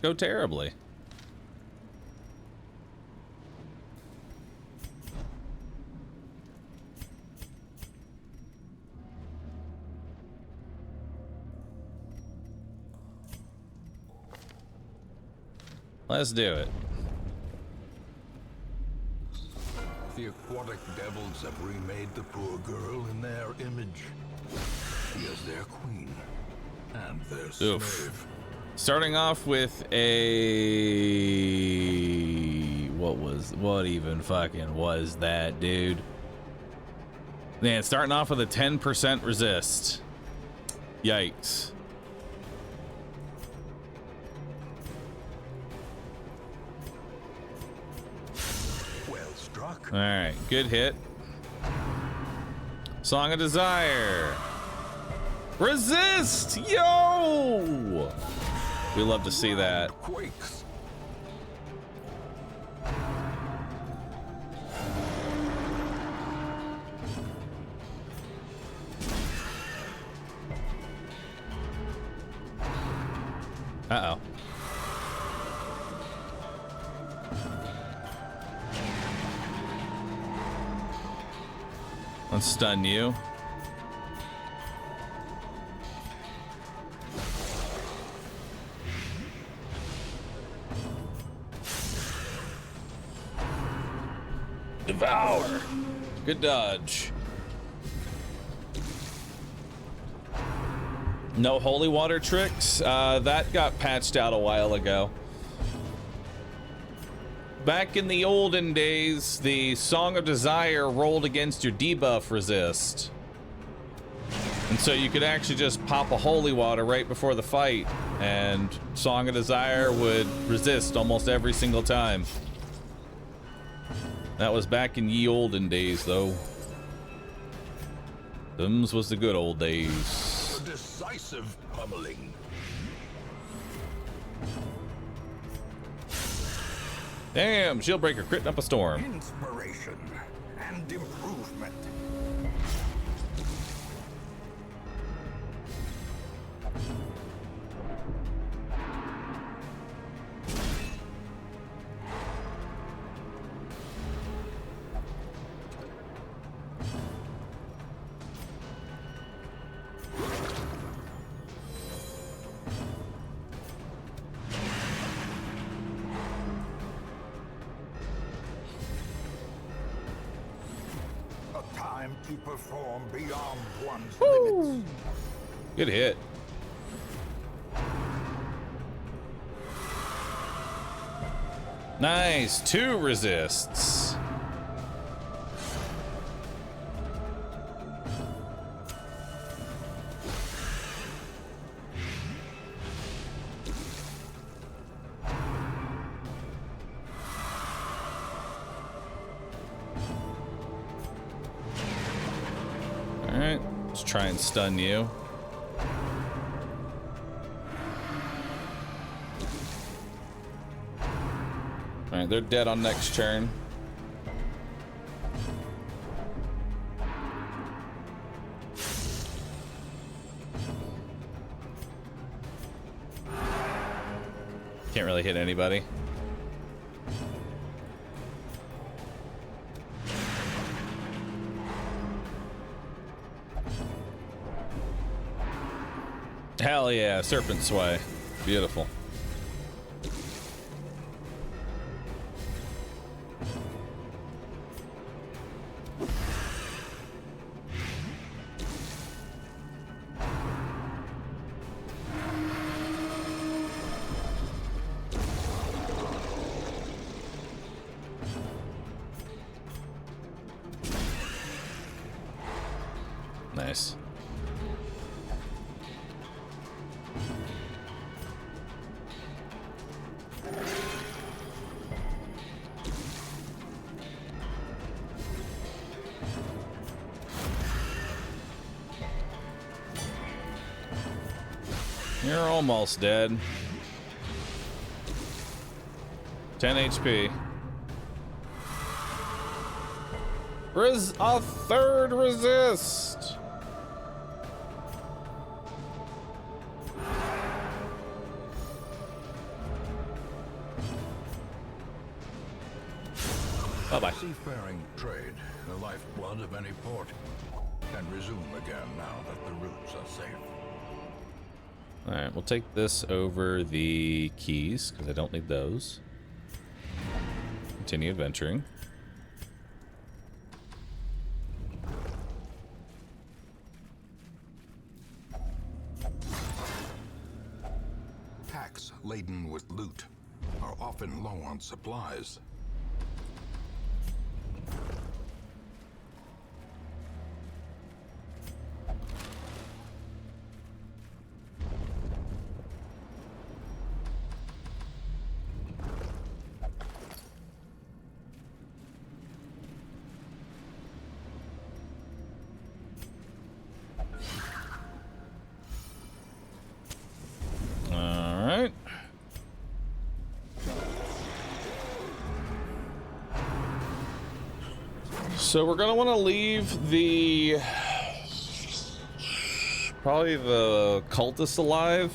[SPEAKER 1] go terribly. Let's do it.
[SPEAKER 2] The aquatic devils have remade the poor girl in their image. She is their queen and their slave.
[SPEAKER 1] Starting off with a... What even fucking was that, dude? Man, starting off with a 10% resist. Yikes. All right, good hit. Song of Desire. Resist! Yo! We love to see that.
[SPEAKER 2] Quakes.
[SPEAKER 1] Uh-oh. Let's stun you. Devour. Good dodge. No holy water tricks. That got patched out a while ago. Back in the olden days, the Song of Desire rolled against your debuff resist. And so you could actually just pop a holy water right before the fight, and Song of Desire would resist almost every single time. That was back in ye olden days, though. Them's was the good old days.
[SPEAKER 2] A decisive pummeling.
[SPEAKER 1] Damn, Shieldbreaker critting up a storm.
[SPEAKER 2] Inspiration and improvement. To perform beyond one's limits.
[SPEAKER 1] Good hit. Nice, 2 resists. Alright, let's try and stun you. Alright, they're dead on next turn. Can't really hit anybody. Hell yeah, Serpent Sway. Beautiful. Nice. You're almost dead. 10 HP. A third resist. Bye-bye.
[SPEAKER 2] Seafaring trade, the lifeblood of any port, can resume again now that the routes are safe.
[SPEAKER 1] All right, we'll take this over the keys because I don't need those. Continue adventuring.
[SPEAKER 2] Packs laden with loot are often low on supplies.
[SPEAKER 1] So we're gonna want to leave the probably the cultists alive.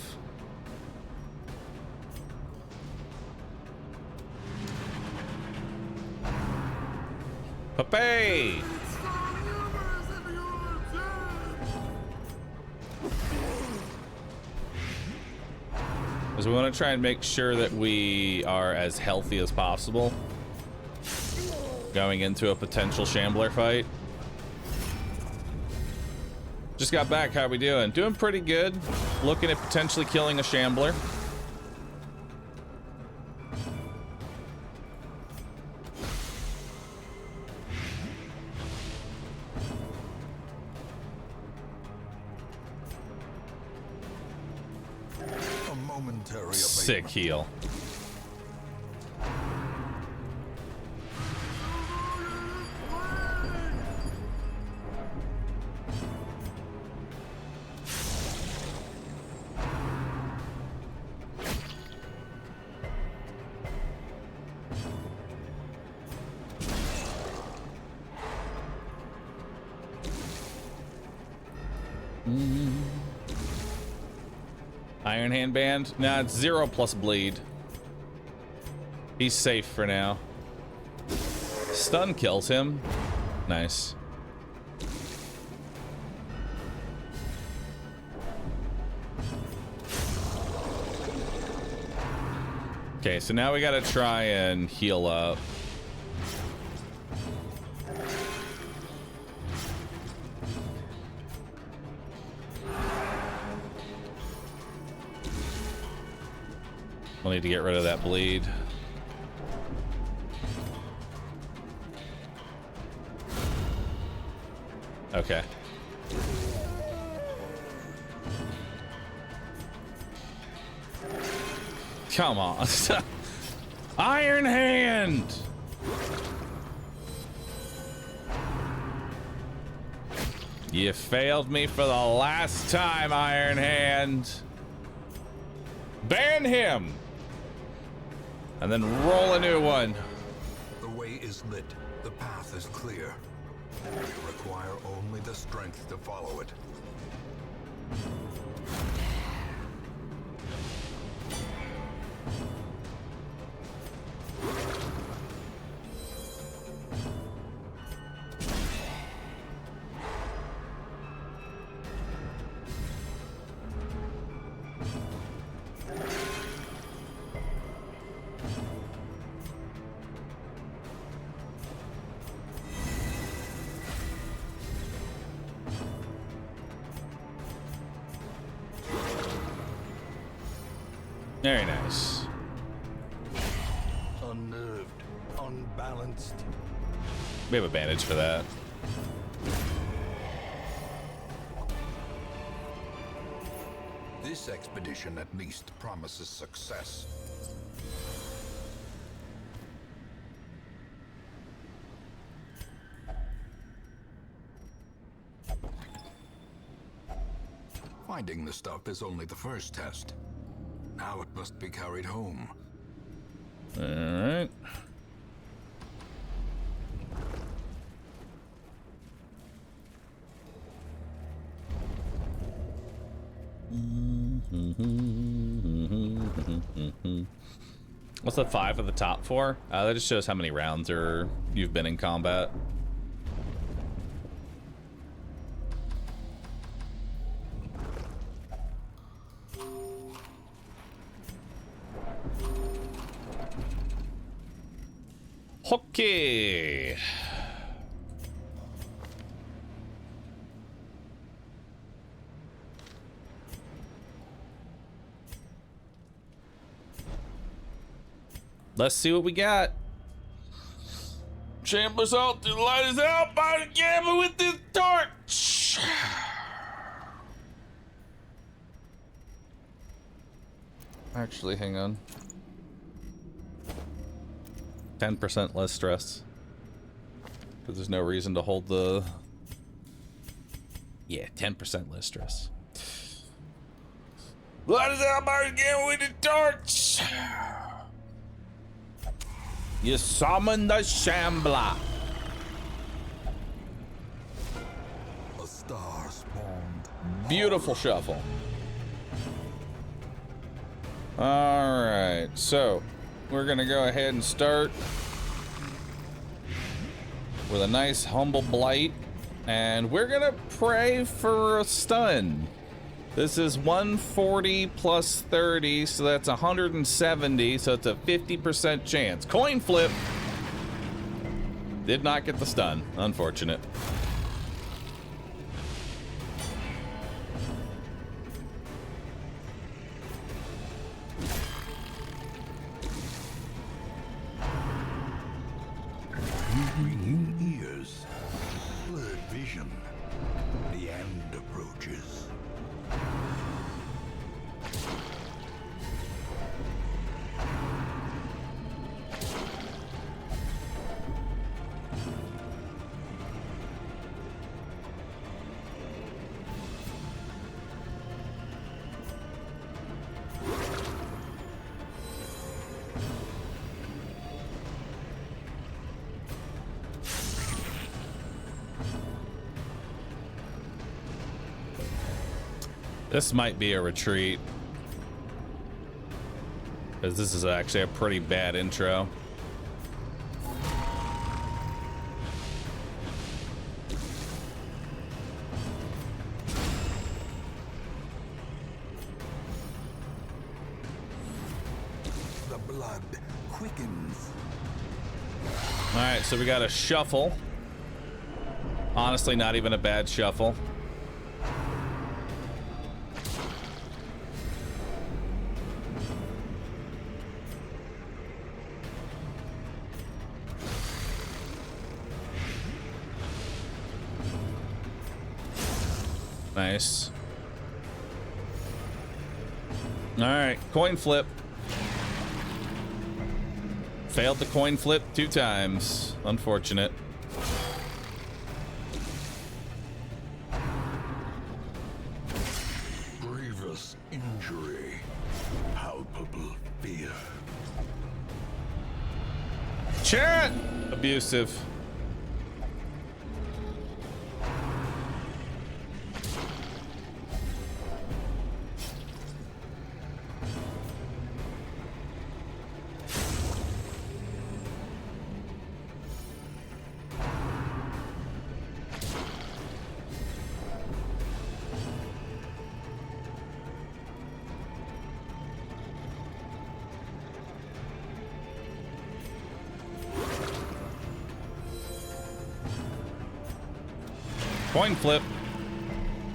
[SPEAKER 1] Pepe! Because we want to try and make sure that we are as healthy as possible going into a potential shambler fight. Just got back. How we doing? Doing pretty good. Looking at potentially killing a shambler.
[SPEAKER 2] A momentary
[SPEAKER 1] Sick heal. Iron Hand Band? Nah, it's 0 plus bleed. He's safe for now. Stun kills him. Nice. Okay, so now we gotta try and heal up. We'll need to get rid of that bleed. Okay. Come on. Iron Hand! You failed me for the last time, Iron Hand. Ban him! And then roll a new one.
[SPEAKER 2] The way is lit. The path is clear. You require only the strength to follow it.
[SPEAKER 1] Very nice.
[SPEAKER 2] Unnerved, unbalanced.
[SPEAKER 1] We have a bandage for that.
[SPEAKER 2] This expedition at least promises success. Finding the stuff is only the first test. Now it must be carried home.
[SPEAKER 1] All right. What's the 5 at the top for? That just shows how many rounds you've been in combat. Okay. Let's see what we got. Chambers out, the light is out by the gamma with this torch. Actually, hang on. 10% less stress. Because there's no reason to hold the... Yeah, 10% less stress. Light is out by the gamma with the torch. You summon the Shambler.
[SPEAKER 2] A star spawned.
[SPEAKER 1] Beautiful shuffle. All right, so we're gonna go ahead and start with a nice humble blight, and we're gonna pray for a stun. This is 140 plus 30, so that's 170, so it's a 50% chance. Coin flip. Did not get the stun, unfortunate.
[SPEAKER 2] Ringing ears, blurred vision. The end approaches.
[SPEAKER 1] This might be a retreat, because this is actually a pretty bad intro.
[SPEAKER 2] The blood quickens.
[SPEAKER 1] All right, so we got a shuffle. Honestly, not even a bad shuffle. Nice. All right, coin flip. Failed the coin flip 2 times. Unfortunate.
[SPEAKER 2] Grievous injury. Palpable fear.
[SPEAKER 1] Chat! Abusive. Coin flip.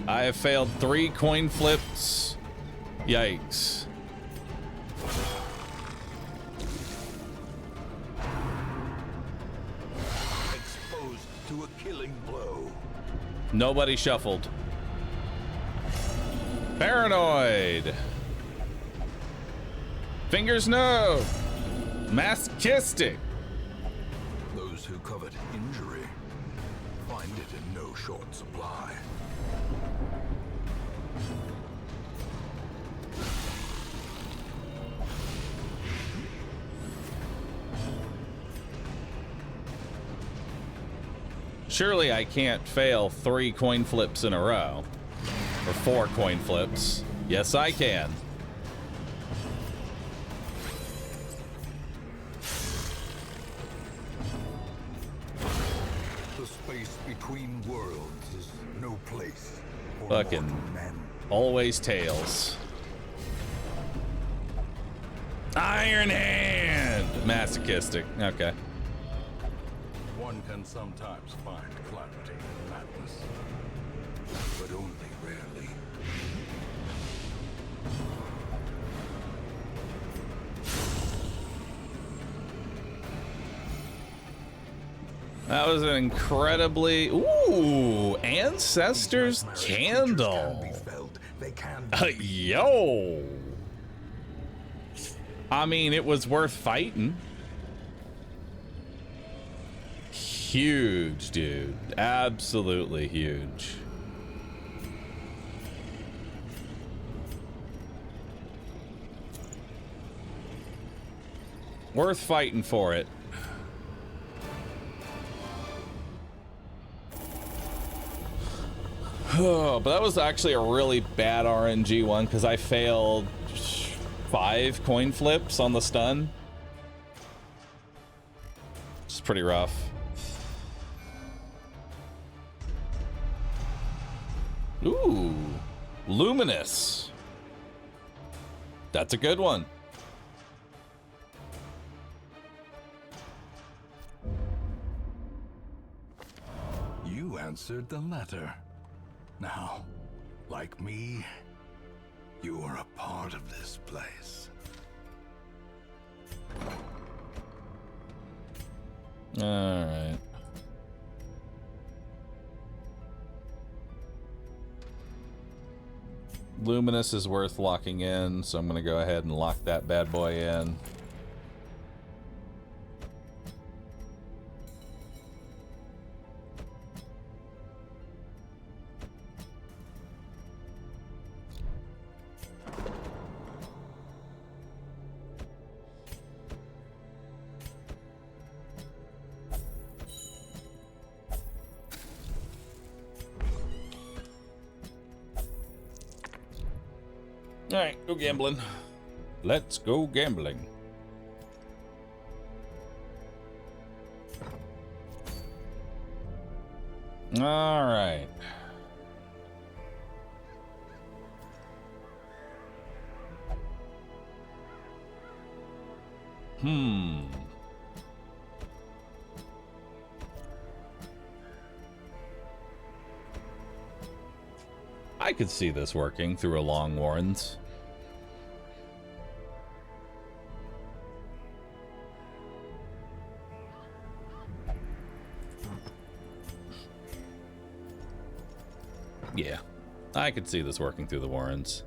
[SPEAKER 1] I have failed 3 coin flips. Yikes.
[SPEAKER 2] Exposed to a killing blow.
[SPEAKER 1] Nobody shuffled. Paranoid. Fingers no. Masochistic.
[SPEAKER 2] Those who covet injury find it in no short supply.
[SPEAKER 1] Surely I can't fail 3 coin flips in a row. Or 4 coin flips. Yes, I can.
[SPEAKER 2] The space between worlds is no place for
[SPEAKER 1] Fucking
[SPEAKER 2] mortal men.
[SPEAKER 1] always tails. Iron Hand! Masochistic. Okay.
[SPEAKER 2] One can sometimes find clarity in madness, but only rarely.
[SPEAKER 1] That was an incredibly... Ooh! Ancestor's Candle.
[SPEAKER 2] They can
[SPEAKER 1] Yo! I mean, it was worth fighting. Huge, dude. Absolutely huge. Worth fighting for it. Oh, but that was actually a really bad RNG one because I failed 5 coin flips on the stun. It's pretty rough. Ooh, Luminous. That's a good one.
[SPEAKER 2] You answered the letter. Now, like me, you are a part of this place.
[SPEAKER 1] All right. Luminous is worth locking in, so I'm going to go ahead and lock that bad boy in. All right, go gambling. Let's go gambling. All right. I could see this working through a Long Warrens. Yeah, I could see this working through the Warrens.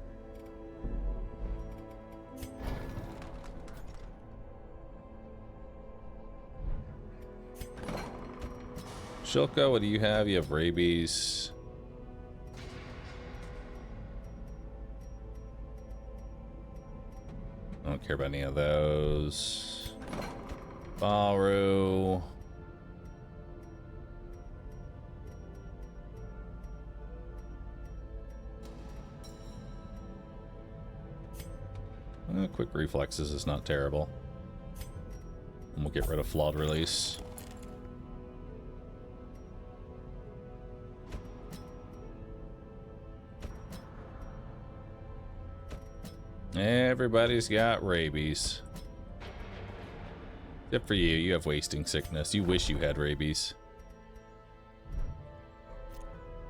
[SPEAKER 1] Shilko, what do you have? You have rabies. I don't care about any of those. Bahroo. Quick reflexes is not terrible. And we'll get rid of flawed release. Everybody's got rabies. Except for you. You have wasting sickness. You wish you had rabies.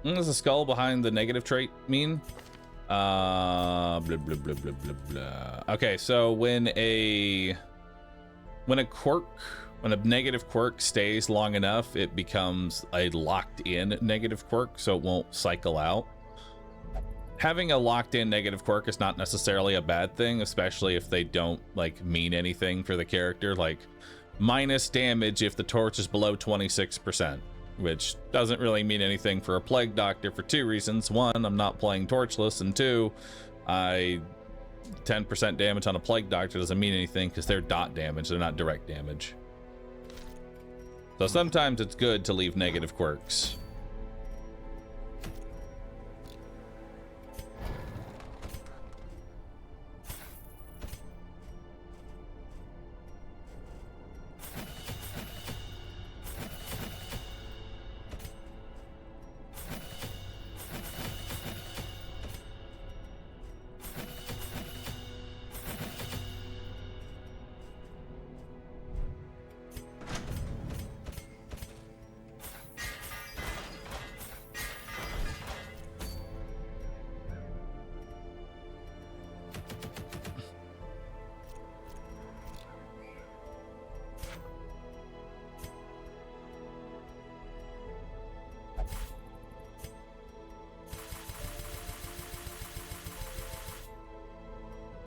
[SPEAKER 1] What does the skull behind the negative trait mean? Blah, blah, blah, blah, blah, blah. Okay, so when a negative quirk stays long enough, it becomes a locked-in negative quirk, so it won't cycle out. Having a locked-in negative quirk is not necessarily a bad thing, especially if they don't like mean anything for the character, like minus damage if the torch is below 26%. Which doesn't really mean anything for a Plague Doctor for 2 reasons. 1, I'm not playing Torchless, and 2, 10% damage on a Plague Doctor doesn't mean anything because they're dot damage, they're not direct damage. So sometimes it's good to leave negative quirks.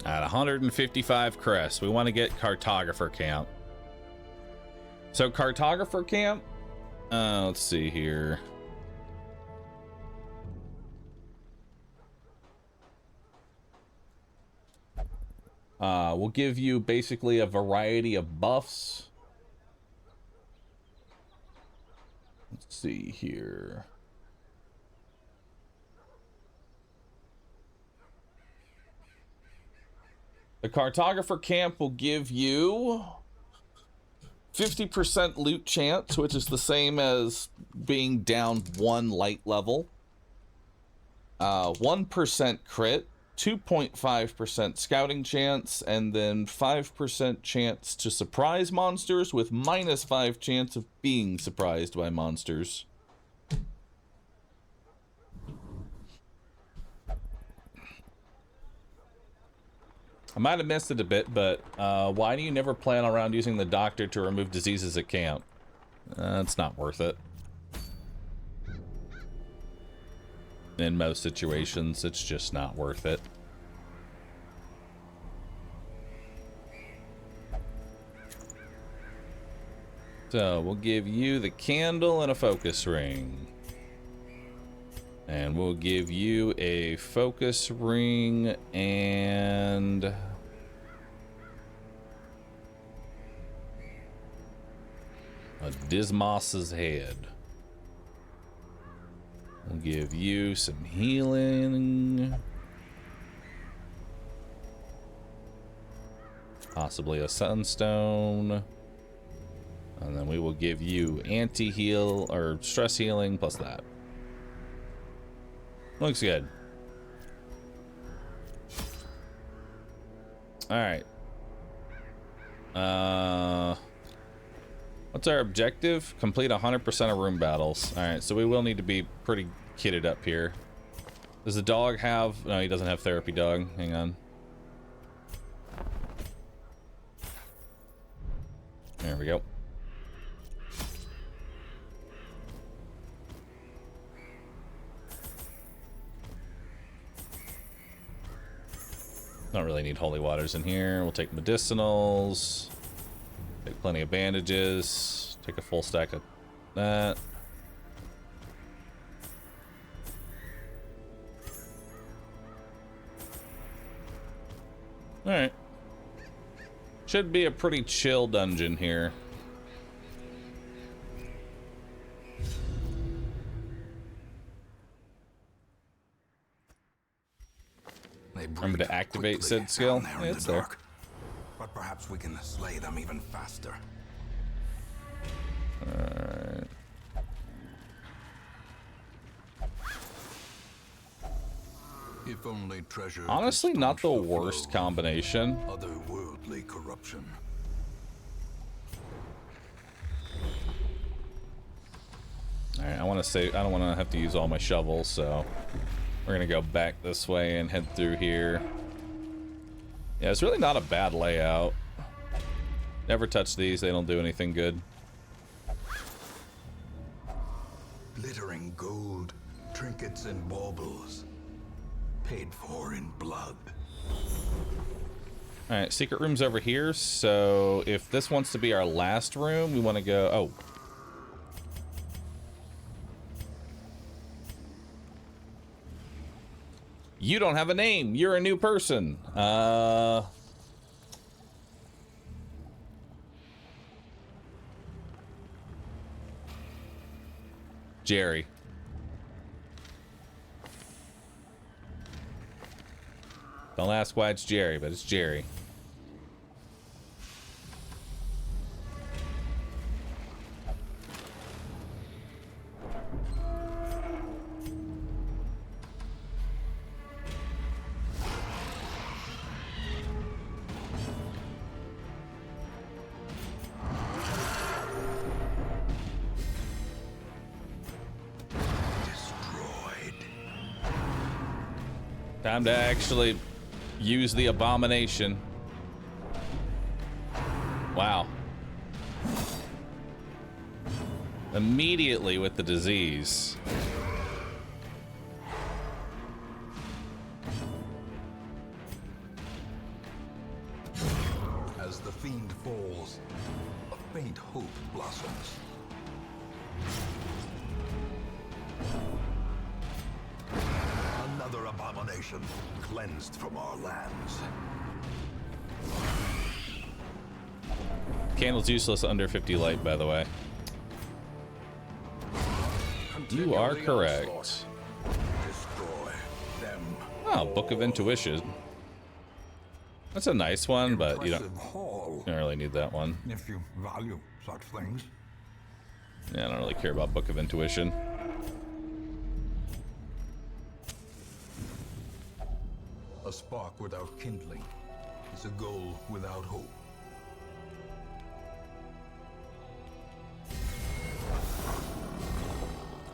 [SPEAKER 1] At 155 crests, we want to get cartographer camp. So cartographer camp, let's see here. We'll give you basically a variety of buffs. Let's see here. The cartographer camp will give you 50% loot chance, which is the same as being down 1 light level. 1% crit, 2.5% scouting chance, and then 5% chance to surprise monsters with -5 chance of being surprised by monsters. I might have missed it a bit, but why do you never plan around using the doctor to remove diseases at camp? It's not worth it. In most situations, it's just not worth it. So, we'll give you the candle and a focus ring. And we'll give you a focus ring and a Dismos's head. We'll give you some healing. Possibly a sunstone. And then we will give you anti-heal or stress healing plus that. Looks good. Alright. What's our objective? Complete 100% of room battles. Alright, so we will need to be pretty kitted up here. Does the dog have... No, he doesn't have therapy dog. Hang on. There we go. Don't really need holy waters in here. We'll take medicinals. Take plenty of bandages. Take a full stack of that. Alright. Should be a pretty chill dungeon here. Remember to activate said skill? Yeah, it's there.
[SPEAKER 2] But perhaps we can slay them even faster.
[SPEAKER 1] Alright.
[SPEAKER 2] If only treasure.
[SPEAKER 1] Honestly, not the worst combination.
[SPEAKER 2] Otherworldly corruption.
[SPEAKER 1] Alright, I want to say I don't want to have to use all my shovels, so we're gonna go back this way and head through here. Yeah, it's really not a bad layout. Never touch these, they don't do anything good.
[SPEAKER 2] Glittering gold, trinkets and baubles. Paid for in blood.
[SPEAKER 1] Alright, secret room's over here, so if this wants to be our last room, we want to go... Oh. You don't have a name. You're a new person. Jerry. Don't ask why it's Jerry, but it's Jerry. Time to actually use the abomination. Wow. Immediately with the disease.
[SPEAKER 2] As the fiend falls, a faint hope blossoms. Another abomination cleansed from our lands.
[SPEAKER 1] Candle's useless under 50 light, by the way. You are correct.
[SPEAKER 2] Destroy them.
[SPEAKER 1] Oh, Book of Intuition. That's a nice one, but you don't really need that one.
[SPEAKER 2] If you value such things.
[SPEAKER 1] Yeah, I don't really care about Book of Intuition.
[SPEAKER 2] A spark without kindling is a goal without hope.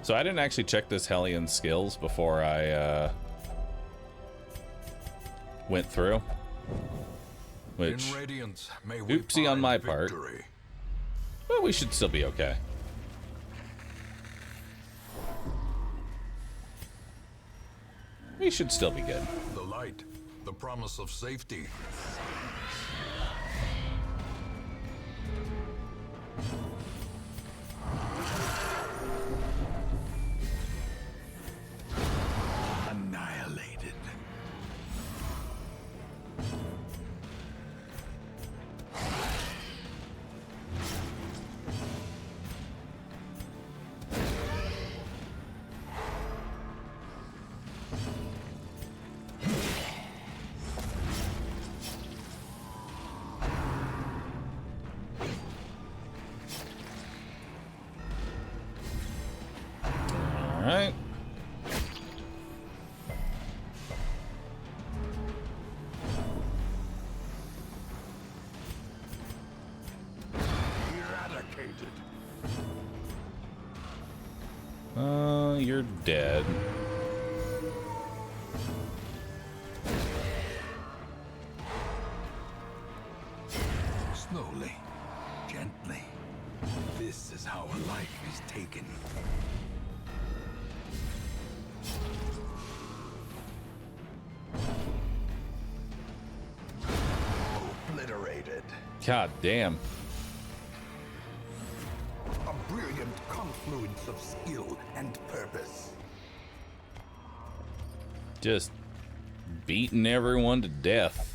[SPEAKER 1] So I didn't actually check this Hellion skills before I went through. Which,
[SPEAKER 2] In Radiance, may we
[SPEAKER 1] oopsie on my
[SPEAKER 2] find
[SPEAKER 1] part.
[SPEAKER 2] victory.
[SPEAKER 1] Well, we should still be okay. We should still be good.
[SPEAKER 2] The light, the promise of safety. Annihilated.
[SPEAKER 1] All right.
[SPEAKER 2] Eradicated.
[SPEAKER 1] You're dead.
[SPEAKER 2] Slowly, gently. This is how a life is taken. Obliterated.
[SPEAKER 1] God damn.
[SPEAKER 2] A brilliant confluence of skill and purpose.
[SPEAKER 1] Just beating everyone to death.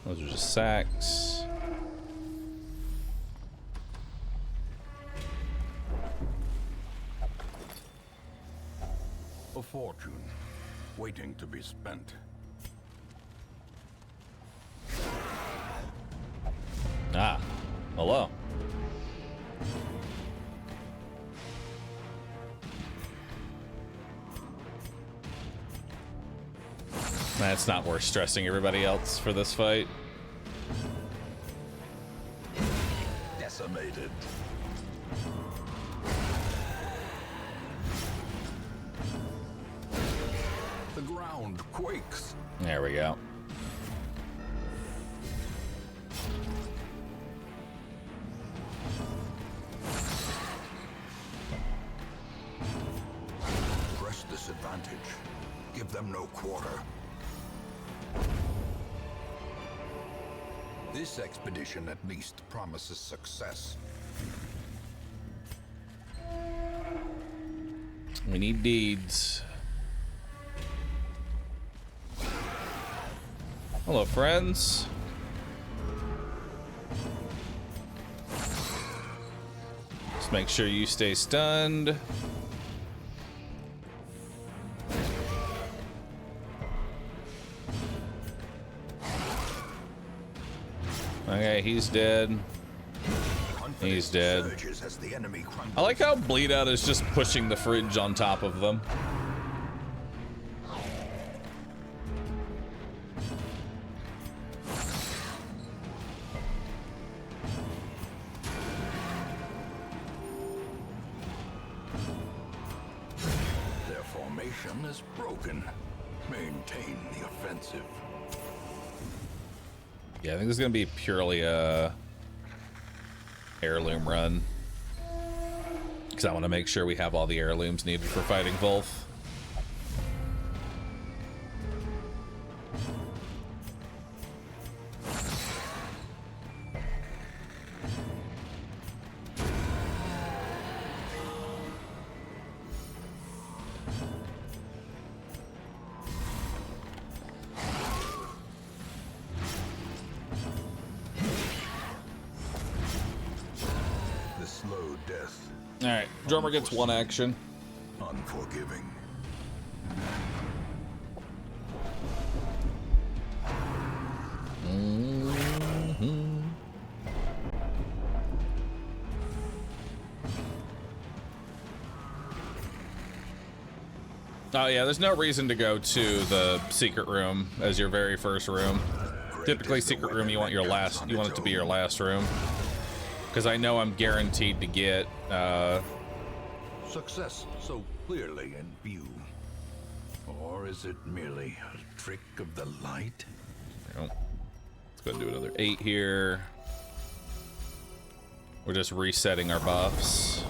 [SPEAKER 1] Those are just sacks.
[SPEAKER 2] A fortune waiting to be spent.
[SPEAKER 1] Ah, hello. That's not worth stressing everybody else for this fight.
[SPEAKER 2] Decimated. The ground quakes.
[SPEAKER 1] There we go.
[SPEAKER 2] Press this advantage. Give them no quarter. This expedition at least promises success.
[SPEAKER 1] We need deeds. Hello, friends. Just make sure you stay stunned. Okay, he's dead. He's dead. I like how Bleed Out is just pushing the fridge on top of them.
[SPEAKER 2] Their formation is broken. Maintain the offensive.
[SPEAKER 1] Yeah, I think this is gonna be purely a heirloom run, because I want to make sure we have all the heirlooms needed for fighting Volth. Alright, drummer gets one action.
[SPEAKER 2] Unforgiving.
[SPEAKER 1] Oh yeah, there's no reason to go to the secret room as your very first room. Typically, secret room you want it to be your last room. Because I know I'm guaranteed to get
[SPEAKER 2] Success so clearly in view. Or is it merely a trick of the light?
[SPEAKER 1] Let's go and do another 8 here. We're just resetting our buffs.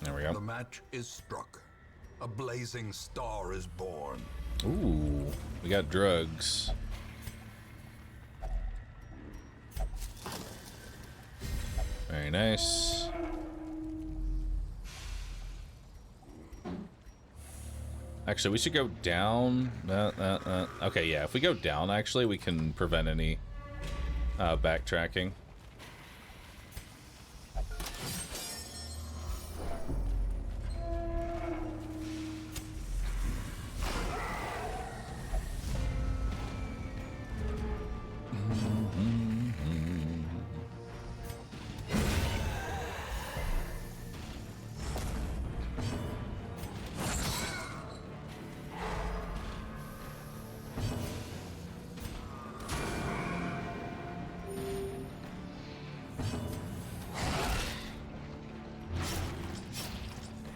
[SPEAKER 1] There we go.
[SPEAKER 2] The match is struck. A blazing star is born.
[SPEAKER 1] Ooh, we got drugs. Very nice. Actually, we should go down. Okay, yeah, if we go down, actually, we can prevent any backtracking.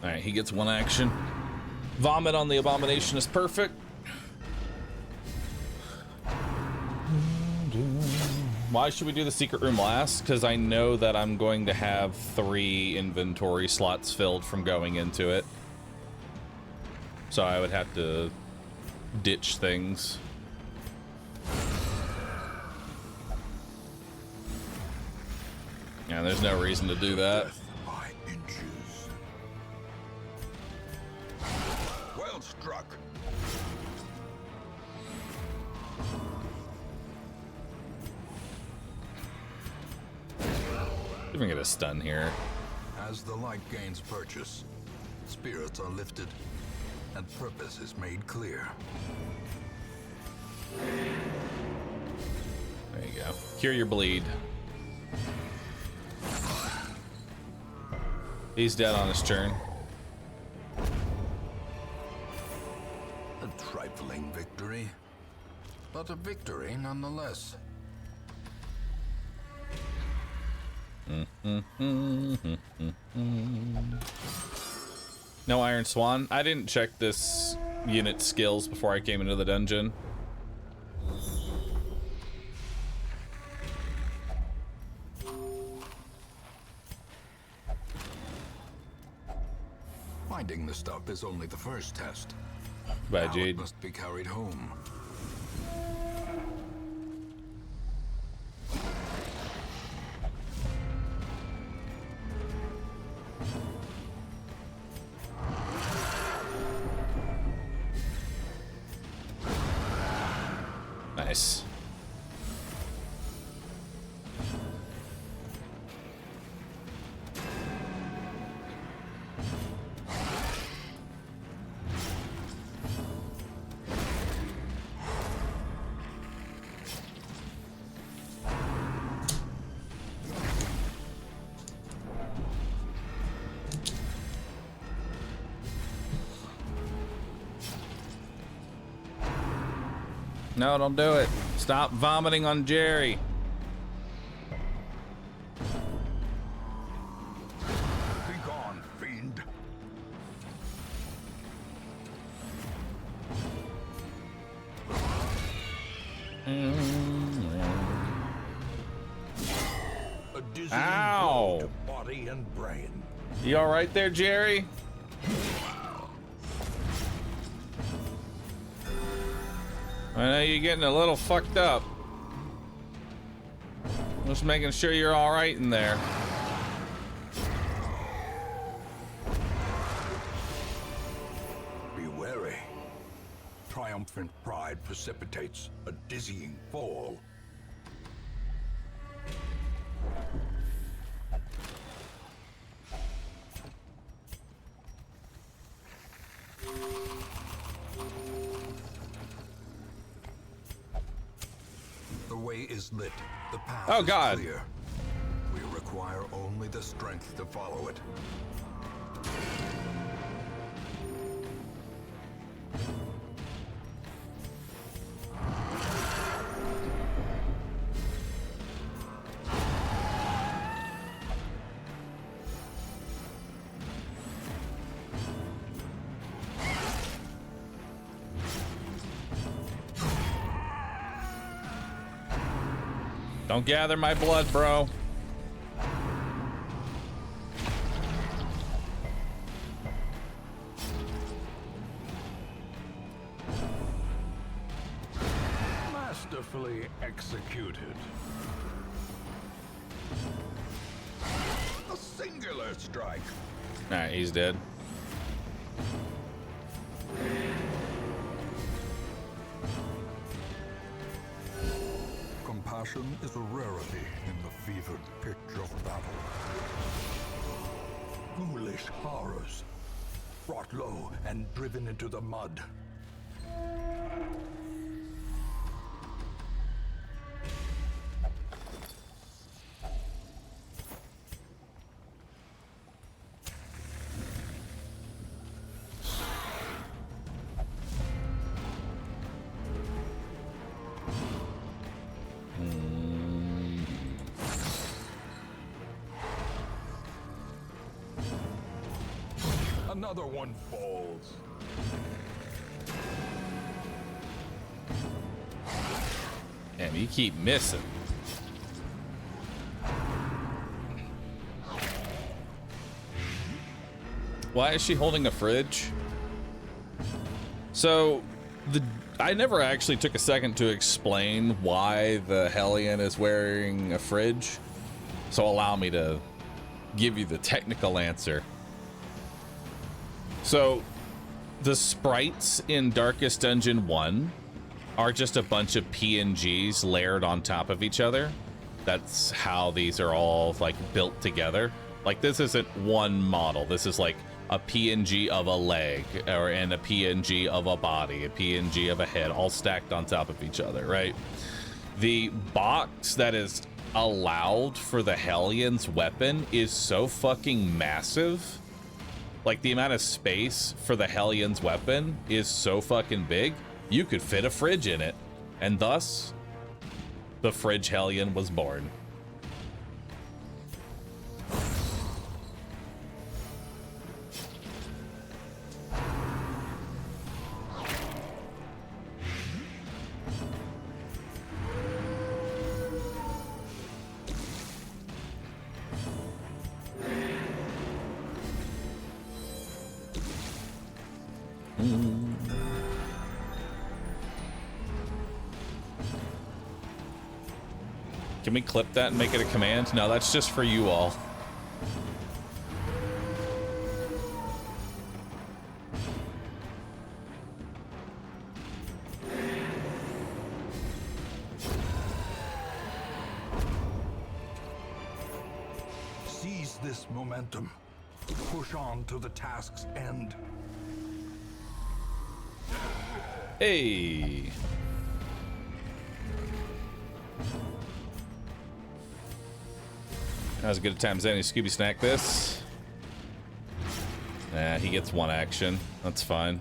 [SPEAKER 1] Alright, he gets one action. Vomit on the abomination is perfect. Why should we do the secret room last? Because I know that I'm going to have 3 inventory slots filled from going into it. So I would have to ditch things. Yeah, there's no reason to do that.
[SPEAKER 2] Well struck.
[SPEAKER 1] Even get a stun here.
[SPEAKER 2] As the light gains purchase, spirits are lifted, and purpose is made clear.
[SPEAKER 1] There you go. Cure your bleed. He's dead on his turn.
[SPEAKER 2] A trifling victory, but a victory nonetheless.
[SPEAKER 1] No Iron Swan. I didn't check this unit's skills before I came into the dungeon.
[SPEAKER 2] Finding the stuff is only the first test.
[SPEAKER 1] Bye,
[SPEAKER 2] Now
[SPEAKER 1] Jade.
[SPEAKER 2] it must be carried home.
[SPEAKER 1] No, don't do it. Stop vomiting on Jerry.
[SPEAKER 2] Be gone, fiend. A dizzying blow
[SPEAKER 1] Ow!
[SPEAKER 2] to body and brain.
[SPEAKER 1] You all right there, Jerry? I know you're getting a little fucked up. Just making sure you're all right in there.
[SPEAKER 2] Be wary. Triumphant pride precipitates a dizzying fall. The way is lit. The path
[SPEAKER 1] Oh,
[SPEAKER 2] is
[SPEAKER 1] God.
[SPEAKER 2] clear. We require only the strength to follow it.
[SPEAKER 1] Don't gather my blood, bro.
[SPEAKER 2] Masterfully executed. A singular strike.
[SPEAKER 1] All right, he's dead.
[SPEAKER 2] Compassion is a rarity in the fevered pitch of battle. Foolish horrors, brought low and driven into the mud. Another one falls.
[SPEAKER 1] Damn, you keep missing. Why is she holding a fridge? So, I never actually took a second to explain why the Hellion is wearing a fridge. So allow me to give you the technical answer. So, the sprites in Darkest Dungeon 1 are just a bunch of PNGs layered on top of each other. That's how these are all, like, built together. Like, this isn't one model. This is, like, a PNG of a leg, and a PNG of a body, a PNG of a head, all stacked on top of each other, right? The box that is allowed for the Hellion's weapon is so fucking massive. Like, the amount of space for the Hellion's weapon is so fucking big, you could fit a fridge in it. And thus, the Fridge Hellion was born. Can we clip that and make it a command? No, that's just for you all.
[SPEAKER 2] Seize this momentum. Push on to the task's end.
[SPEAKER 1] Hey. That was as good a time as any. Scooby snack this. Nah, he gets one action. That's fine.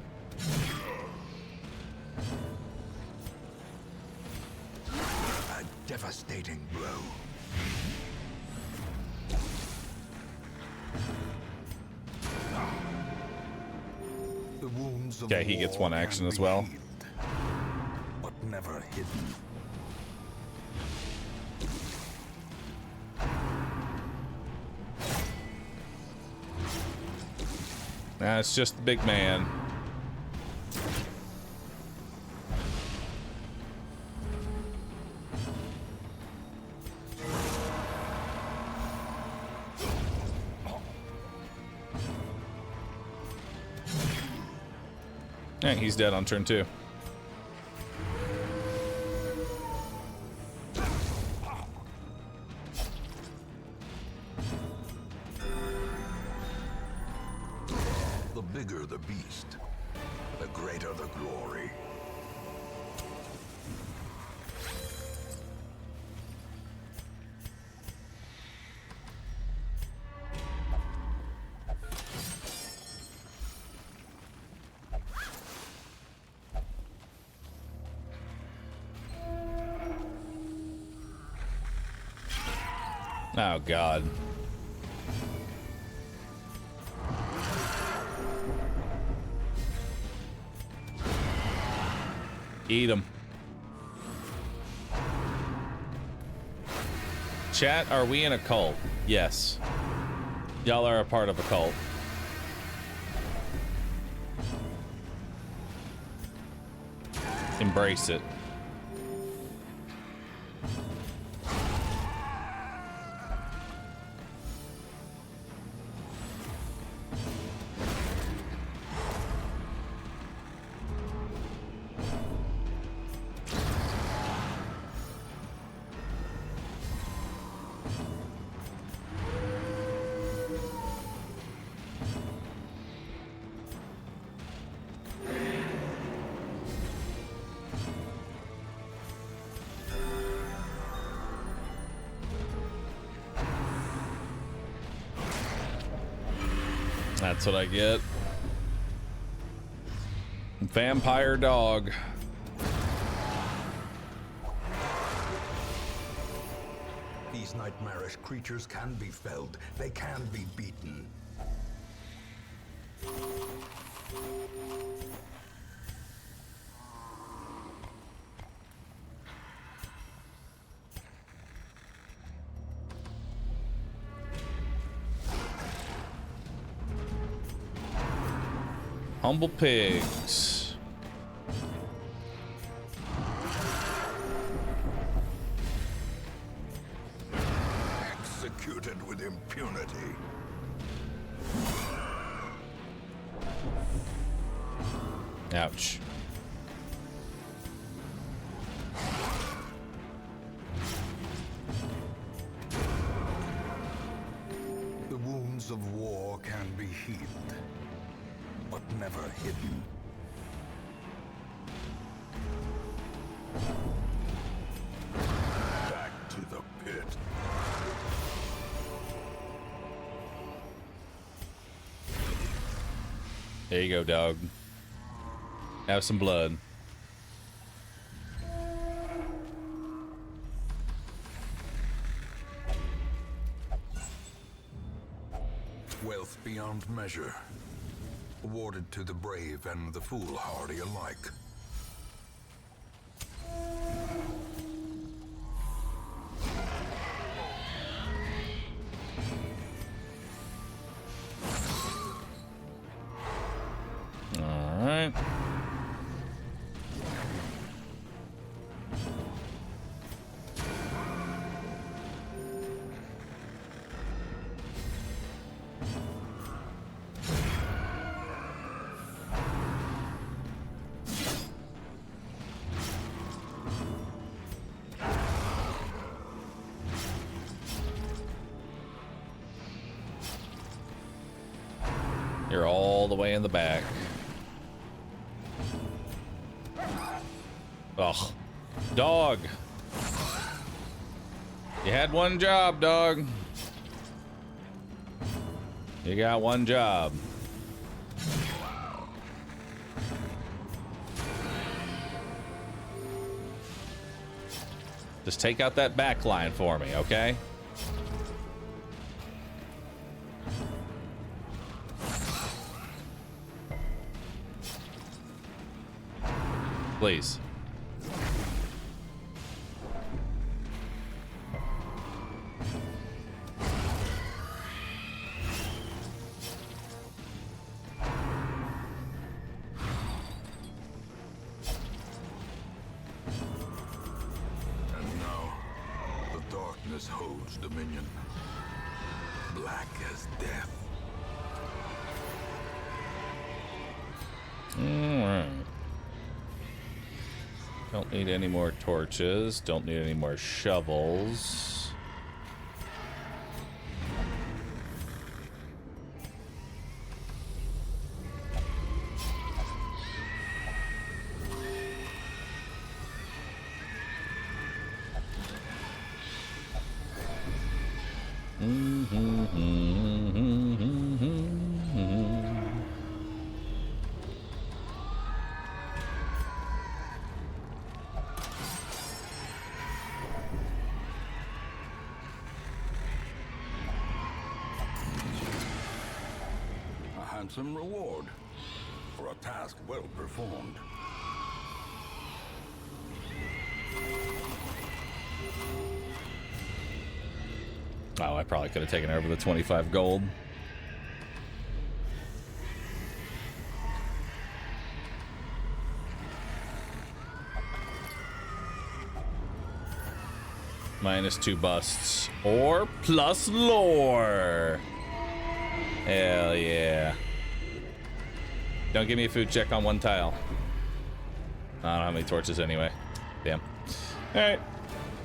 [SPEAKER 2] wounds of
[SPEAKER 1] Okay, he gets
[SPEAKER 2] war
[SPEAKER 1] one action
[SPEAKER 2] can
[SPEAKER 1] as
[SPEAKER 2] be
[SPEAKER 1] well.
[SPEAKER 2] healed, but never hidden.
[SPEAKER 1] Nah, it's just the big man. Yeah, he's dead on turn 2.
[SPEAKER 2] The bigger the beast, the greater the glory.
[SPEAKER 1] Oh, God. Eat him. Chat, are we in a cult? Yes. Y'all are a part of a cult. Embrace it. That's what I get. Vampire dog.
[SPEAKER 2] These nightmarish creatures can be felled. They can be beaten.
[SPEAKER 1] Humble pigs.
[SPEAKER 2] Executed with impunity.
[SPEAKER 1] Ouch.
[SPEAKER 2] The wounds of war can be healed, but never hidden. Back to the pit.
[SPEAKER 1] There you go, dog. Have some blood.
[SPEAKER 2] Wealth beyond measure, awarded to the brave and the foolhardy alike.
[SPEAKER 1] All right. You're all the way in the back. Ugh. Dog. You had one job, dog. You got one job. Just take out that back line for me, okay? please.
[SPEAKER 2] And now, the darkness holds dominion. Black as death.
[SPEAKER 1] Alright. Don't need any more torches. Don't need any more shovels.
[SPEAKER 2] A handsome reward for a task well performed.
[SPEAKER 1] Oh, I probably could have taken over the 25 gold. -2 busts. Or plus lore. Hell yeah. Don't give me a food check on one tile. I don't have any torches anyway. Damn. Alright.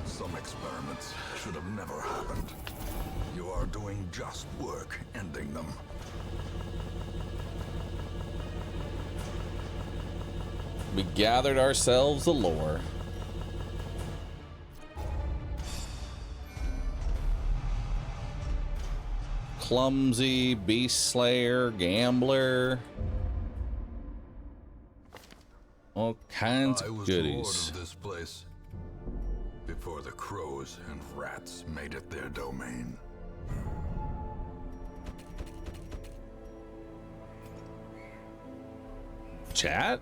[SPEAKER 2] Some experiments should have never happened. You are doing just work ending them.
[SPEAKER 1] We gathered ourselves a lore. Clumsy, beast slayer, gambler. All kinds
[SPEAKER 2] I
[SPEAKER 1] of
[SPEAKER 2] was the lord
[SPEAKER 1] goodies.
[SPEAKER 2] of this place before the crows and rats made it their domain.
[SPEAKER 1] Chat?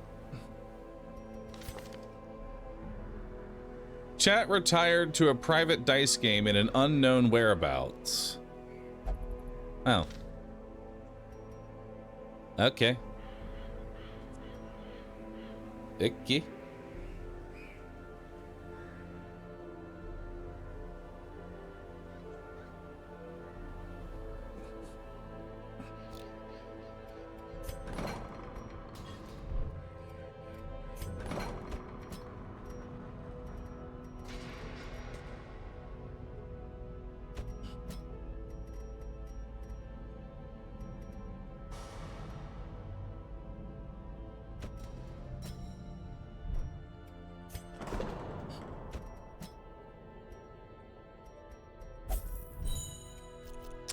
[SPEAKER 1] Chat retired to a private dice game in an unknown whereabouts. Oh. Okay. Icky.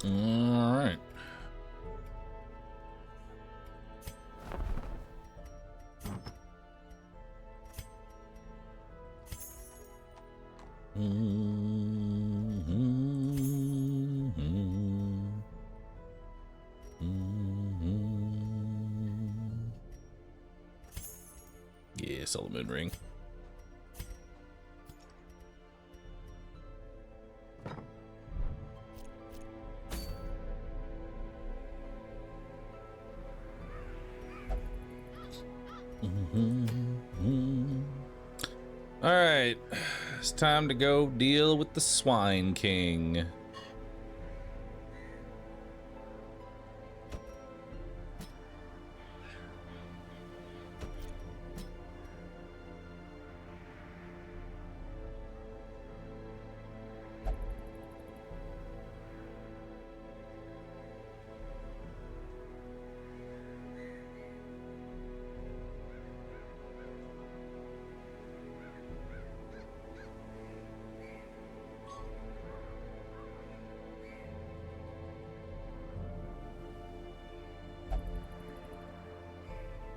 [SPEAKER 1] All right. Yeah, sell the moon ring. All right, it's time to go deal with the Swine King.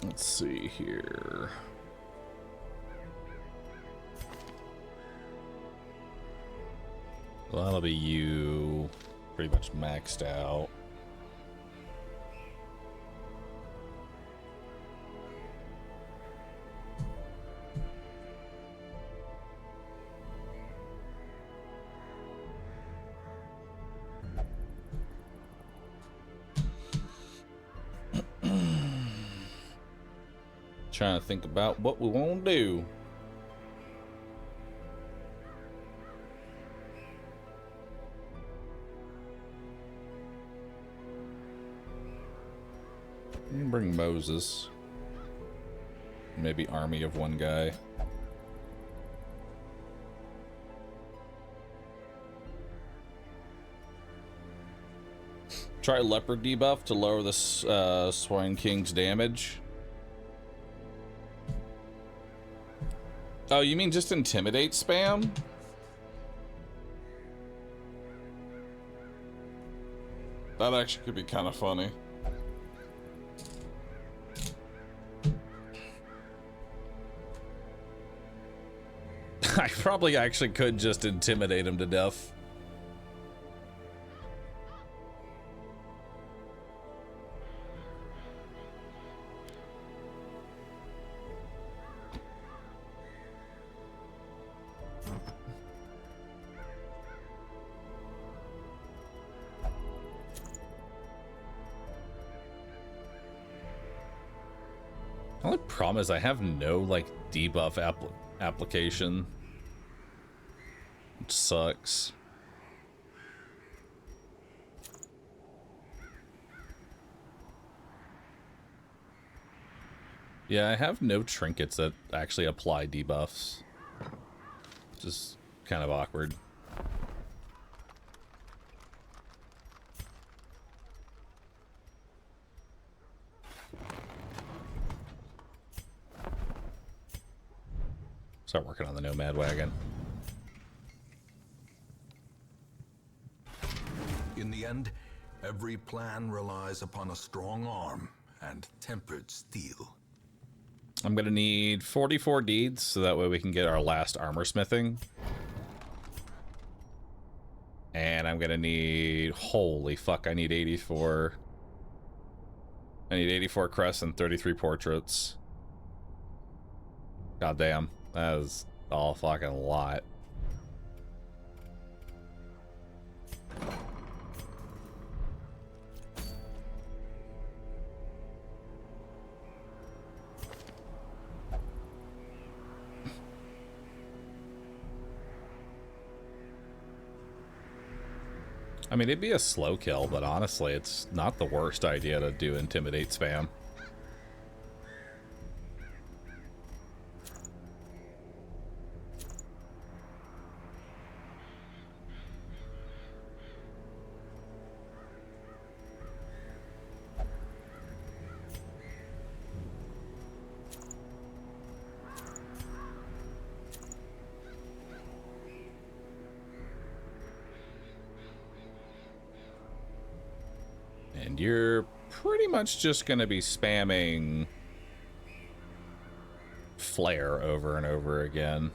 [SPEAKER 1] Let's see here. Well, that'll be you. Pretty much maxed out. Trying to think about what we want to do. Bring Moses. Maybe army of one guy. Try leopard debuff to lower the Swine King's damage. Oh, you mean just intimidate spam? That actually could be kind of funny. I probably actually could just intimidate him to death. The only problem is I have no, like, debuff application. Which sucks. Yeah, I have no trinkets that actually apply debuffs. Which is kind of awkward. Start working on the Nomad Wagon.
[SPEAKER 2] In the end, every plan relies upon a strong arm and tempered steel.
[SPEAKER 1] I'm gonna need 44 deeds, so that way we can get our last armor smithing. And I'm gonna need... Holy fuck, I need 84. I need 84 crests and 33 portraits. God damn. That is all fucking a lot. I mean, it'd be a slow kill, but honestly, it's not the worst idea to do intimidate spam. And you're pretty much just going to be spamming Flare over and over again.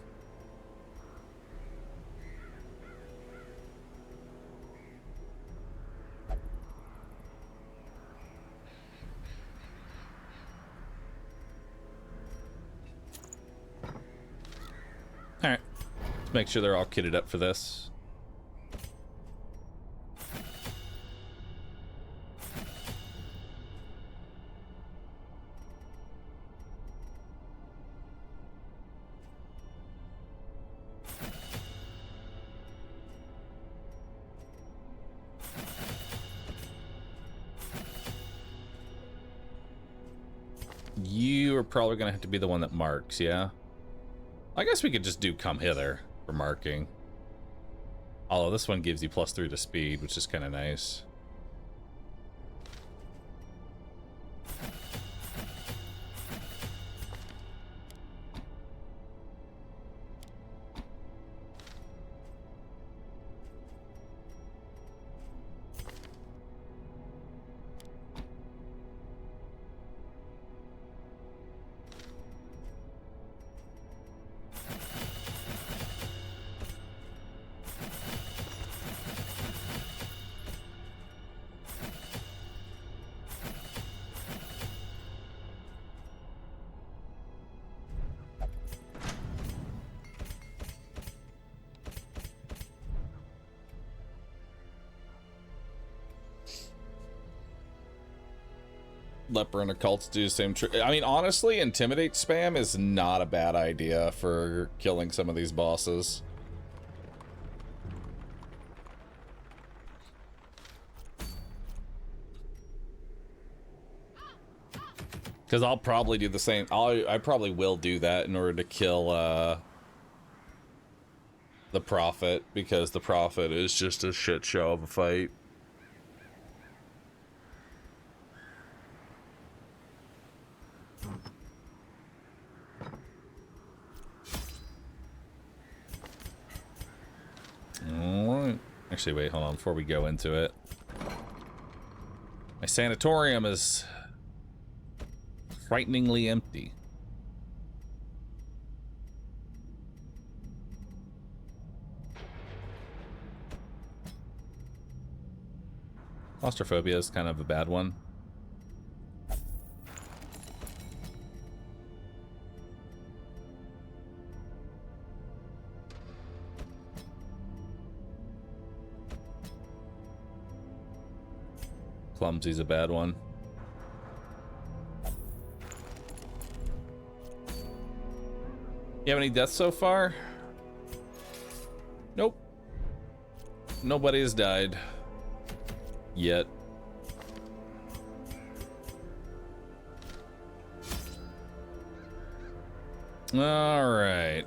[SPEAKER 1] Alright, let's make sure they're all kitted up for this. You are probably going to have to be the one that marks, yeah? I guess we could just do come hither for marking. Although this one gives you +3 to speed, which is kind of nice. Leper and occults do the same trick. I mean, honestly, intimidate spam is not a bad idea for killing some of these bosses. Because I'll probably do the same. I probably will do that in order to kill the Prophet, because the Prophet is just a shit show of a fight. Alright. Actually, wait, hold on. Before we go into it, my sanatorium is frighteningly empty. Claustrophobia is kind of a bad one. Clumsy's a bad one. You have any deaths so far? Nope. Nobody has died. Yet. All right.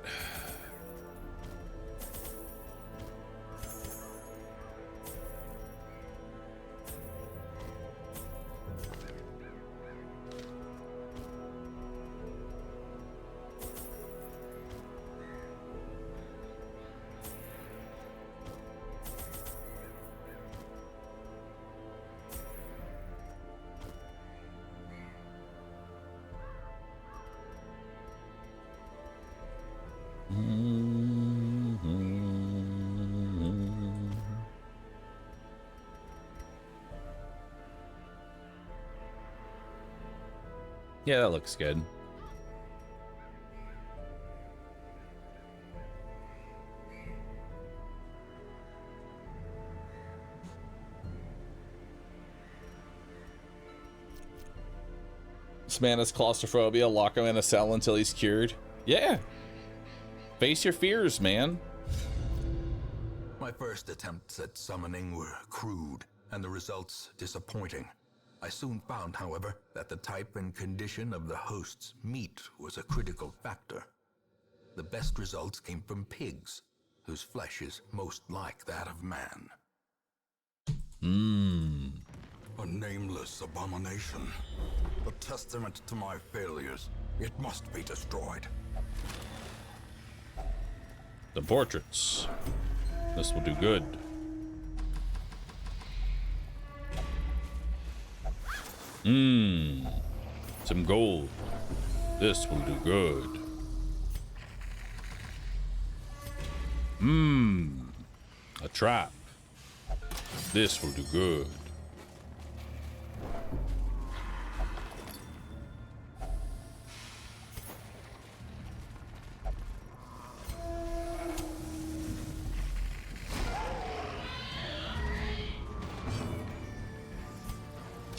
[SPEAKER 1] Yeah, that looks good. This man has claustrophobia. Lock him in a cell until he's cured. Yeah. Face your fears, man.
[SPEAKER 2] My first attempts at summoning were crude, and the results disappointing. I soon found, however, that the type and condition of the host's meat was a critical factor. The best results came from pigs, whose flesh is most like that of man. A nameless abomination. A testament to my failures. It must be destroyed.
[SPEAKER 1] The portraits. This will do good. Some gold. This will do good. A trap. This will do good.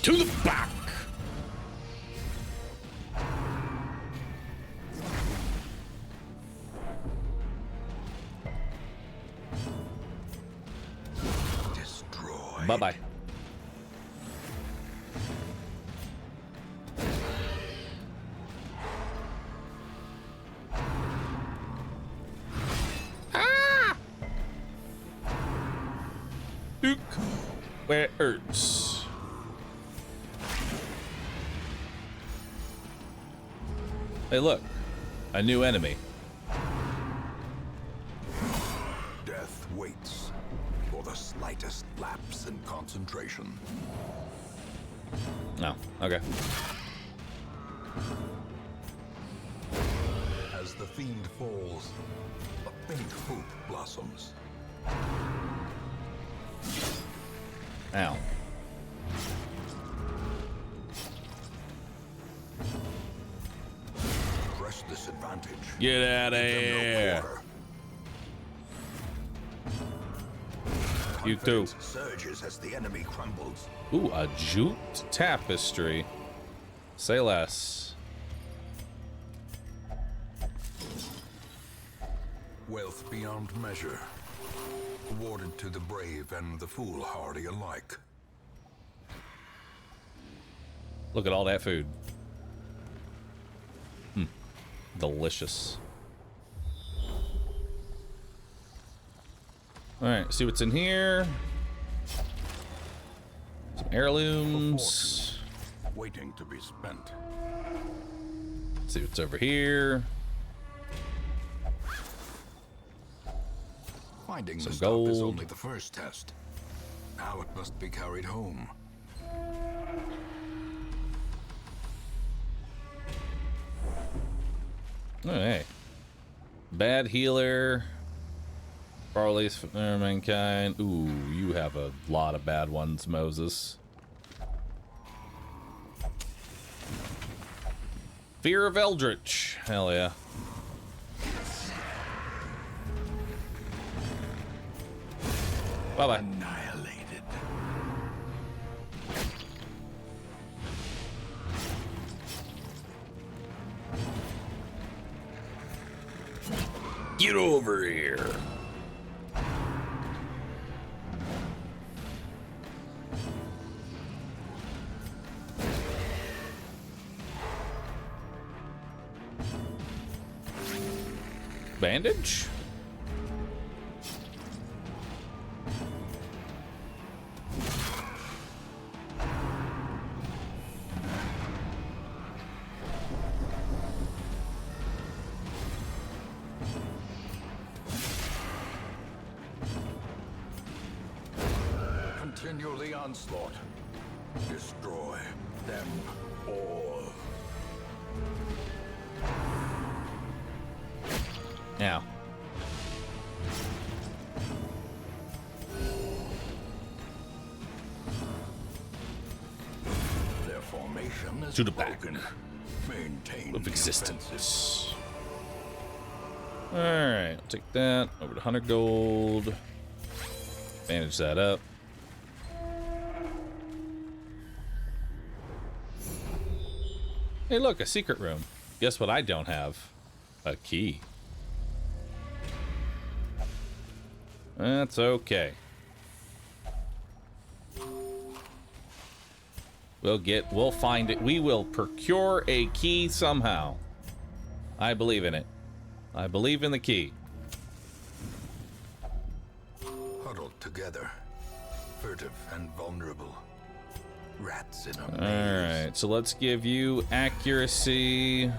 [SPEAKER 1] To the back.
[SPEAKER 2] Destroy.
[SPEAKER 1] Bye-bye. Ah! Duke, where it hurts. Hey, look, a new enemy.
[SPEAKER 2] Death waits for the slightest lapse in concentration.
[SPEAKER 1] No, okay.
[SPEAKER 2] As the fiend falls, a faint hope blossoms.
[SPEAKER 1] Ow.
[SPEAKER 2] Press this advantage.
[SPEAKER 1] Get out of
[SPEAKER 2] Give them no
[SPEAKER 1] here.
[SPEAKER 2] quarter.
[SPEAKER 1] You too.
[SPEAKER 2] Confidence surges as the enemy crumbles.
[SPEAKER 1] Ooh, a jute tapestry. Say less.
[SPEAKER 2] Wealth beyond measure, awarded to the brave and the foolhardy alike.
[SPEAKER 1] Look at all that food. Delicious. Alright, see what's in here. Some heirlooms.
[SPEAKER 2] Waiting to be spent.
[SPEAKER 1] See what's over here.
[SPEAKER 2] Finding
[SPEAKER 1] Some
[SPEAKER 2] the stuff is
[SPEAKER 1] gold.
[SPEAKER 2] only the first test. Now it must be carried home.
[SPEAKER 1] Oh, hey. Bad healer. Barley's for mankind. Ooh, you have a lot of bad ones, Moses. Fear of Eldritch. Hell yeah. Bye-bye.
[SPEAKER 2] Annihilated.
[SPEAKER 1] Get over here. Bandage?
[SPEAKER 2] Continue the onslaught. Destroy them all.
[SPEAKER 1] Now.
[SPEAKER 2] Their formation is
[SPEAKER 1] To the back
[SPEAKER 2] broken. Maintain
[SPEAKER 1] of
[SPEAKER 2] the
[SPEAKER 1] existence. Alright, I'll take that. Over to 100 gold. Bandage that up. Hey, look, a secret room. Guess what I don't have? A key. That's okay. We'll find it. We will procure a key somehow. I believe in it. I believe in the key.
[SPEAKER 2] Huddled together, furtive and vulnerable. Rats in a maze.
[SPEAKER 1] Alright, so let's give you accuracy.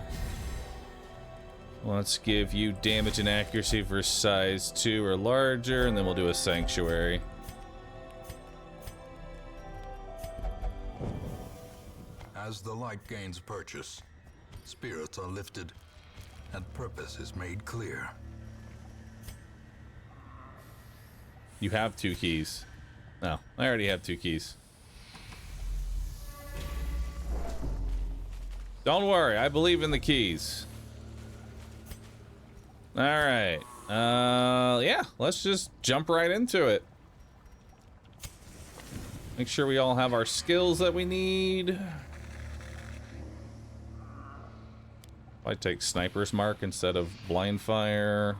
[SPEAKER 1] Let's give you damage and accuracy for size 2 or larger, and then we'll do a sanctuary.
[SPEAKER 2] As the light gains purchase, spirits are lifted, and purpose is made clear.
[SPEAKER 1] You have 2 keys. No, I already have 2 keys. Don't worry, I believe in the keys. Alright. Yeah, let's just jump right into it. Make sure we all have our skills that we need. I take Sniper's Mark instead of Blind Fire.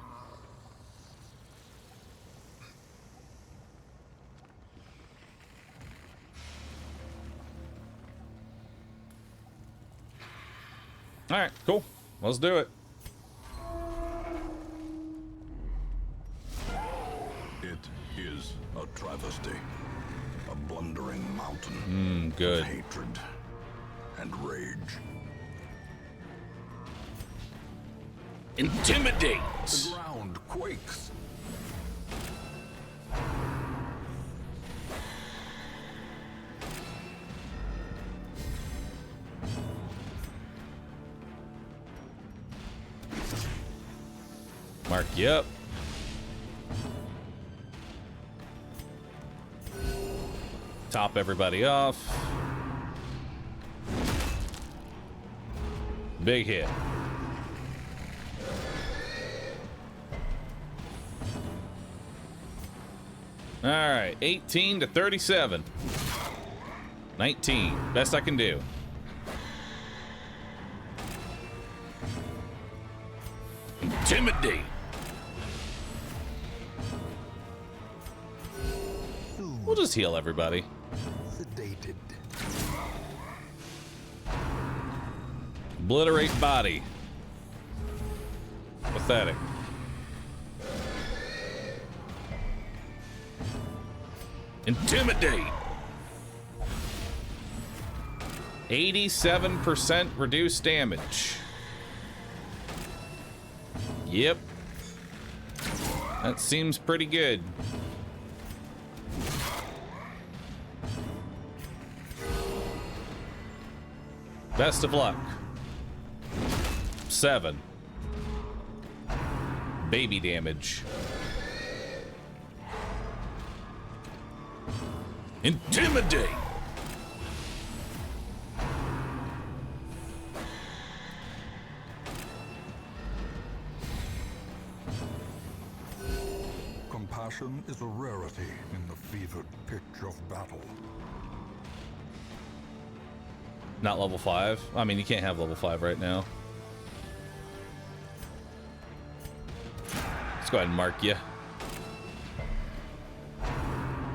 [SPEAKER 1] Alright, cool. Let's do it.
[SPEAKER 2] It is a travesty. A blundering mountain
[SPEAKER 1] Good.
[SPEAKER 2] of hatred and rage.
[SPEAKER 1] Intimidate!
[SPEAKER 2] The ground quakes.
[SPEAKER 1] Mark you up. Top everybody off. Big hit. All right, 18 to 37. 19, best I can do. Intimidate. We'll just heal everybody.
[SPEAKER 2] Sedated.
[SPEAKER 1] Obliterate body. Pathetic. Intimidate. 87% reduced damage. Yep. That seems pretty good. Best of luck. 7. Baby damage. Intimidate.
[SPEAKER 2] Compassion is a rarity in the fevered pitch of battle.
[SPEAKER 1] Not level 5. I mean, you can't have level 5 right now. Let's go ahead and mark you.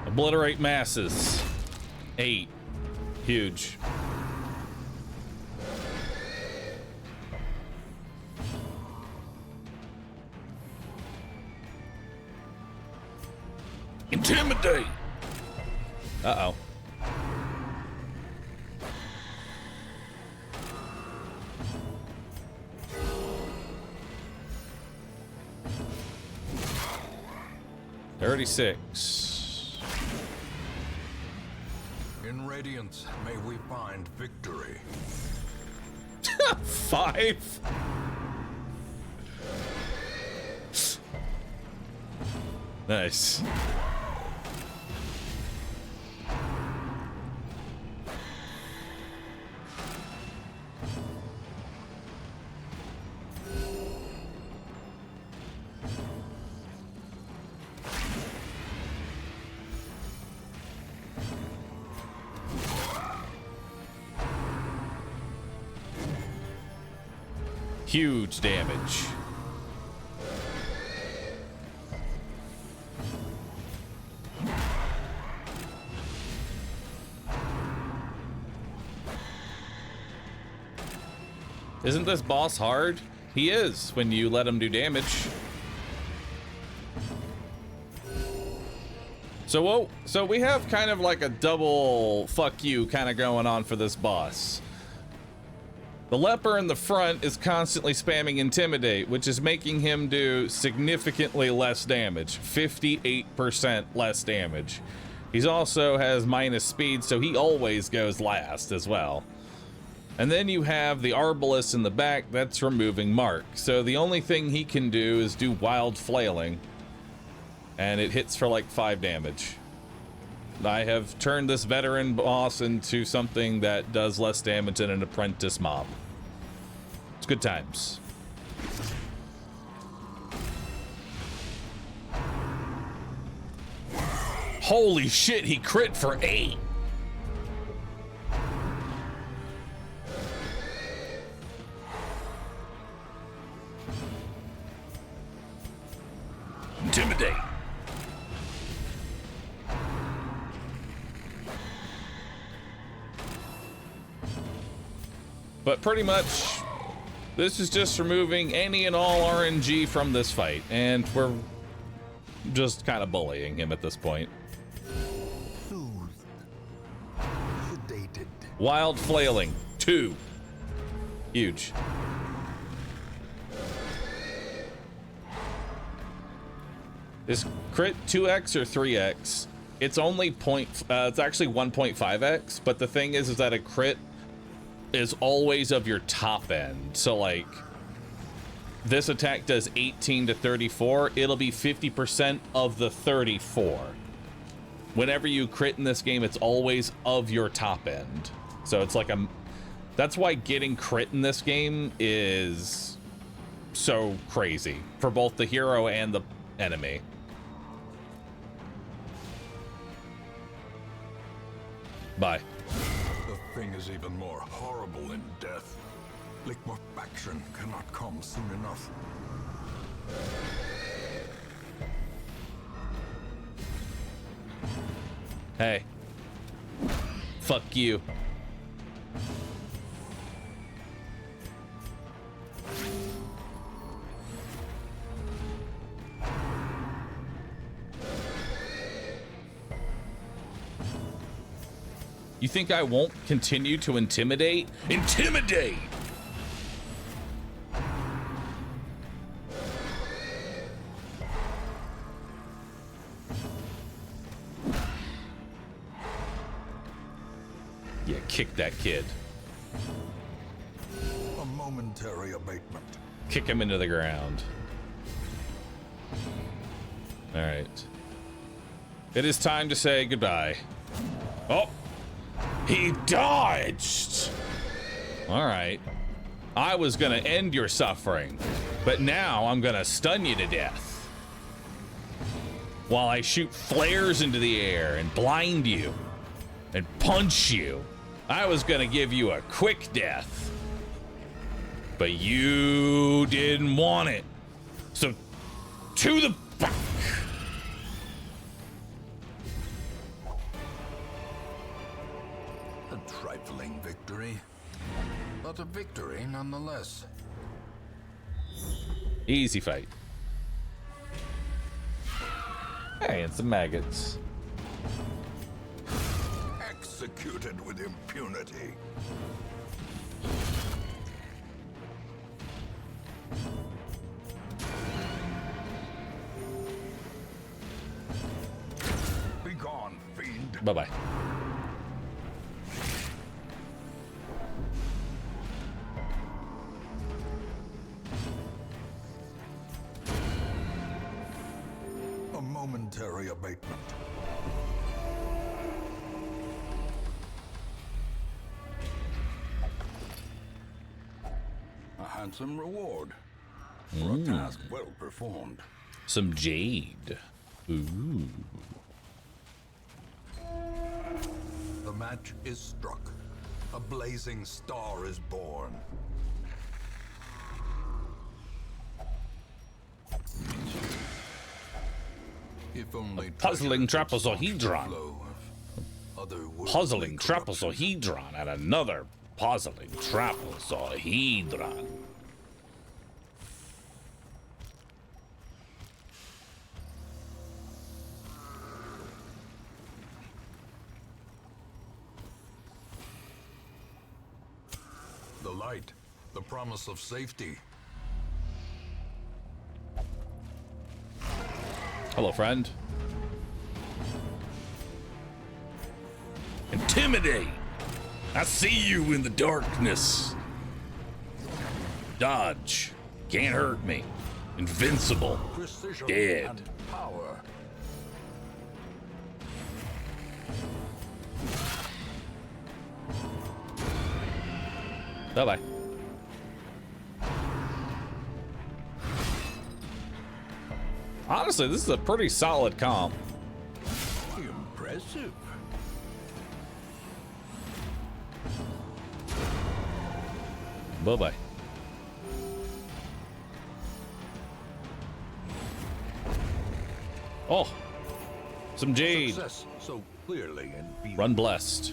[SPEAKER 1] Obliterate masses. 8. Huge. Intimidate. Uh-oh. $36.
[SPEAKER 2] In Radiance, may we find victory.
[SPEAKER 1] 5. Nice. Huge damage. Isn't this boss hard? He is when you let him do damage. So we have kind of like a double fuck you kind of going on for this boss. The leper in the front is constantly spamming Intimidate, which is making him do significantly less damage, 58% less damage. He also has minus speed, so he always goes last as well. And then you have the Arbalest in the back that's removing Mark. So the only thing he can do is do wild flailing, and it hits for like 5 damage. I have turned this veteran boss into something that does less damage than an apprentice mob. It's good times. Holy shit, he crit for 8. Intimidate. But pretty much, this is just removing any and all RNG from this fight, and we're just kind of bullying him at this point.
[SPEAKER 2] Soothed. Sedated.
[SPEAKER 1] Wild flailing, 2. Huge. Is crit 2x or 3x? It's only it's actually 1.5x, but the thing is that a crit is always of your top end. So like, this attack does 18 to 34, it'll be 50% of the 34. Whenever you crit in this game, it's always of your top end. So it's like that's why getting crit in this game is so crazy for both the hero and the enemy. Bye.
[SPEAKER 2] The thing is even more horrible in death. Liquefaction cannot come soon enough.
[SPEAKER 1] Hey. Fuck you. You think I won't continue to intimidate? Intimidate! Yeah, kick that kid.
[SPEAKER 2] A momentary abatement.
[SPEAKER 1] Kick him into the ground. All right. It is time to say goodbye. Oh! He dodged! Alright. I was gonna end your suffering, but now I'm gonna stun you to death. While I shoot flares into the air and blind you and punch you. I was gonna give you a quick death. But you didn't want it. So, to the back.
[SPEAKER 2] Trifling victory, but a victory nonetheless.
[SPEAKER 1] Easy fight. Hey, and some maggots.
[SPEAKER 2] Executed with impunity. Begone, fiend.
[SPEAKER 1] Bye-bye.
[SPEAKER 2] Momentary abatement. A handsome reward for a task well performed.
[SPEAKER 1] Some jade. Ooh.
[SPEAKER 2] The match is struck. A blazing star is born. If only
[SPEAKER 1] Puzzling trapezohedron. Puzzling trapezohedron and another puzzling trapezohedron.
[SPEAKER 2] The light, the promise of safety.
[SPEAKER 1] Hello, friend. Intimidate! I see you in the darkness. Dodge. Can't hurt me. Invincible.
[SPEAKER 2] Precision
[SPEAKER 1] Dead.
[SPEAKER 2] and power.
[SPEAKER 1] Bye-bye. Honestly, this is a pretty solid comp.
[SPEAKER 2] Impressive.
[SPEAKER 1] Bye-bye. Oh, some jade.
[SPEAKER 2] Success so clearly in being.
[SPEAKER 1] Run blessed.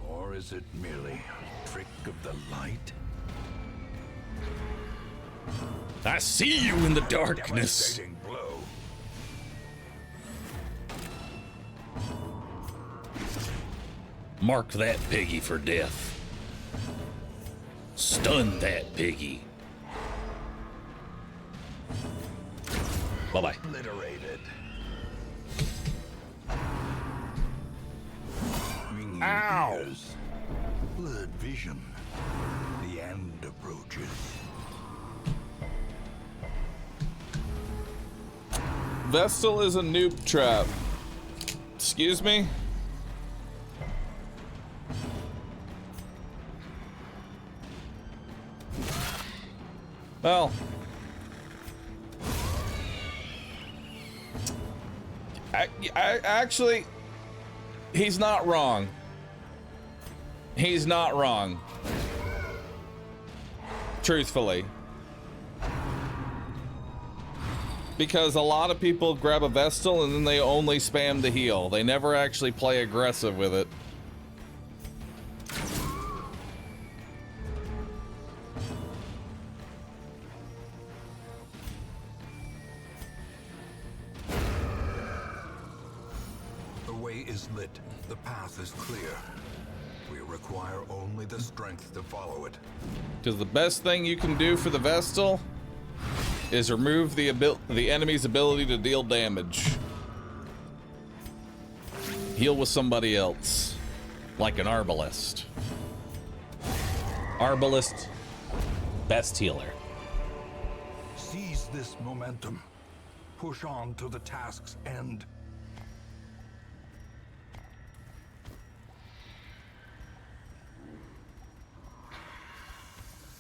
[SPEAKER 2] Or is it merely a trick of the light?
[SPEAKER 1] I see you in the darkness.
[SPEAKER 2] Devastating blow.
[SPEAKER 1] Mark that piggy for death. Stun that piggy. Bye-bye.
[SPEAKER 2] Obliterated.
[SPEAKER 1] Ow!
[SPEAKER 2] Ears. Blurred vision. The end approaches.
[SPEAKER 1] Vestal is a noob trap. Excuse me? Well. I actually, he's not wrong. He's not wrong. because a lot of people grab a Vestal and then they only spam the heal. They never actually play aggressive with it.
[SPEAKER 2] The way is lit. The path is clear. We require only the strength to follow it.
[SPEAKER 1] Because the best thing you can do for the Vestal is remove the enemy's ability to deal damage. Heal with somebody else, like an Arbalest. Arbalest, best healer.
[SPEAKER 2] Seize this momentum. Push on to the task's end.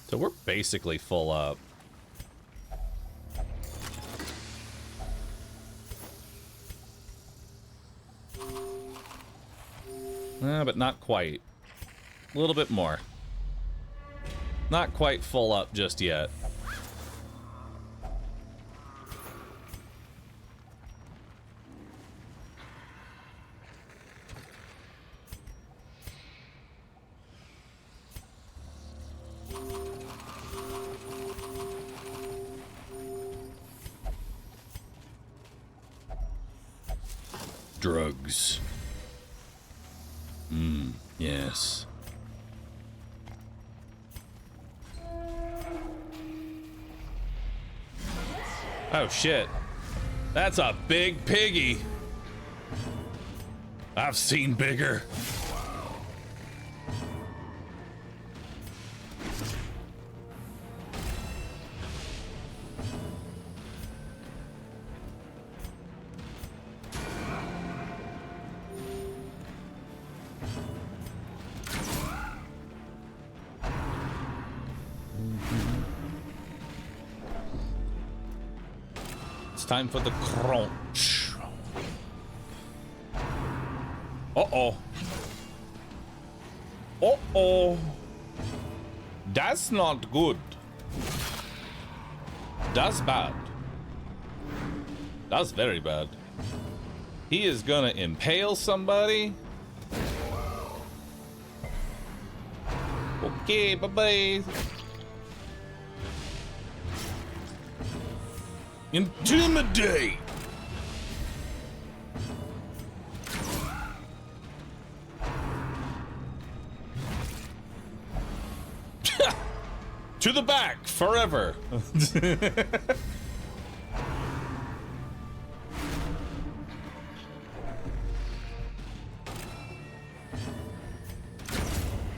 [SPEAKER 1] So we're basically full up. But not quite. A little bit more. Not quite full up just yet. Drugs. Yes. Oh shit. That's a big piggy. I've seen bigger. Time for the crunch. Uh-oh. Uh-oh. That's not good. That's bad. That's very bad. He is gonna impale somebody. Okay, bye-bye. Intimidate! To the back, forever.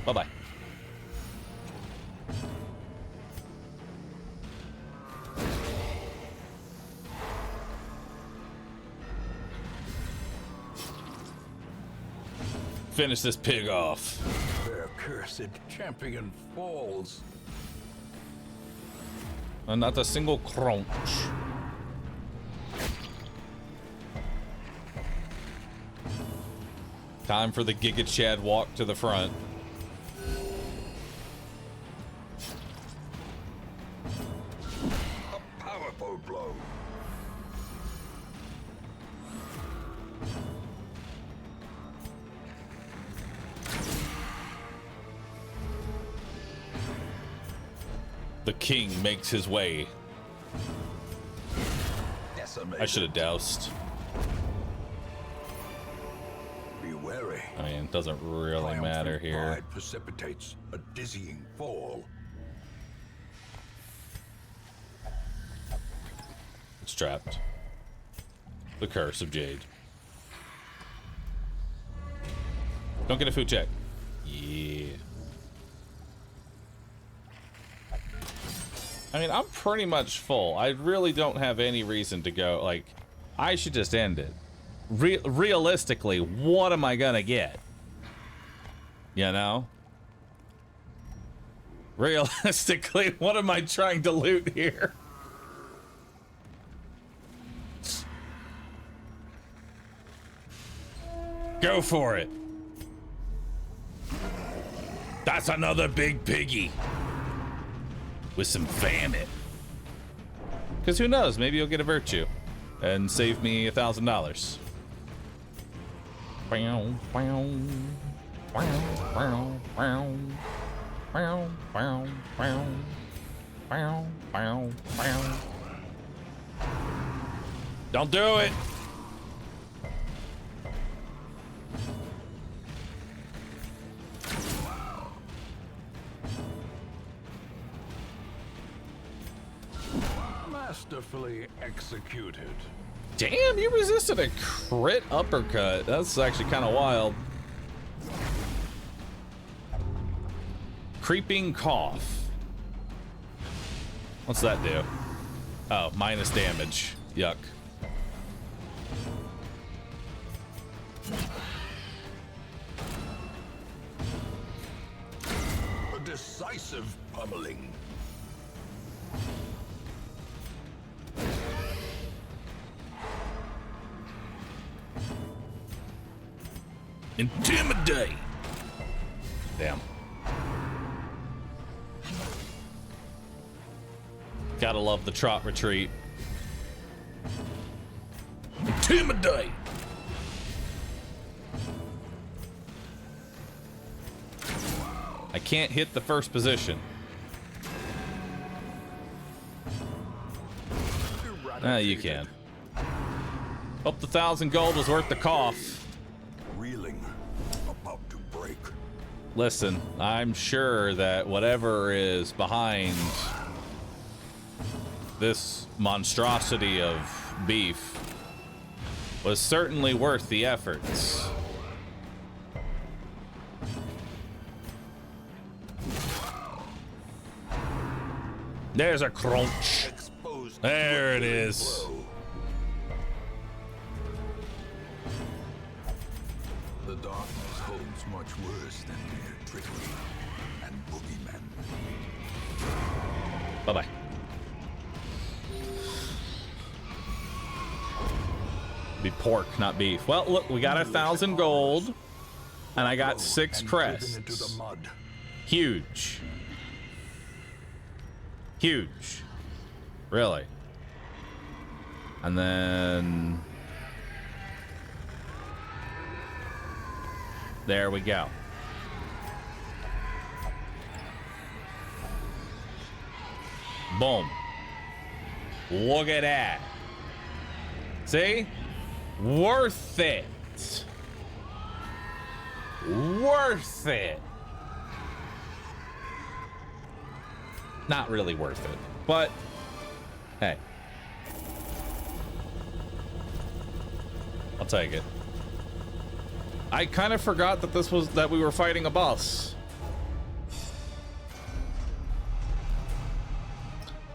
[SPEAKER 1] Bye-bye. Finish this pig off.
[SPEAKER 2] Their cursed champion falls.
[SPEAKER 1] And not a single crunch. Time for the Giga Chad walk to the front.
[SPEAKER 2] A powerful blow.
[SPEAKER 1] The king makes his way.
[SPEAKER 2] Decimated.
[SPEAKER 1] I should have doused.
[SPEAKER 2] Be wary.
[SPEAKER 1] I mean, it doesn't really matter
[SPEAKER 2] Triumphant
[SPEAKER 1] here.
[SPEAKER 2] pride precipitates a dizzying fall.
[SPEAKER 1] It's trapped. The curse of Jade. Don't get a food check. Yeah. I mean, I'm pretty much full. I really don't have any reason to go. Like, I should just end it. Realistically, what am I gonna get? You know? Realistically, what am I trying to loot here? Go for it. That's another big piggy. With some vomit. Because who knows? Maybe you'll get a virtue and save me $1,000. Don't do it.
[SPEAKER 2] Masterfully executed.
[SPEAKER 1] Damn, you resisted a crit uppercut. That's actually kind of wild. Creeping cough. What's that do? Oh, minus damage. Yuck.
[SPEAKER 2] A decisive pummeling.
[SPEAKER 1] Intimidate. Damn. Gotta love the trot retreat. Intimidate. I can't hit the first position. Ah, you can. Hope the 1,000 gold was worth the cough.
[SPEAKER 2] Reeling, about to break.
[SPEAKER 1] Listen, I'm sure that whatever is behind this monstrosity of beef was certainly worth the efforts. There's a crunch. There it is.
[SPEAKER 2] The darkness holds much worse than mere trickery and boogeymen.
[SPEAKER 1] Bye-bye. Be pork, not beef. Well, look, we got 1,000 gold, and I got 6 crests.
[SPEAKER 2] Into the mud.
[SPEAKER 1] Huge. Huge. Really. And then there we go. Boom. Look at that. See? Worth it. Worth it. Not really worth it, but hey. I'll take it. I kind of forgot that that we were fighting a boss.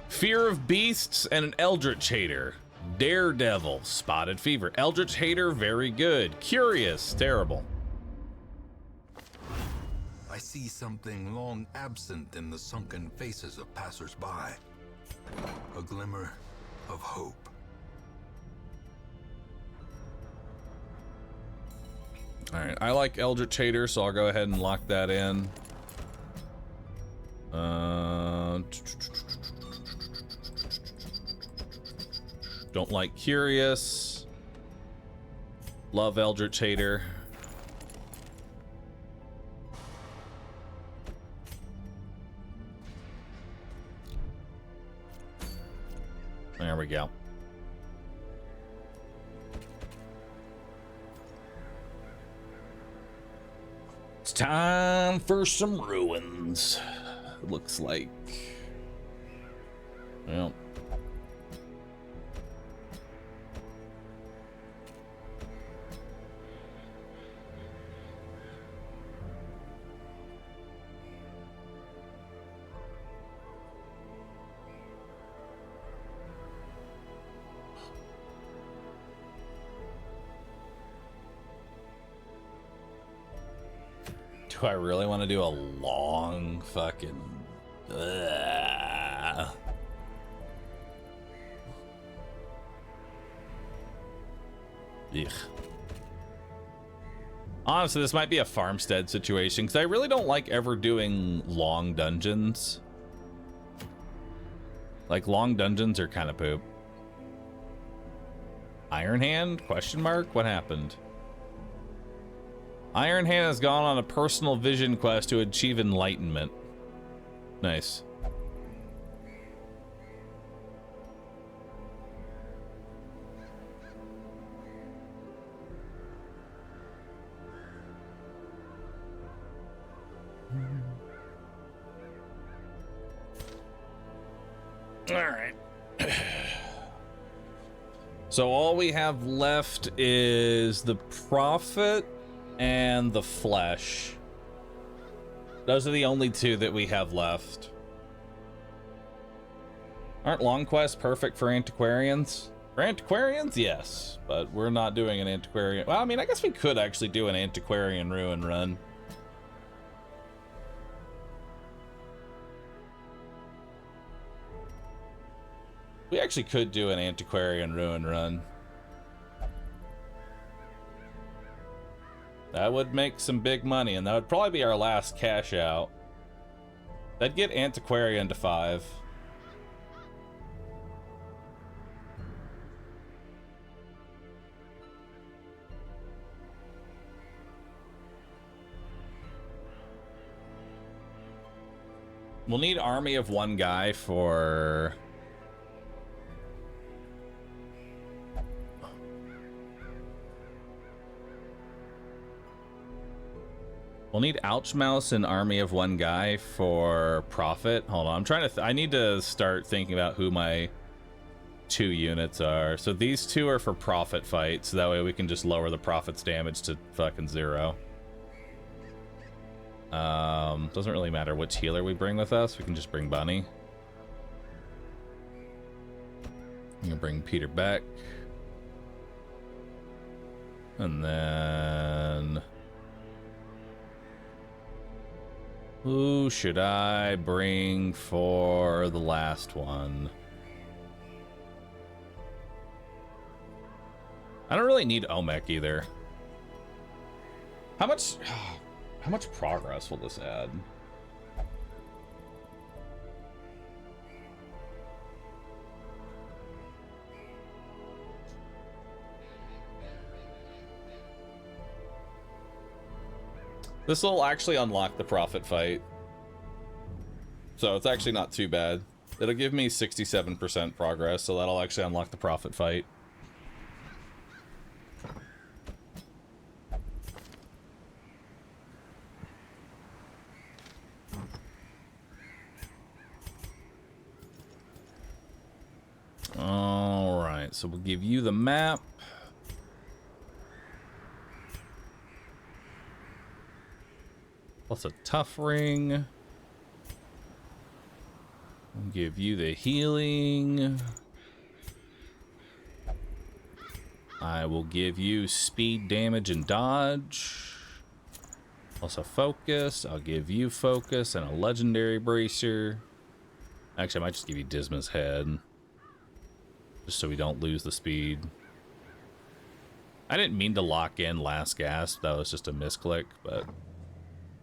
[SPEAKER 1] Fear of beasts and an eldritch hater. Daredevil, spotted fever. Eldritch hater, very good. Curious, terrible.
[SPEAKER 2] I see something long absent in the sunken faces of passers-by. A glimmer of hope.
[SPEAKER 1] All right, I like Eldritch Hater, so I'll go ahead and lock that in. Don't like Curious. Love Eldritch Hater. There we go. It's time for some ruins. Looks like. Well. Do I really want to do a long fucking... Ugh. Ugh. Honestly, this might be a farmstead situation, because I really don't like ever doing long dungeons. Like, long dungeons are kind of poop. Iron Hand? Question mark? What happened? Iron Hand has gone on a personal vision quest to achieve enlightenment. Nice. All right. So all we have left is the Prophet and the Flesh. Those are the only two that we have left. Aren't long quests perfect for antiquarians? For antiquarians, yes, but we're not doing an antiquarian. Well, I mean, I guess we could actually do an antiquarian ruin run. We actually could do an antiquarian ruin run. That would make some big money, and that would probably be our last cash out. That'd get antiquarian to 5. We'll need army of 1 guy for... We'll need Ouchmouse and army of 1 guy for Prophet. Hold on, I'm trying to... I need to start thinking about who my 2 units are. So these 2 are for Prophet fights, so that way we can just lower the Prophet's damage to fucking 0. Doesn't really matter which healer we bring with us. We can just bring Bunny. I'm gonna bring Peter back. And then... who should I bring for the last one? I don't really need Omek either. How much progress will this add? This will actually unlock the Prophet fight. So it's actually not too bad. It'll give me 67% progress, so that'll actually unlock the Prophet fight. Alright, so we'll give you the map. Plus a tough ring. We'll give you the healing. I will give you speed, damage, and dodge. Also focus. I'll give you focus and a legendary bracer. Actually, I might just give you Disma's head. Just so we don't lose the speed. I didn't mean to lock in last gasp. That was just a misclick, but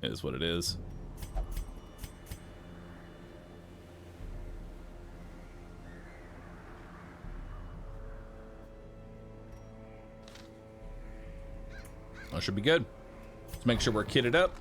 [SPEAKER 1] it is what it is. That should be good. Let's make sure we're kitted up.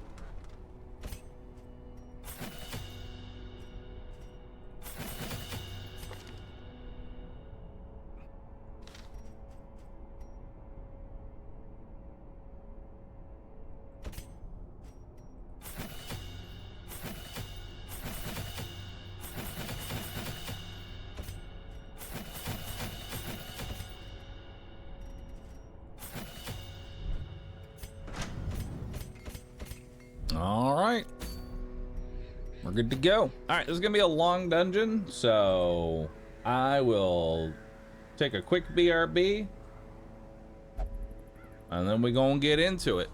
[SPEAKER 1] Good to go. All right, this is gonna be a long dungeon, so I will take a quick BRB and then we're gonna get into it.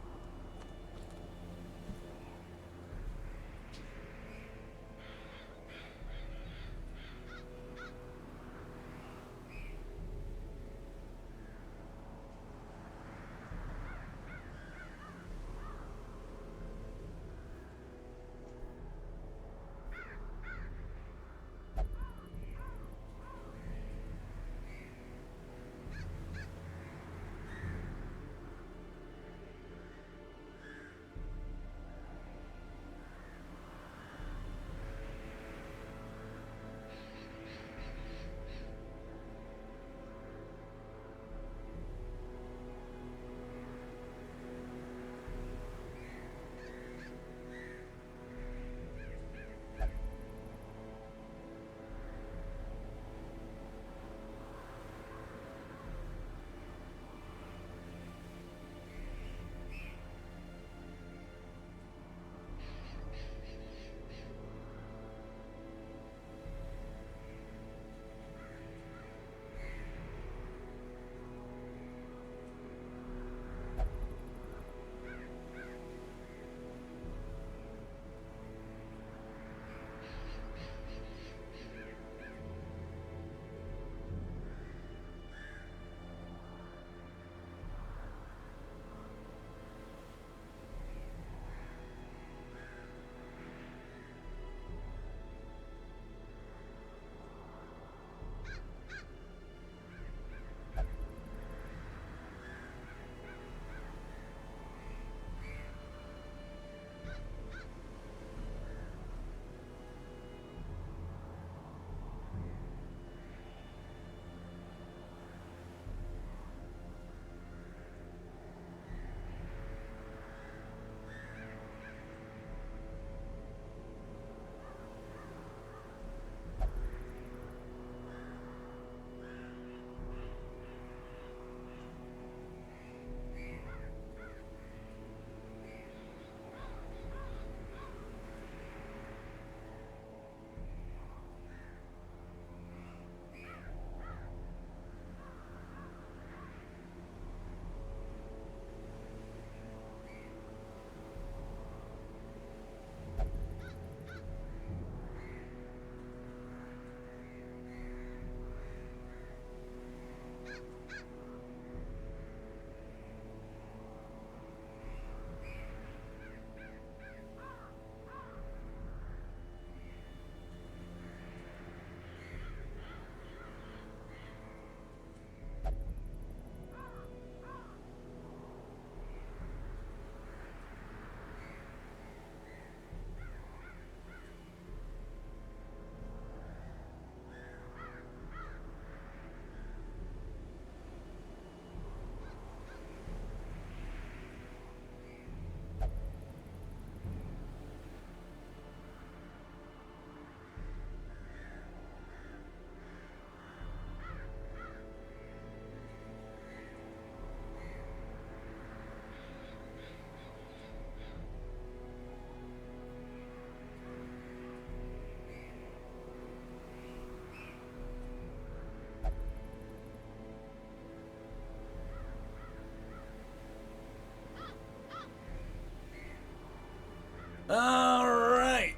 [SPEAKER 1] All right.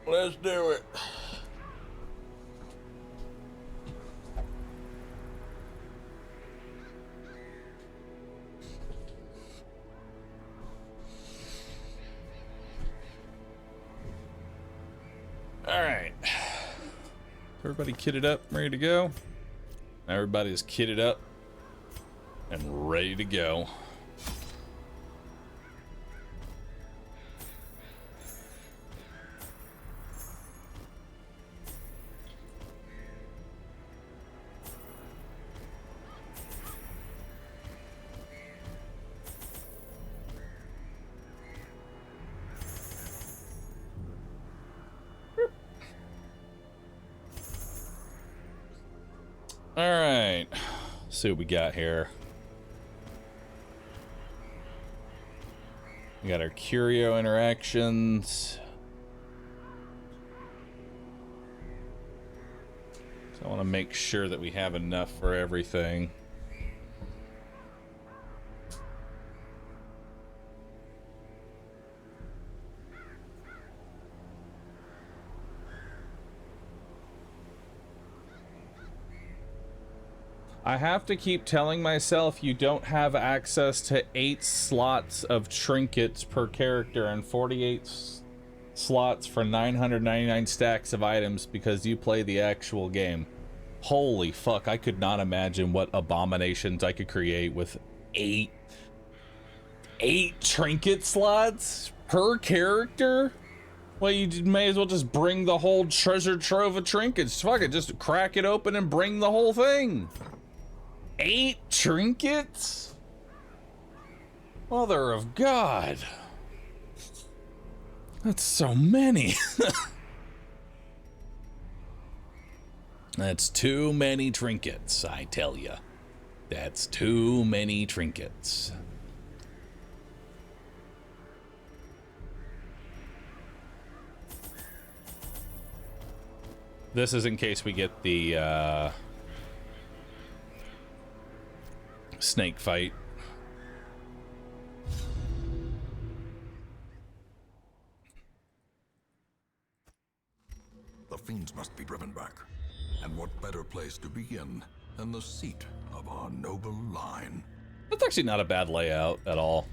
[SPEAKER 1] Let's do it. All right. Everybody kitted up, ready to go? Everybody is kitted up and ready to go. All right, let's see what we got here. We got our curio interactions. So I want to make sure that we have enough for everything. I have to keep telling myself you don't have access to 8 slots of trinkets per character and 48 slots for 999 stacks of items because you play the actual game. Holy fuck, I could not imagine what abominations I could create with 8 trinket slots per character? Well, you may as well just bring the whole treasure trove of trinkets. Fuck it, just crack it open and bring the whole thing. 8 trinkets? Mother of God. That's so many. That's too many trinkets, I tell ya. That's too many trinkets. This is in case we get the, snake fight.
[SPEAKER 2] The fiends must be driven back. And what better place to begin than the seat of our noble line?
[SPEAKER 1] That's actually not a bad layout at all.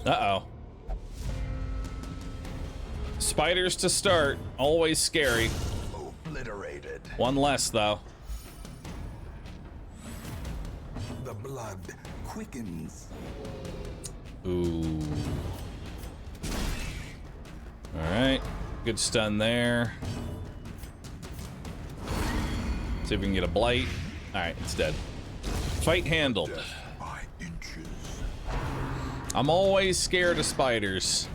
[SPEAKER 1] Uh-oh. Spiders to start, always scary.
[SPEAKER 2] Obliterated.
[SPEAKER 1] One less, though.
[SPEAKER 2] The blood quickens.
[SPEAKER 1] Ooh. Alright. Good stun there. See if we can get a blight. Alright, it's dead. Fight handled.
[SPEAKER 2] Death by inches.
[SPEAKER 1] I'm always scared of spiders.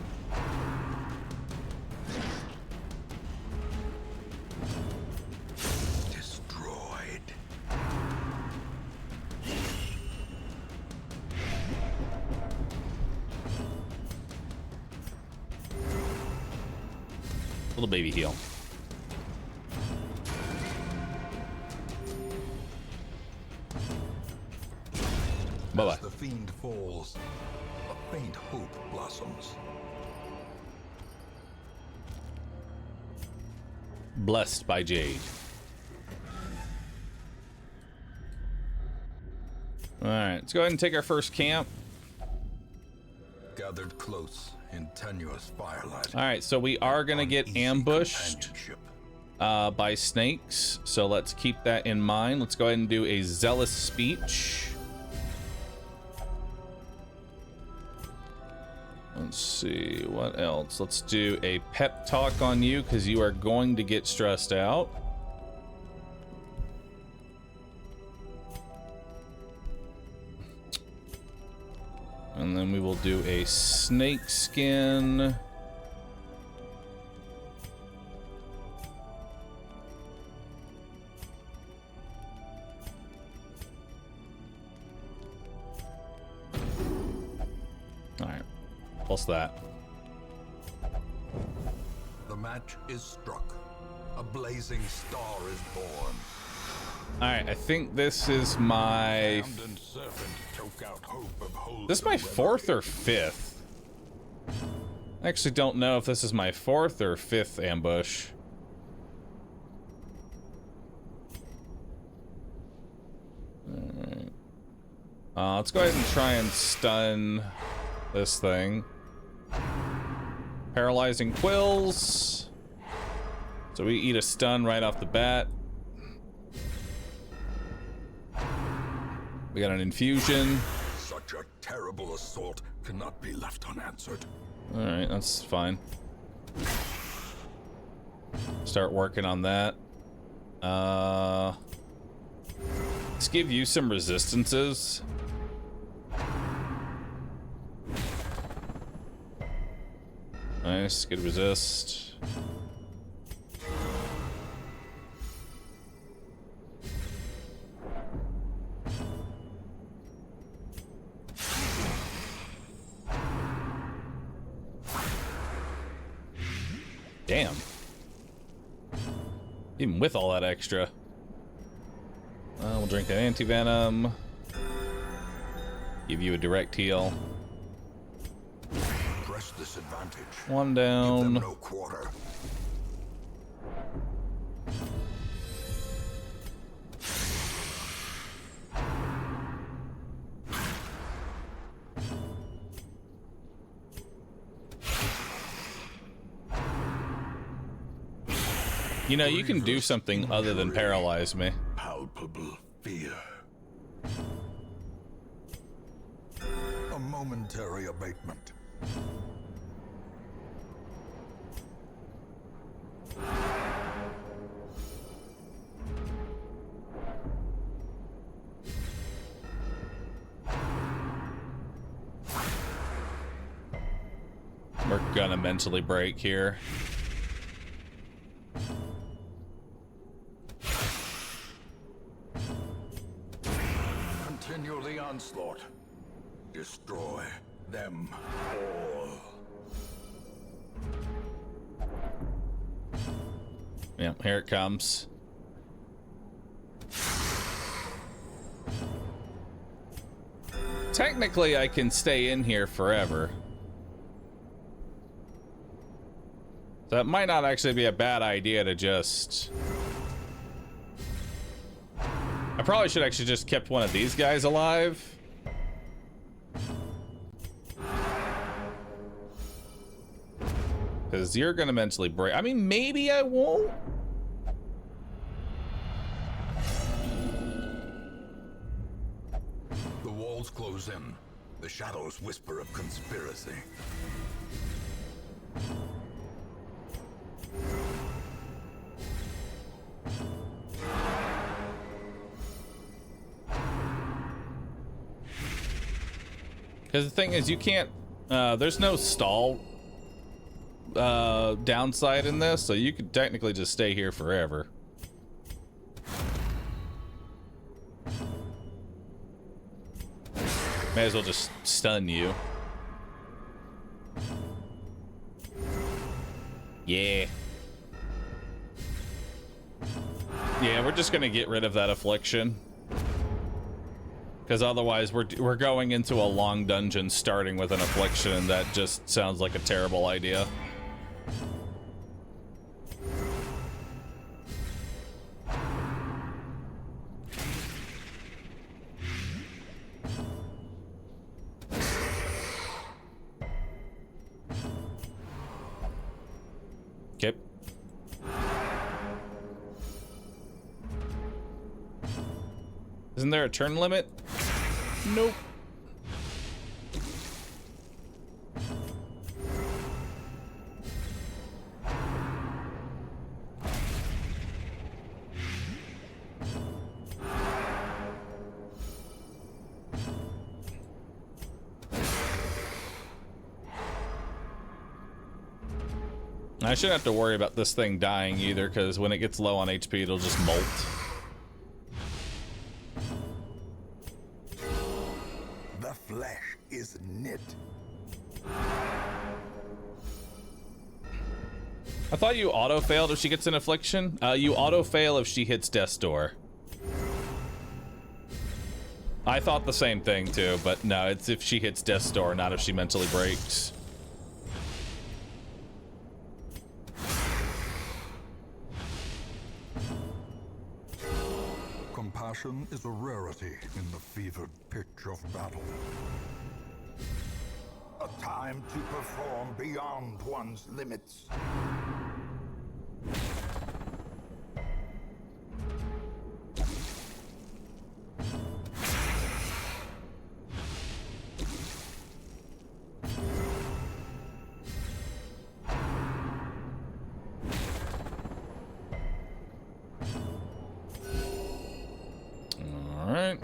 [SPEAKER 1] Little baby heal. Bye-bye.
[SPEAKER 2] As the fiend falls, a faint hope blossoms.
[SPEAKER 1] Blessed by Jade. Alright, let's go ahead and take our first camp.
[SPEAKER 2] Gathered close in tenuous firelight.
[SPEAKER 1] Alright, so we are gonna get
[SPEAKER 2] Uneasy
[SPEAKER 1] ambushed by snakes, so let's keep that in mind. Let's go ahead and do a zealous speech. Let's see, what else? Let's do a pep talk on you, because you are going to get stressed out. And then we will do a snake skin. All right, plus that.
[SPEAKER 2] match is struck. A blazing star is born.
[SPEAKER 1] Alright, I think this is my... This is my 4th or 5th. I actually don't know if this is my 4th or 5th ambush. Alright. Let's go ahead and try and stun this thing. Paralyzing quills. So we eat a stun right off the bat. We got an infusion.
[SPEAKER 2] Such a terrible assault cannot be left unanswered.
[SPEAKER 1] Alright, that's fine. Start working on that. Let's give you some resistances. Nice, good resist. Damn. Even with all that extra. We'll drink an anti-venom. Give you a direct heal.
[SPEAKER 2] Press this advantage.
[SPEAKER 1] One down.
[SPEAKER 2] Give them no quarter.
[SPEAKER 1] You know, you can do something other than paralyze me.
[SPEAKER 2] Palpable fear. A momentary abatement.
[SPEAKER 1] We're gonna mentally break here.
[SPEAKER 2] Continue the onslaught. Destroy them all.
[SPEAKER 1] Yeah, here it comes. Technically, I can stay in here forever. So it might not actually be a bad idea to just... I probably should actually just kept one of these guys alive. Because you're gonna mentally break. I mean, maybe I won't.
[SPEAKER 2] The walls close in. The shadows whisper of conspiracy.
[SPEAKER 1] Because the thing is, you can't, there's no stall downside in this, so you could technically just stay here forever. May as well just stun you. Yeah. Yeah, we're just gonna get rid of that affliction. Because otherwise we're going into a long dungeon starting with an affliction, and that just sounds like a terrible idea. Okay. Isn't there a turn limit? Nope. I shouldn't have to worry about this thing dying either, because when it gets low on HP, it'll just molt.
[SPEAKER 2] The flesh is knit.
[SPEAKER 1] I thought you auto-failed if she gets an affliction. You auto-fail if she hits death's door. I thought the same thing too, but no, it's if she hits death's door, not if she mentally breaks.
[SPEAKER 2] Compassion is a rarity in the fevered pitch of battle. A time to perform beyond one's limits.
[SPEAKER 1] All right.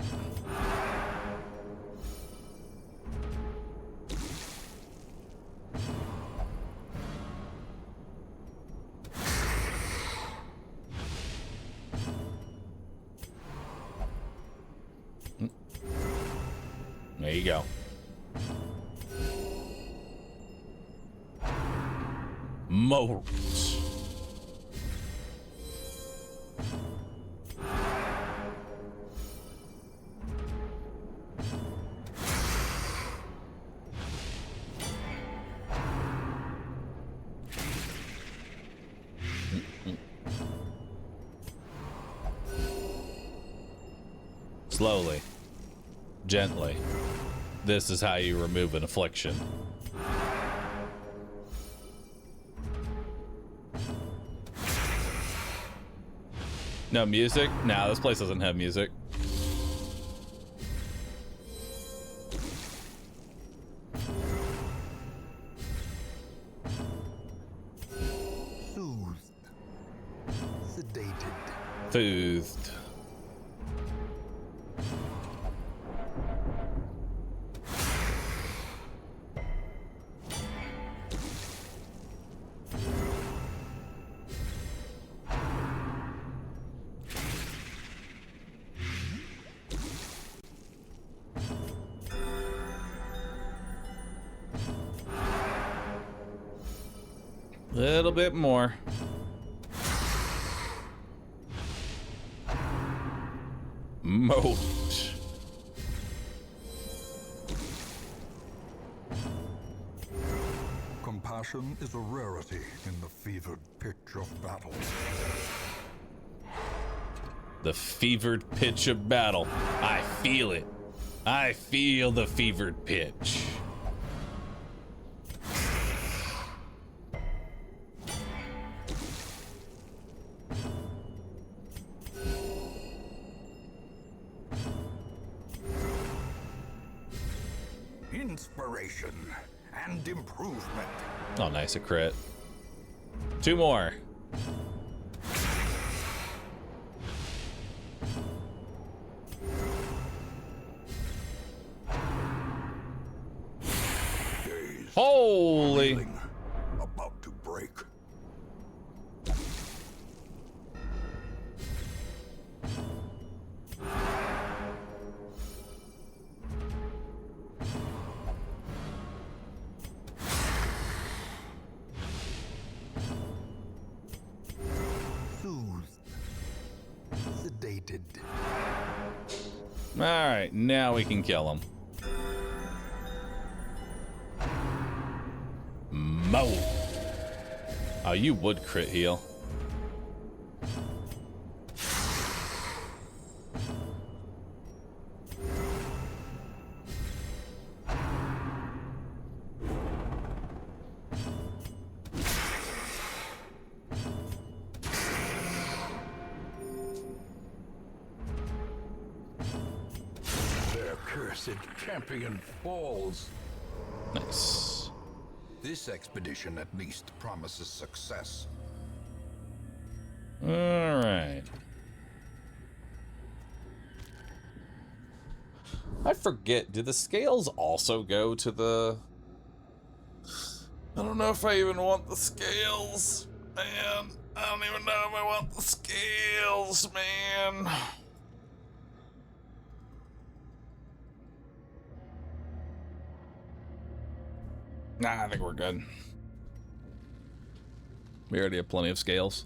[SPEAKER 1] There you go. Moat. Slowly, gently. This is how you remove an affliction. No music? Nah, this place doesn't have music.
[SPEAKER 2] Soothed. Sedated.
[SPEAKER 1] Soothed. Little bit more. Moat.
[SPEAKER 2] Compassion is a rarity in the fevered pitch of battle.
[SPEAKER 1] The fevered pitch of battle. I feel it. I feel the fevered pitch.
[SPEAKER 2] Inspiration and improvement.
[SPEAKER 1] Oh, nice, a crit. Two more.
[SPEAKER 2] Days
[SPEAKER 1] Holy.
[SPEAKER 2] reeling, about to break. Sedated.
[SPEAKER 1] All right, now we can kill him. Mo. Oh, you would crit heal.
[SPEAKER 2] Champion falls.
[SPEAKER 1] Nice.
[SPEAKER 2] This expedition at least promises success.
[SPEAKER 1] All right. I forget, do the scales also go to the... I don't know if I even want the scales, man. I don't even know if I want the scales, man. Nah, I think we're good. We already have plenty of scales.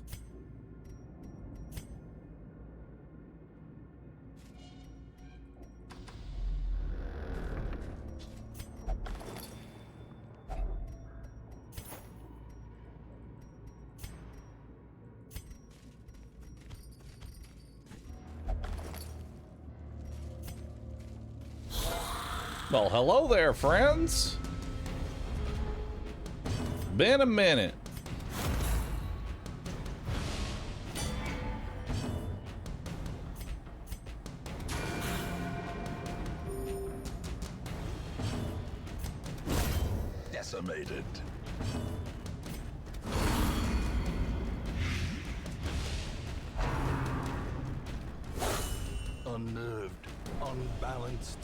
[SPEAKER 1] Well, hello there, friends. Been a minute.
[SPEAKER 2] Decimated. Unnerved, unbalanced.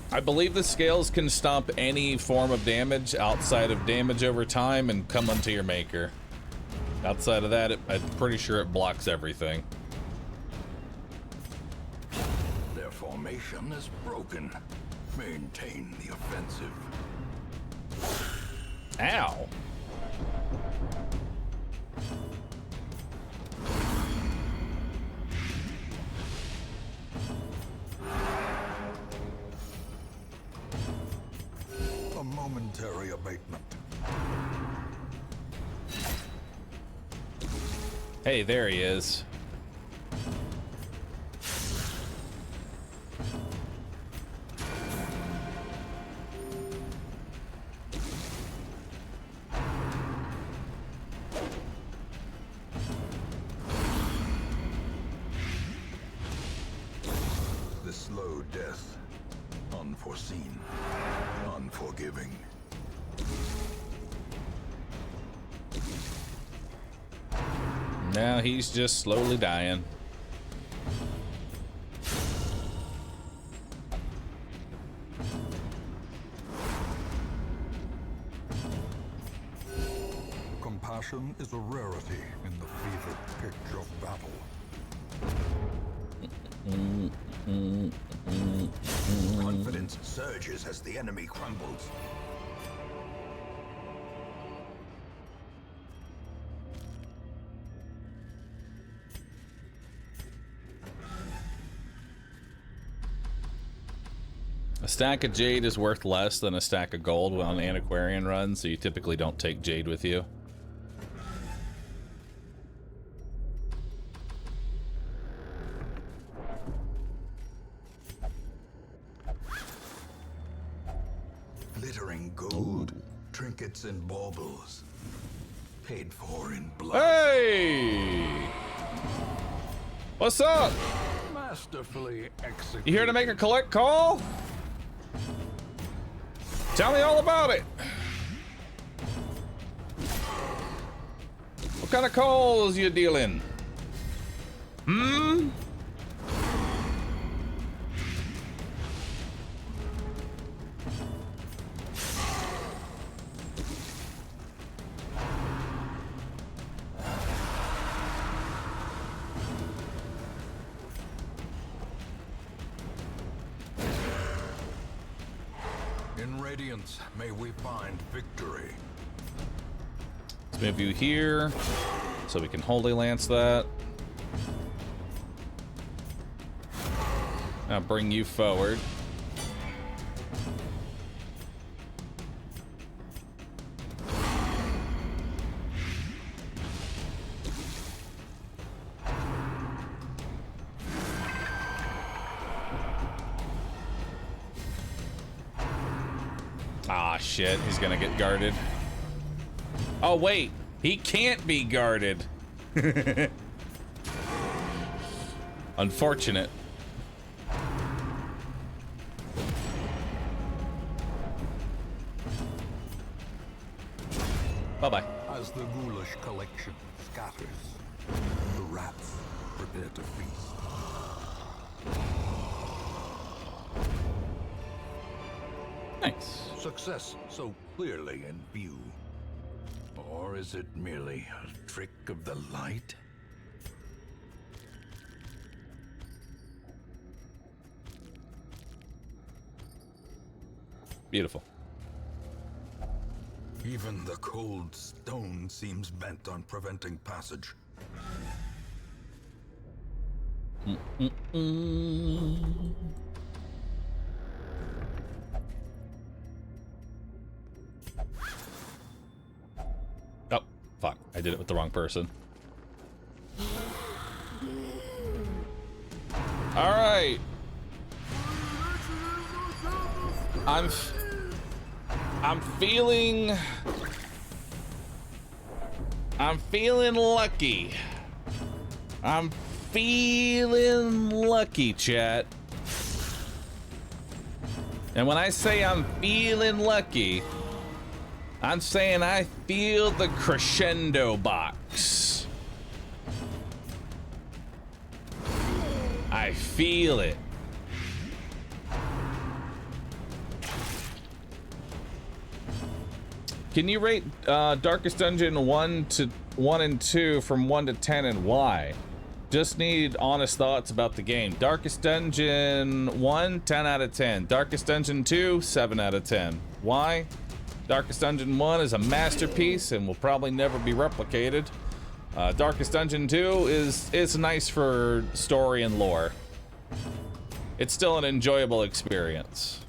[SPEAKER 1] I believe the scales can stop any form of damage outside of damage over time and come onto your maker. Outside of that, I'm pretty sure it blocks everything.
[SPEAKER 2] Their formation is broken. Maintain the offensive.
[SPEAKER 1] Ow.
[SPEAKER 2] A momentary abatement.
[SPEAKER 1] Hey, there he is.
[SPEAKER 2] The slow death. Unforeseen. Unforgiving.
[SPEAKER 1] Now he's just slowly dying.
[SPEAKER 2] Compassion is a rarity in the fevered pitch of battle. Confidence surges as the enemy crumbles.
[SPEAKER 1] A stack of jade is worth less than a stack of gold on antiquarian runs, so you typically don't take jade with you.
[SPEAKER 2] Glittering gold, trinkets and baubles, paid for in blood.
[SPEAKER 1] Hey! What's up?
[SPEAKER 2] Masterfully executed.
[SPEAKER 1] You here to make a collect call? Tell me all about it. What kind of calls you dealing? Hmm?
[SPEAKER 2] In Radiance, may we find victory.
[SPEAKER 1] Let's move you here so we can Holy Lance that. Now bring you forward. Ah, shit, he's gonna get guarded. Oh, wait, he can't be guarded. Unfortunate. Bye-bye.
[SPEAKER 2] As the ghoulish collection scatters, the rats prepare to feast.
[SPEAKER 1] Nice.
[SPEAKER 2] Success so clearly in view. Or is it merely a trick of the light?
[SPEAKER 1] Beautiful.
[SPEAKER 2] Even the cold stone seems bent on preventing passage.
[SPEAKER 1] Oh, fuck. I did it with the wrong person. All right. I'm feeling lucky. I'm feeling lucky, chat. And when I say I'm feeling lucky, I'm saying I feel the crescendo box. I feel it. Can you rate Darkest Dungeon 1 and 2 from 1 to 10 and why? Just need honest thoughts about the game. Darkest Dungeon 1, 10 out of 10. Darkest Dungeon 2, 7 out of 10. Why? Darkest Dungeon 1 is a masterpiece and will probably never be replicated. Darkest Dungeon 2 is nice for story and lore. It's still an enjoyable experience.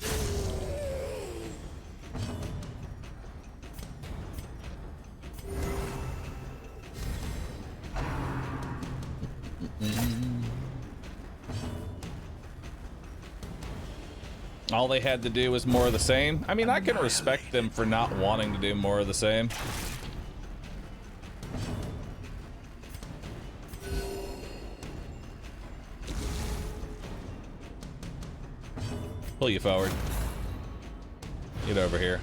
[SPEAKER 1] All they had to do was more of the same. I mean, I can respect them for not wanting to do more of the same. Pull you forward. Get over here.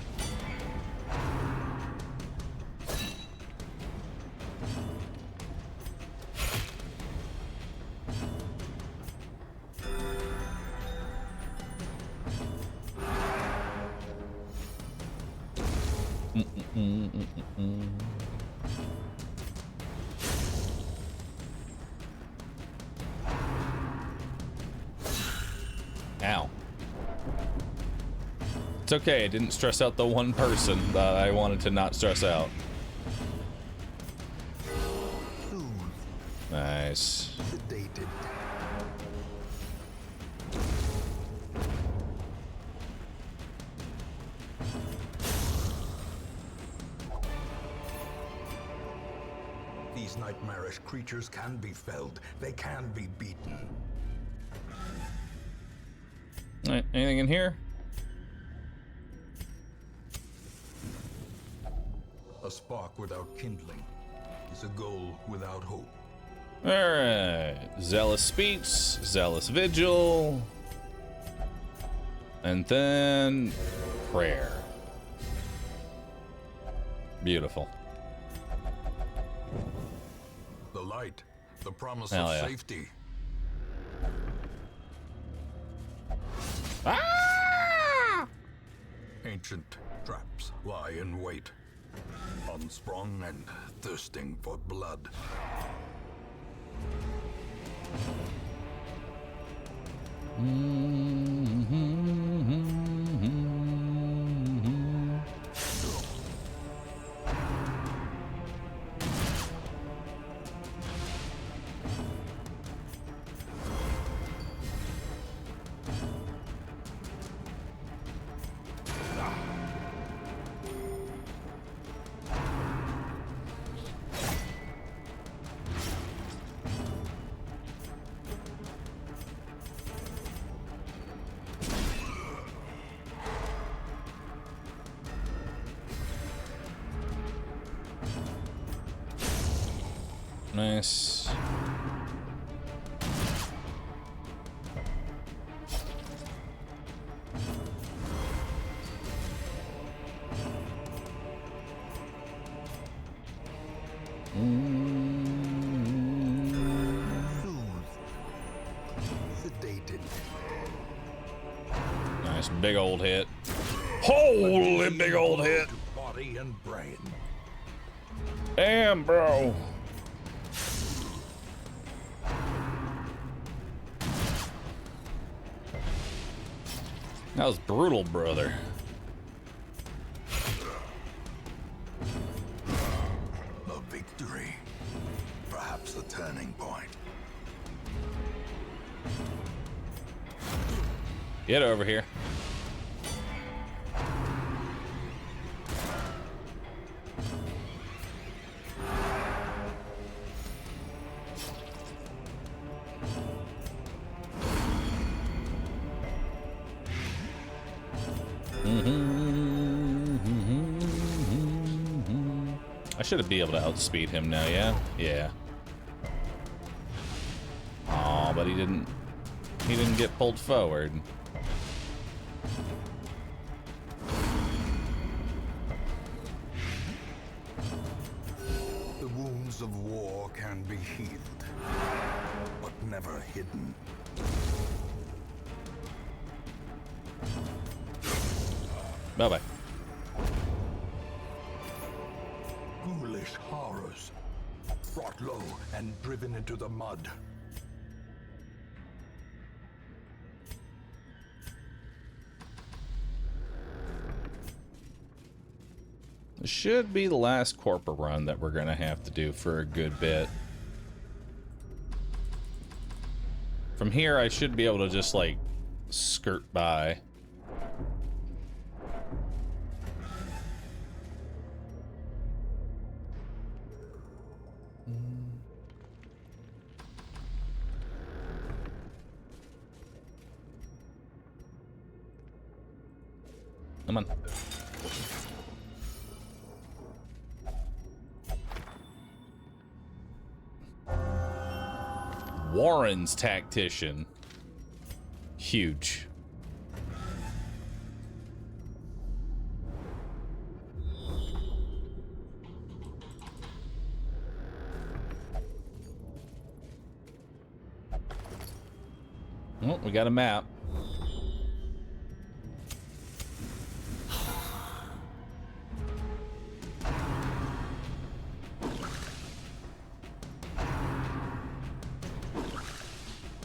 [SPEAKER 1] Ow. It's okay, I didn't stress out the one person that I wanted to not stress out. Nice.
[SPEAKER 2] Sedated. These nightmarish creatures can be felled. They can be beaten.
[SPEAKER 1] Alright, anything in here?
[SPEAKER 2] A spark without kindling is a goal without hope.
[SPEAKER 1] Alright. Zealous speech, zealous vigil. And then prayer. Beautiful.
[SPEAKER 2] The light, the promise
[SPEAKER 1] Hell
[SPEAKER 2] of
[SPEAKER 1] yeah.
[SPEAKER 2] safety.
[SPEAKER 1] Ah!
[SPEAKER 2] Ancient traps lie in wait, unsprung and thirsting for blood.
[SPEAKER 1] Nice.
[SPEAKER 2] Sedated.
[SPEAKER 1] Nice big old hit. Holy big old hit.
[SPEAKER 2] Body and brain.
[SPEAKER 1] Damn, bro. That was brutal, brother.
[SPEAKER 2] victory. Perhaps the turning point.
[SPEAKER 1] Get over here. I should be able to outspeed him now, yeah? Yeah. Oh, but he didn't get pulled forward.
[SPEAKER 2] The wounds of war can be healed, but never hidden.
[SPEAKER 1] Bye-bye.
[SPEAKER 2] Ghoulish horrors, brought low and driven into the mud.
[SPEAKER 1] This should be the last corporate run that we're gonna have to do for a good bit. From here, I should be able to just, like, skirt by. Come on. Warren's tactician. Huge. Well, we got a map.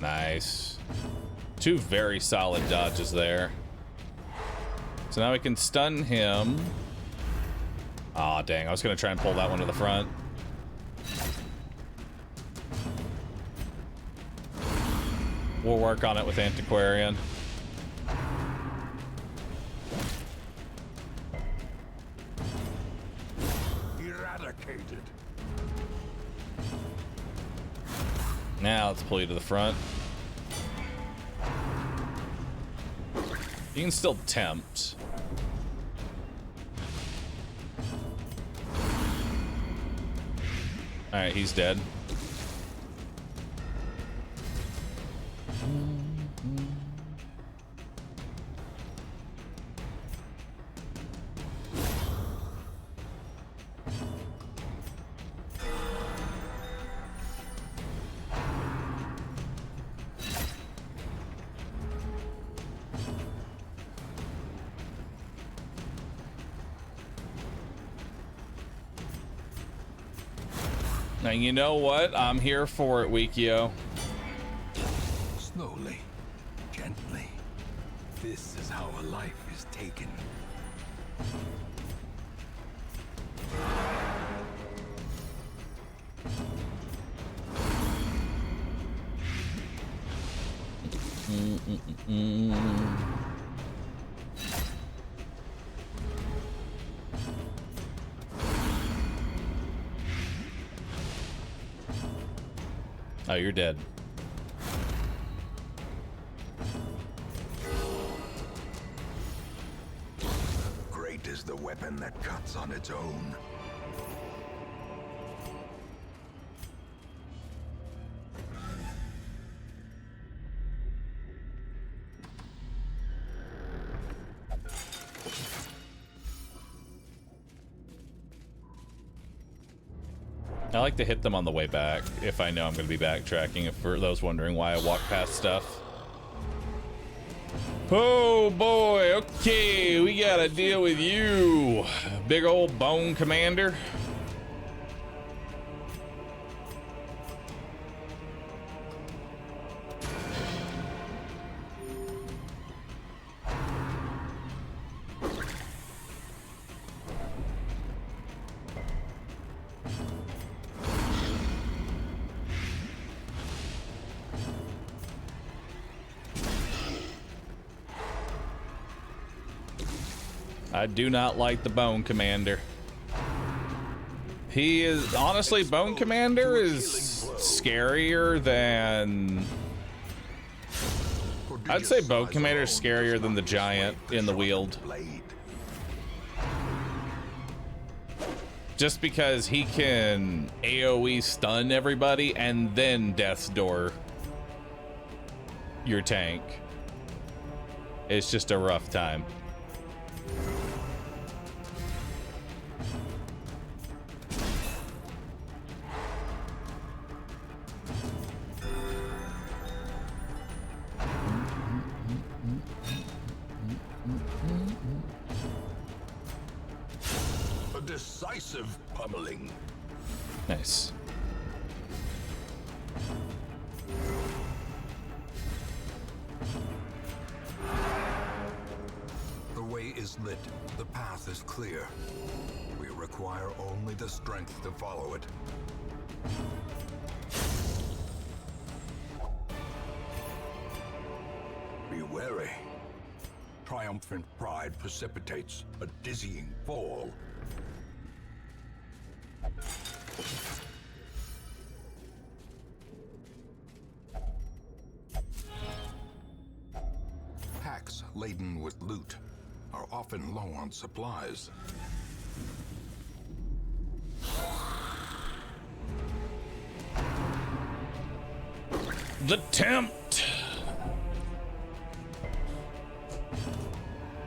[SPEAKER 1] Nice. Two very solid dodges there. So now we can stun him. Aw, dang. I was going to try and pull that one to the front. We'll work on it with Antiquarian.
[SPEAKER 2] Eradicated.
[SPEAKER 1] Now let's pull you to the front. You can still tempt. Alright, he's dead. Now, you know what? I'm here for it, Wikio.
[SPEAKER 2] Slowly, gently. This is how a life is taken.
[SPEAKER 1] Oh, you're dead.
[SPEAKER 2] Great is the weapon that cuts on its own.
[SPEAKER 1] I like to hit them on the way back if I know I'm going to be backtracking, if for those wondering why I walk past stuff. Oh boy, okay, we gotta deal with you, big old bone commander. I do not like the Bone Commander. He is, honestly, Bone Commander is scarier than... I'd say Bone Commander is scarier than the Giant in the Wield. Just because he can AoE stun everybody and then Death's Door your tank. It's just a rough time.
[SPEAKER 2] A decisive pummeling.
[SPEAKER 1] Nice.
[SPEAKER 2] The way is lit. The path is clear. We require only the strength to follow it. Be wary. Triumphant pride precipitates a dizzying fall. Packs laden with loot are often low on supplies.
[SPEAKER 1] The Tempt.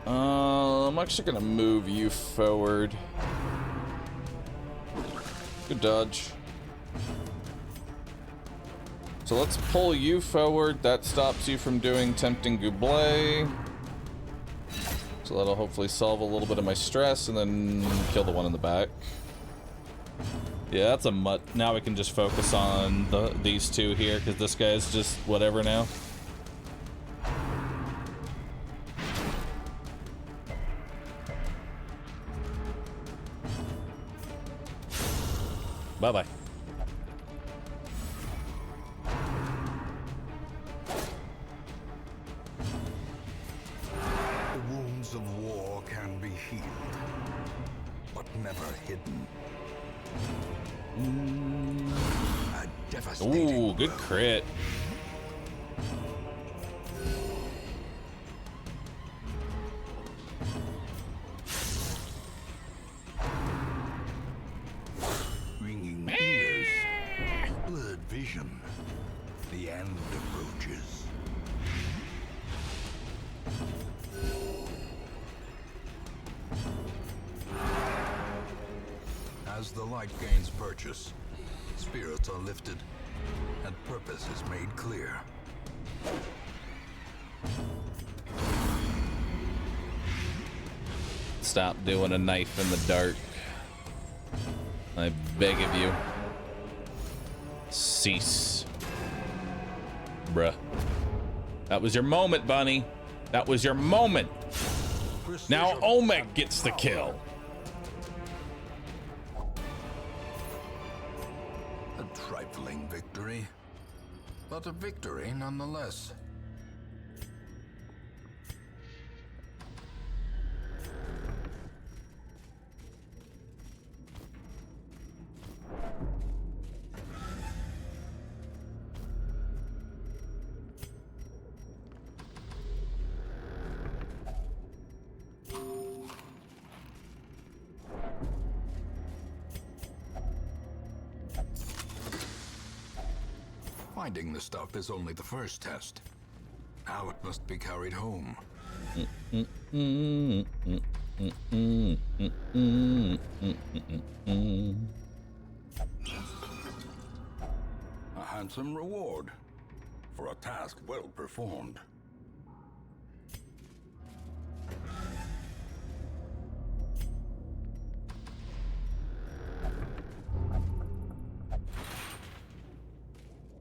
[SPEAKER 1] I'm actually gonna move you forward. Good dodge. So let's pull you forward. That stops you from doing Tempting Goublé. So that'll hopefully solve a little bit of my stress and then kill the one in the back. Yeah, that's a mutt. Now we can just focus on these two here because this guy's just whatever now. Bye-bye.
[SPEAKER 2] The wounds of war can be healed, but never hidden. A devastating
[SPEAKER 1] Ooh, good
[SPEAKER 2] blow.
[SPEAKER 1] crit.
[SPEAKER 2] Ringing ears, blurred vision. The end approaches. As the light gains purchase, spirits are lifted, and purpose is made clear.
[SPEAKER 1] Stop doing a knife in the dark. I beg of you. Cease. Bruh. That was your moment, Bunny. That was your moment. Now Olmec gets the kill.
[SPEAKER 2] A trifling victory, but a victory nonetheless. Finding the stuff is only the first test. Now it must be carried home. A handsome reward for a task well performed.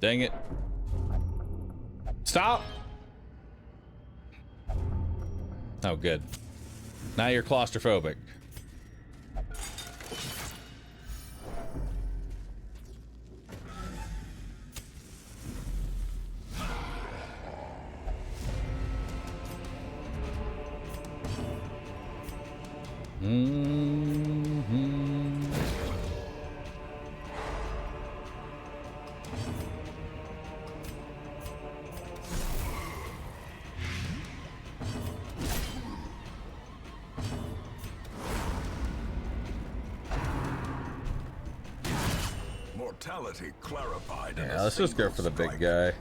[SPEAKER 1] Dang it. Stop. Oh, good. Now you're claustrophobic. Mm-hmm.
[SPEAKER 2] Mortality clarified.
[SPEAKER 1] Yeah, let's just go for the big guy.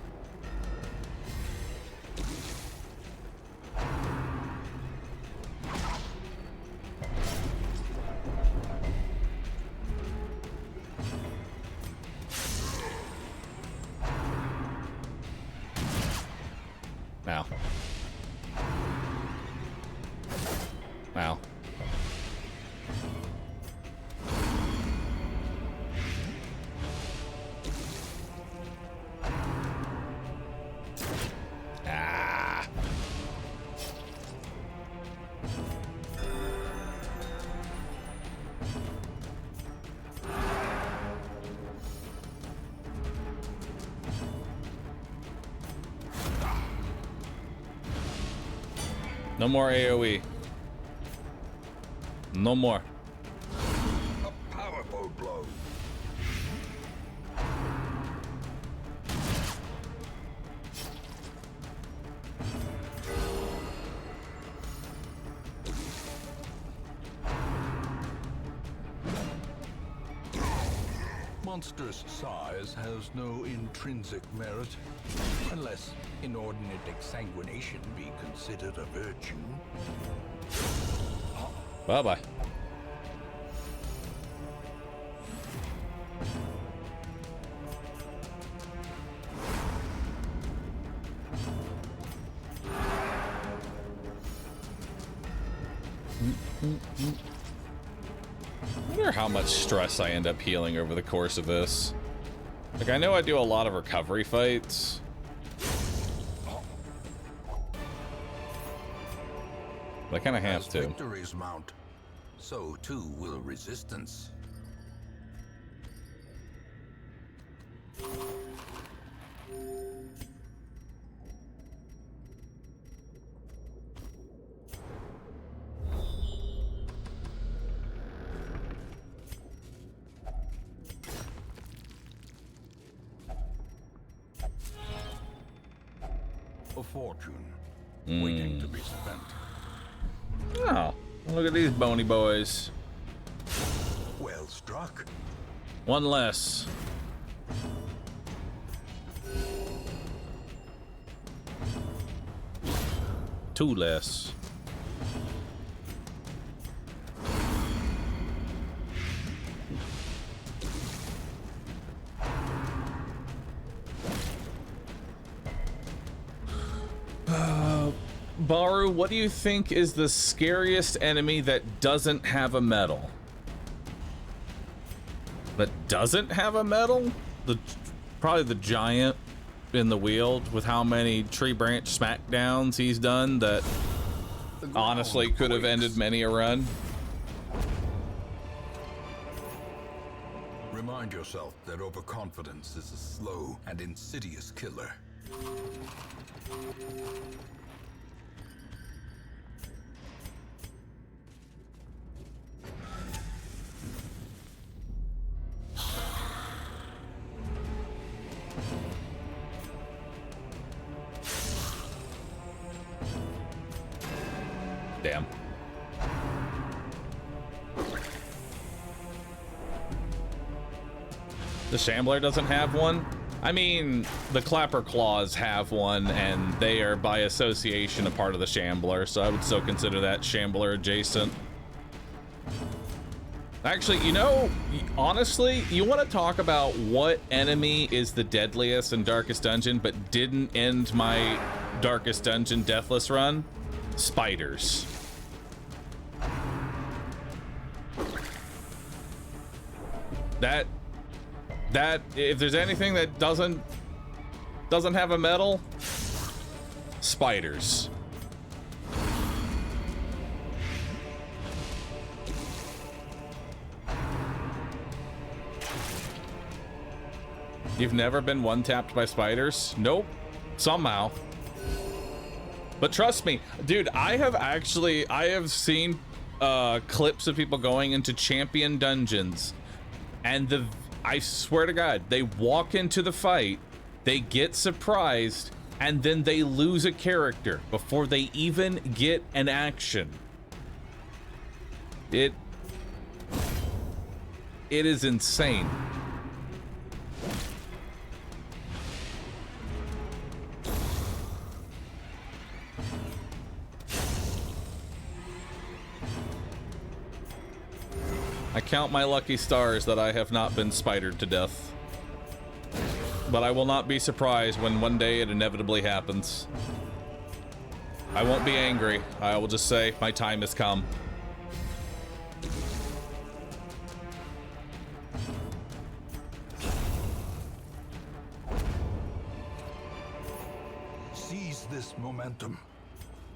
[SPEAKER 1] Now. Now. Ah. No more AoE. No more.
[SPEAKER 2] A powerful blow. Monstrous size has no intrinsic merit, unless inordinate exsanguination be considered a virtue.
[SPEAKER 1] Bye-bye. I wonder how much stress I end up healing over the course of this. Like, I know I do a lot of recovery fights. But I kind of have
[SPEAKER 2] As
[SPEAKER 1] to.
[SPEAKER 2] victories mount, so too will resistance. A fortune waiting to be spent.
[SPEAKER 1] Oh, look at these bony boys.
[SPEAKER 2] Well struck.
[SPEAKER 1] One less. Two less. Bahroo, what do you think is the scariest enemy that doesn't have a medal? That doesn't have a medal? Probably the giant in the Weald, with how many tree branch smackdowns he's done that honestly could have ended many a run.
[SPEAKER 2] Remind yourself that overconfidence is a slow and insidious killer.
[SPEAKER 1] Damn. The Shambler doesn't have one? I mean, the Clapper Claws have one, and they are by association a part of the Shambler, so I would still consider that Shambler adjacent. Actually, you know, honestly, you want to talk about what enemy is the deadliest in Darkest Dungeon but didn't end my Darkest Dungeon Deathless run? Spiders. That if there's anything that doesn't have a medal, spiders. You've never been one-tapped by spiders? Nope. Somehow. But trust me, dude, I have seen clips of people going into champion dungeons, and I swear to God, they walk into the fight, they get surprised, and then they lose a character before they even get an action. It is insane. I count my lucky stars that I have not been spidered to death. But I will not be surprised when one day it inevitably happens. I won't be angry. I will just say, my time has come.
[SPEAKER 2] Seize this momentum.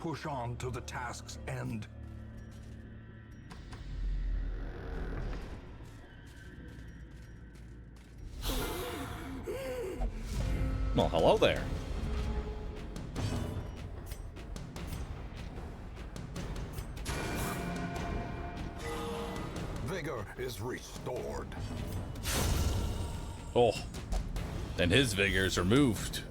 [SPEAKER 2] Push on to the task's end.
[SPEAKER 1] Well, hello there.
[SPEAKER 2] Vigor is restored.
[SPEAKER 1] Oh, and his vigors are moved.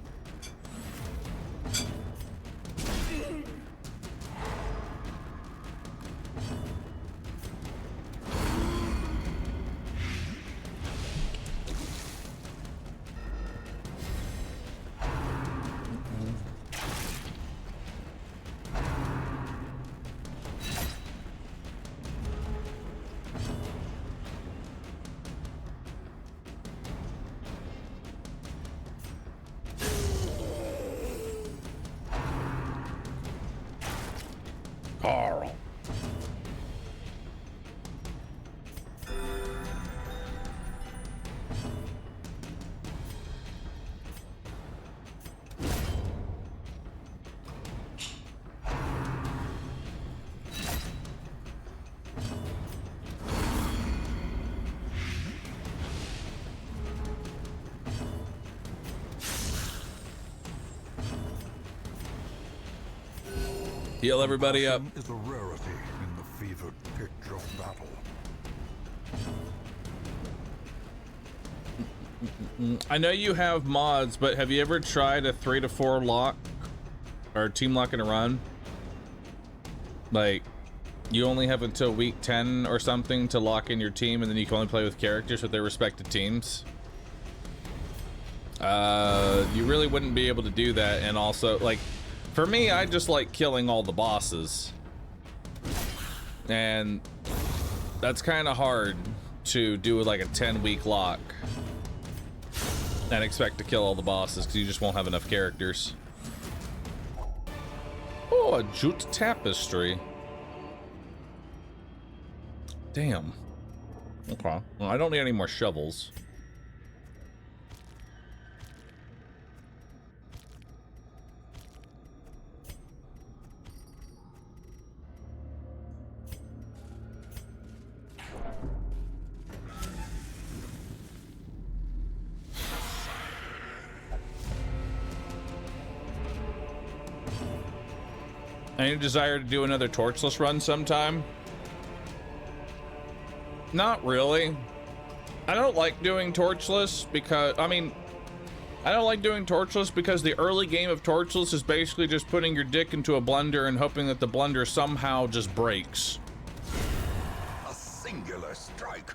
[SPEAKER 1] Carl. Heal everybody up.
[SPEAKER 2] Is a rarity in the fevered pitch of battle.
[SPEAKER 1] I know you have mods, but have you ever tried a 3 to 4 lock or team lock and a run? Like, you only have until week 10 or something to lock in your team, and then you can only play with characters with their respective teams. You really wouldn't be able to do that. And also, like, for me, I just like killing all the bosses, and that's kind of hard to do like a 10-week lock and expect to kill all the bosses because you just won't have enough characters. Oh, a jute tapestry. Damn. Okay. Well, I don't need any more shovels. Any desire to do another torchless run sometime? Not really. I don't like doing torchless because, I don't like doing torchless because the early game of torchless is basically just putting your dick into a blender and hoping that the blender somehow just breaks.
[SPEAKER 2] A singular strike.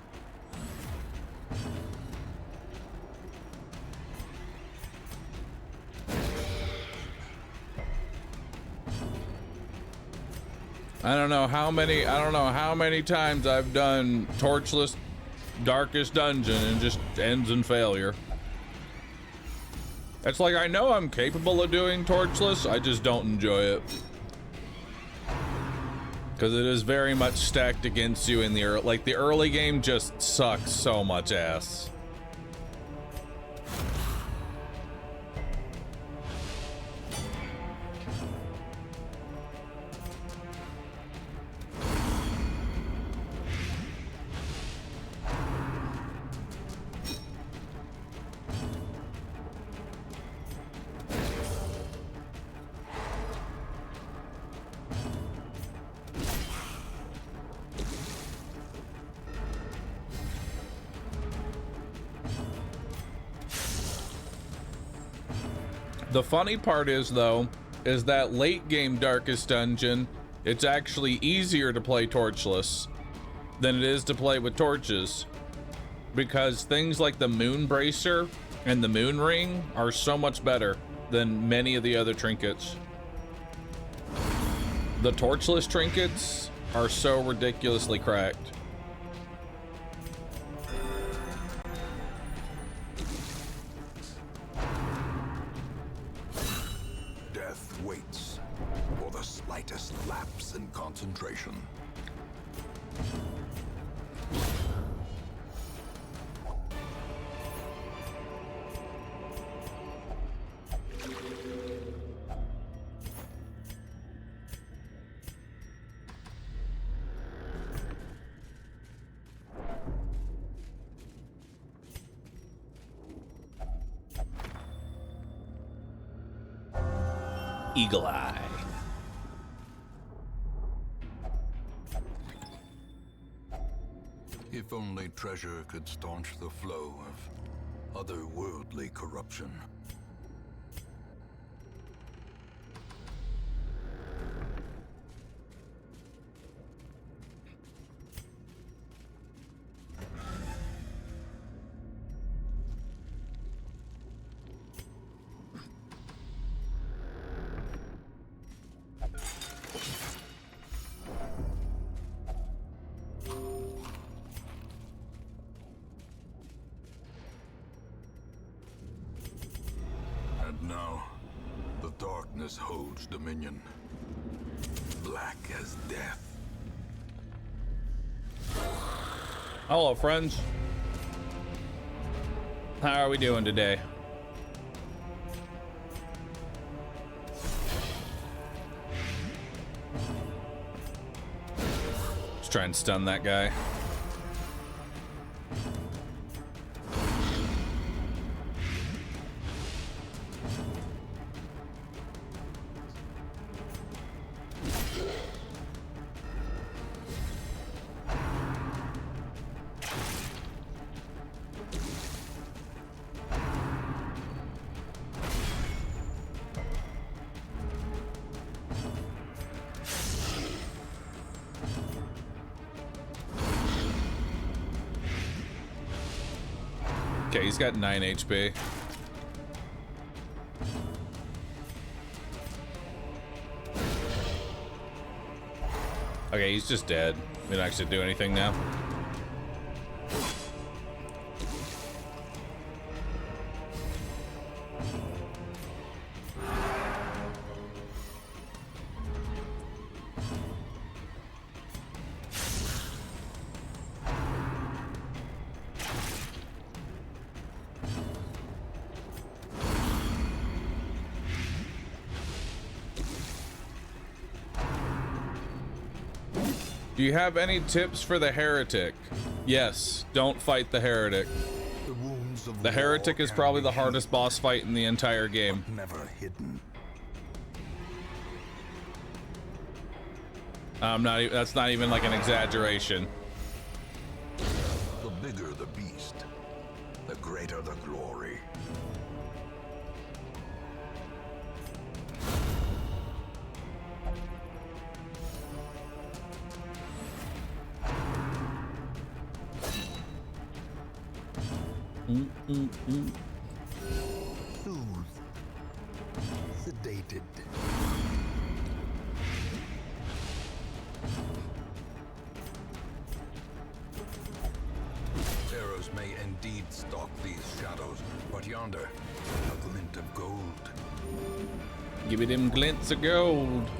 [SPEAKER 1] I don't know how many times I've done torchless darkest dungeon and just ends in failure. It's like, I know I'm capable of doing torchless, I just don't enjoy it. Because it is very much stacked against you in the early, like the early game just sucks so much ass. The funny part is, though, is that late game Darkest Dungeon, it's actually easier to play torchless than it is to play with torches, because things like the Moon Bracer and the Moon Ring are so much better than many of the other trinkets. The torchless trinkets are so ridiculously cracked.
[SPEAKER 2] Death waits for the slightest lapse in concentration.
[SPEAKER 1] Eagle Eye.
[SPEAKER 2] If only treasure could staunch the flow of otherworldly corruption. Now, the darkness holds dominion, black as death.
[SPEAKER 1] Hello, friends. How are we doing today? Let's try and stun that guy. Okay, he's got 9 HP. Okay, he's just dead. We don't actually do anything now. Do you have any tips for the heretic? Yes, don't fight the heretic. The heretic is probably the hardest boss fight in the entire game.
[SPEAKER 2] Never hidden.
[SPEAKER 1] That's not even like an exaggeration.
[SPEAKER 2] The bigger the beast, the greater the glory. Soothed, sedated. Arrows may indeed stalk these shadows, but yonder, a glint of gold.
[SPEAKER 1] Give me them glints of gold.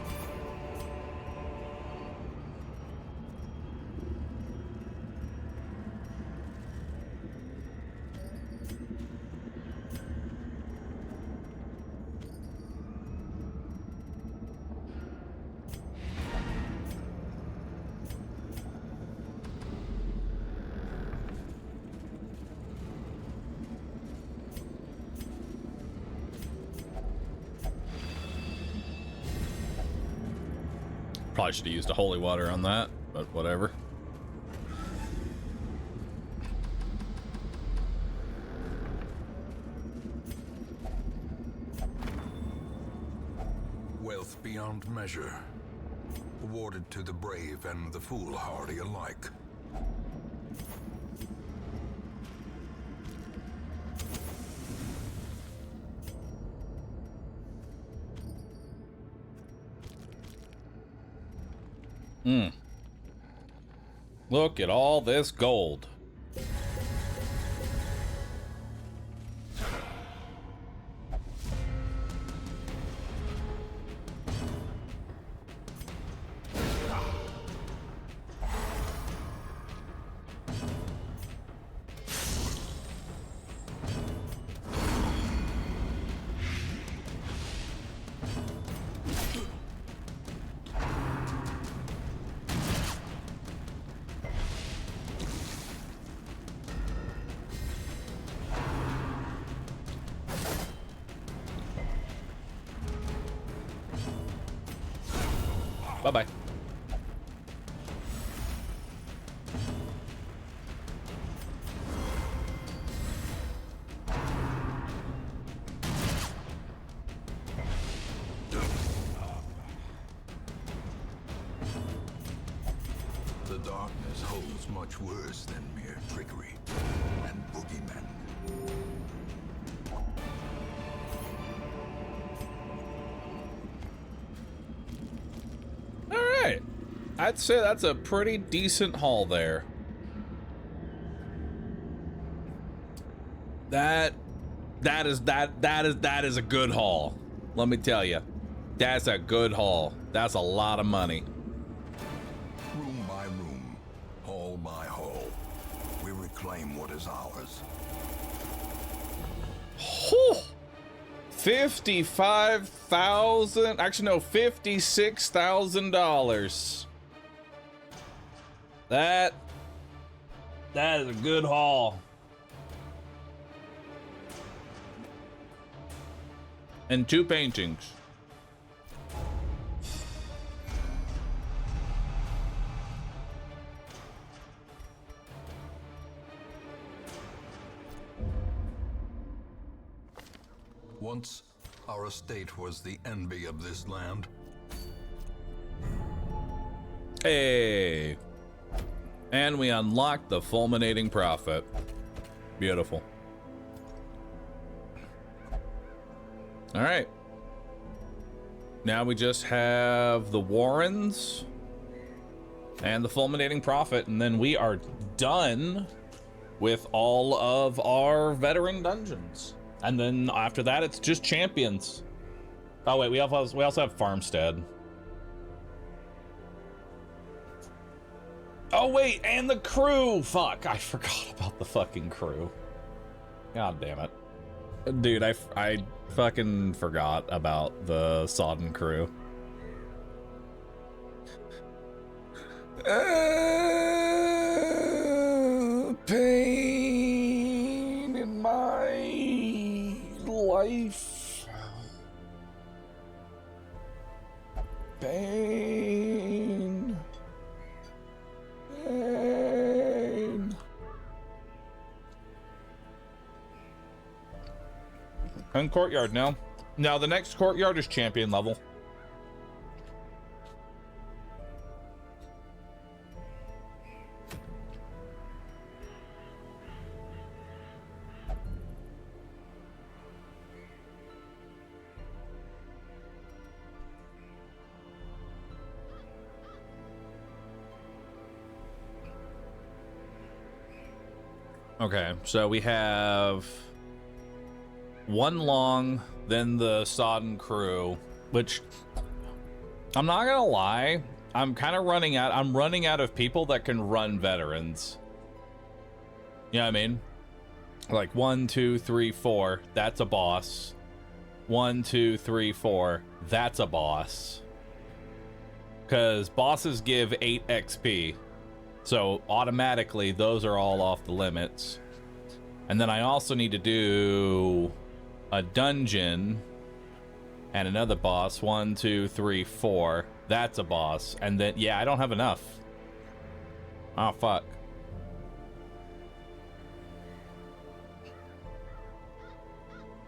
[SPEAKER 1] Probably should have used a holy water on that, but whatever.
[SPEAKER 2] beyond measure, awarded to the brave and the foolhardy alike.
[SPEAKER 1] Look at all this gold. Bye-bye.
[SPEAKER 2] The darkness holds much worse than mere trickery and boogeymen.
[SPEAKER 1] I'd say that's a pretty decent haul there. That is a good haul. Let me tell you. That's a good haul. That's a lot of money.
[SPEAKER 2] Room by room, hall by hall, we reclaim what is ours.
[SPEAKER 1] Whew. 55,000, actually no, $56,000. That is a good haul. And 2 paintings.
[SPEAKER 2] Once, our estate was the envy of this land.
[SPEAKER 1] Hey. And we unlocked the fulminating prophet. Beautiful. All right. Now we just have the Warrens and the fulminating prophet, and then we are done with all of our veteran dungeons. And then after that, it's just champions. Oh wait, we also have Farmstead. Oh wait, and the crew! Fuck, I forgot about the fucking crew. God damn it. Dude, I fucking forgot about the Sodden crew. Pain in my life. Pain. Pain. And courtyard now. Now the next courtyard is champion level. Okay, so we have one long, then the Sodden crew, which I'm not gonna lie, I'm kind of running out. I'm running out of people that can run veterans. You know what I mean? Like 1, 2, 3, 4, that's a boss. 1, 2, 3, 4, that's a boss. Because bosses give 8 XP. So automatically those are all off the limits. And then I also need to do a dungeon and another boss. 1, 2, 3, 4. That's a boss. And then, yeah, I don't have enough. Oh, fuck.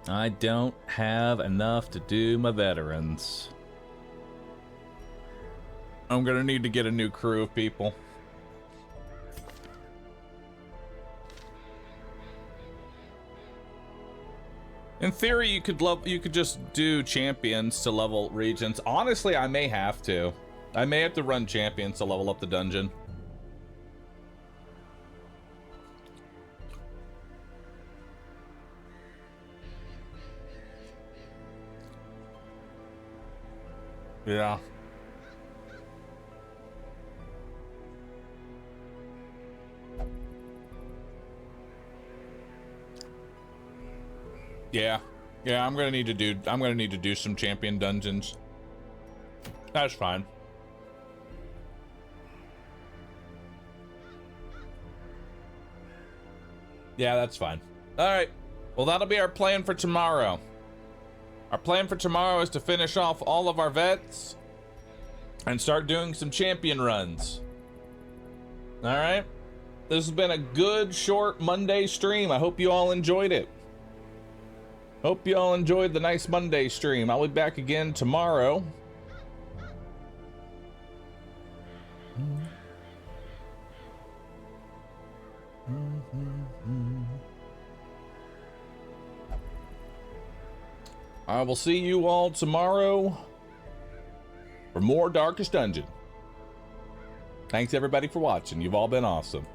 [SPEAKER 1] I don't have enough to do my veterans. I'm gonna need to get a new crew of people. In theory, you could just do champions to level regions. Honestly, I may have to. I may have to run champions to level up the dungeon. Yeah. Yeah. Yeah, I'm gonna need to do some champion dungeons. That's fine. Yeah, that's fine. All right. Well, that'll be our plan for tomorrow. Our plan for tomorrow is to finish off all of our vets and start doing some champion runs. All right. This has been a good short Monday stream. I hope you all enjoyed it. Hope you all enjoyed the nice Monday stream. I'll be back again tomorrow. I will see you all tomorrow for more Darkest Dungeon. Thanks everybody for watching. You've all been awesome.